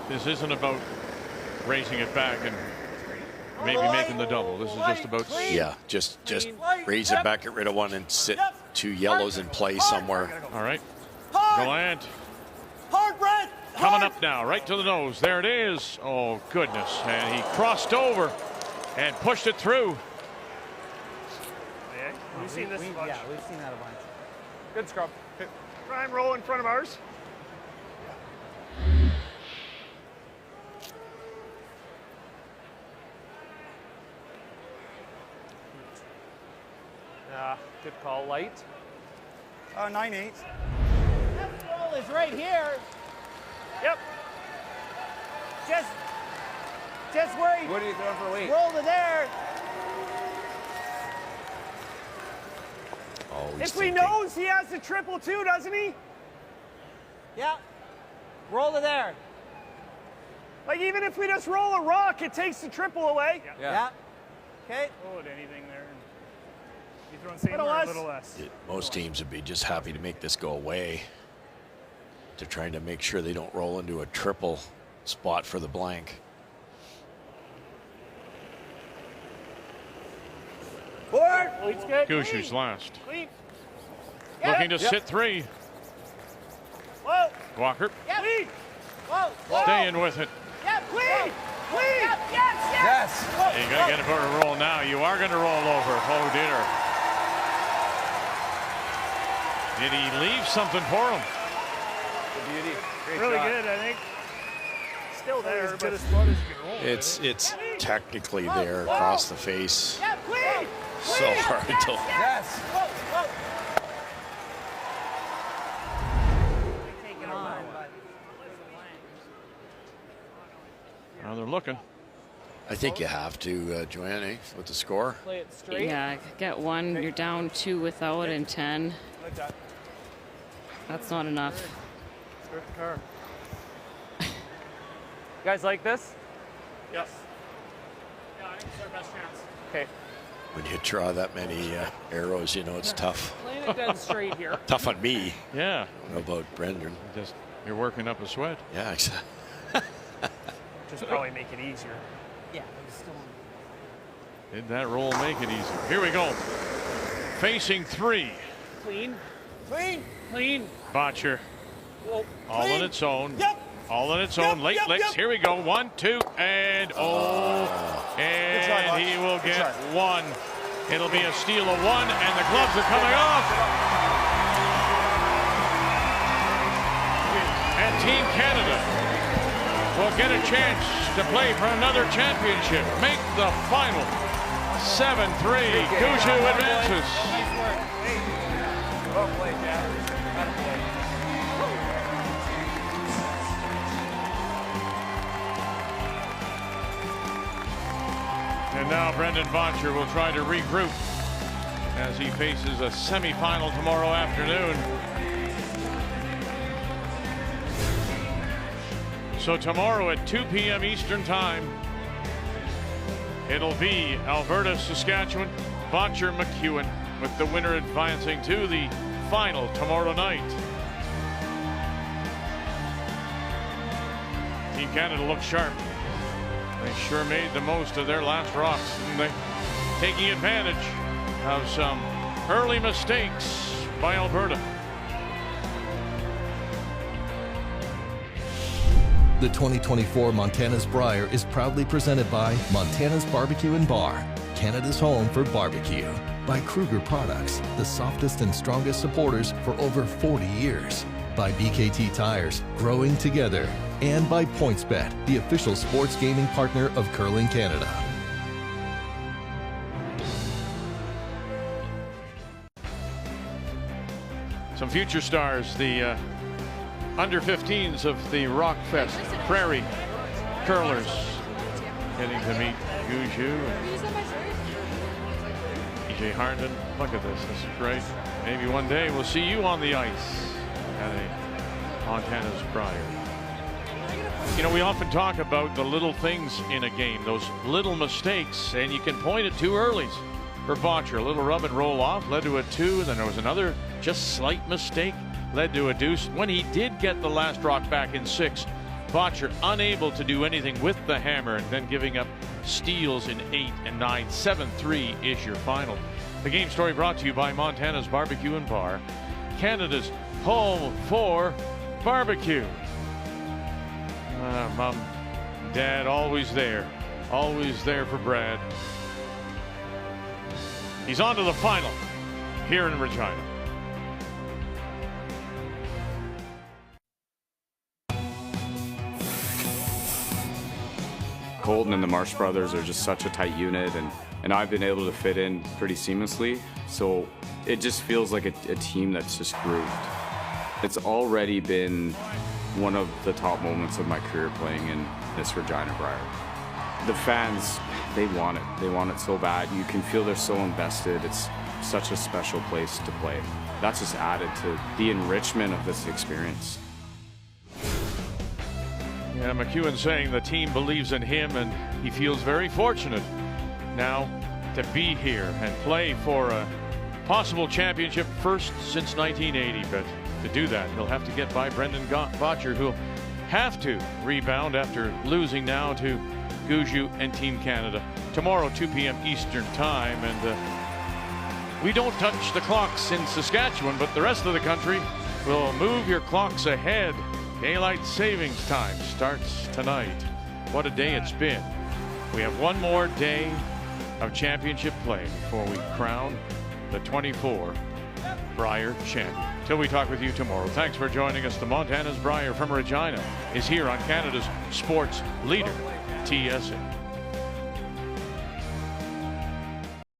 This isn't about raising it back and maybe making the double. This is just about... Yeah, just raise it back, get rid of 1, and sit 2 yellows in play somewhere. All right. Gallant. Hard, Brad. Coming up now, right to the nose. There it is. Oh, goodness. And he crossed over and pushed it through. Yeah. We've seen this a bunch. Yeah, we've seen that a bunch. Good scrub. Try and roll in front of ours. Good call. Light. 9-8. That roll is right here. Yep. Just where he What are you throwing for weight? rolled it there. Oh, he's If we thinking. knows he has the triple too, doesn't he? Yeah. Roll it there. Like even if we just roll a rock, it takes the triple away. Yeah. Okay. Roll it anything there. You throwing same Little or a less. little less? Most teams would be just happy to make this go away. They're trying to make sure they don't roll into a triple spot for the blank. Board. Lead's good. Gushue's last. Clean. Looking to sit 3. Whoa. Walker Clean. Whoa. staying with it. Yep. Clean. Clean. Yep. Yes. You got to get a better roll now. You are going to roll over. Oh, dear. Did he leave something for him? Good beauty. Great Really shot. good, I think. Still there, As but good a spot as you can roll. It's technically there across the face. Yep. Clean. So hard to. Yes. Take it on, but Now they're looking. I think you have to, Joanne, eh, with the score. Play it straight. Yeah, get 1. You're down 2 without and 10. Like that. That's not enough. Start the car. You guys like this? yes. Yeah, I think it's our best chance. Okay. When you draw that many arrows, you know it's tough. Playing it dead straight here. Tough on me. Yeah. What about Brendan? Just you're working up a sweat. Yeah, exactly. Just probably make it easier. Yeah, still. Did that roll make it easier? Here we go. Facing 3. Clean. Clean. Clean. Bottcher. Whoa. All on its own. Yep. All on its own. Late licks. Here we go. 1, 2, and and he will get 1. It'll be a steal of 1, and the gloves are coming off. And Team Canada will get a chance to play for another championship. Make the final. 7-3. Gushue advances. Well played, Jack. And now Brendan Bottcher will try to regroup as he faces a semifinal tomorrow afternoon. So tomorrow at 2 p.m. Eastern Time, it'll be Alberta, Saskatchewan, Bottcher, McEwen, with the winner advancing to the final tomorrow night. Team Canada looks sharp. They sure made the most of their last rocks, didn't they? Taking advantage of some early mistakes by Alberta. The 2024 Montana's Brier is proudly presented by Montana's Barbecue and Bar, Canada's home for barbecue. By Kruger Products, the softest and strongest supporters for over 40 years. By BKT Tires, growing together. And by PointsBet, the official sports gaming partner of Curling Canada. Some future stars, the under-15s of the Rockfest Prairie Curlers, getting to meet Gushue and EJ Harnden. Look at this is great. Maybe one day we'll see you on the ice at a Montana's Brier. You know, we often talk about the little things in a game, those little mistakes, and you can point at 2 earlys for Bottcher. A little rub and roll off led to a 2, and then there was another just slight mistake, led to a deuce. When he did get the last rock back in 6, Bottcher unable to do anything with the hammer, and then giving up steals in 8 and 9. 7-3 is your final. The game story brought to you by Montana's Barbecue and Bar, Canada's home for barbecue. Mom, Dad, always there for Brad. He's on to the final here in Regina. Colton and the Marsh brothers are just such a tight unit, and I've been able to fit in pretty seamlessly. So it just feels like a team that's just grooved. It's already been one of the top moments of my career playing in this Regina Brier. The fans, they want it. They want it so bad. You can feel they're so invested. It's such a special place to play. That's just added to the enrichment of this experience. Yeah, McEwen saying the team believes in him, and he feels very fortunate now to be here and play for a possible championship, first since 1980. But to do that, he'll have to get by Brendan Bottcher, who'll have to rebound after losing now to Gushue and Team Canada. Tomorrow, 2 p.m. Eastern Time, and we don't touch the clocks in Saskatchewan, but the rest of the country will move your clocks ahead. Daylight savings time starts tonight. What a day it's been. We have one more day of championship play before we crown the 24 Brier champion. Till we talk with you tomorrow, thanks for joining us. The Montana's Brier from Regina is here on Canada's sports leader, TSN.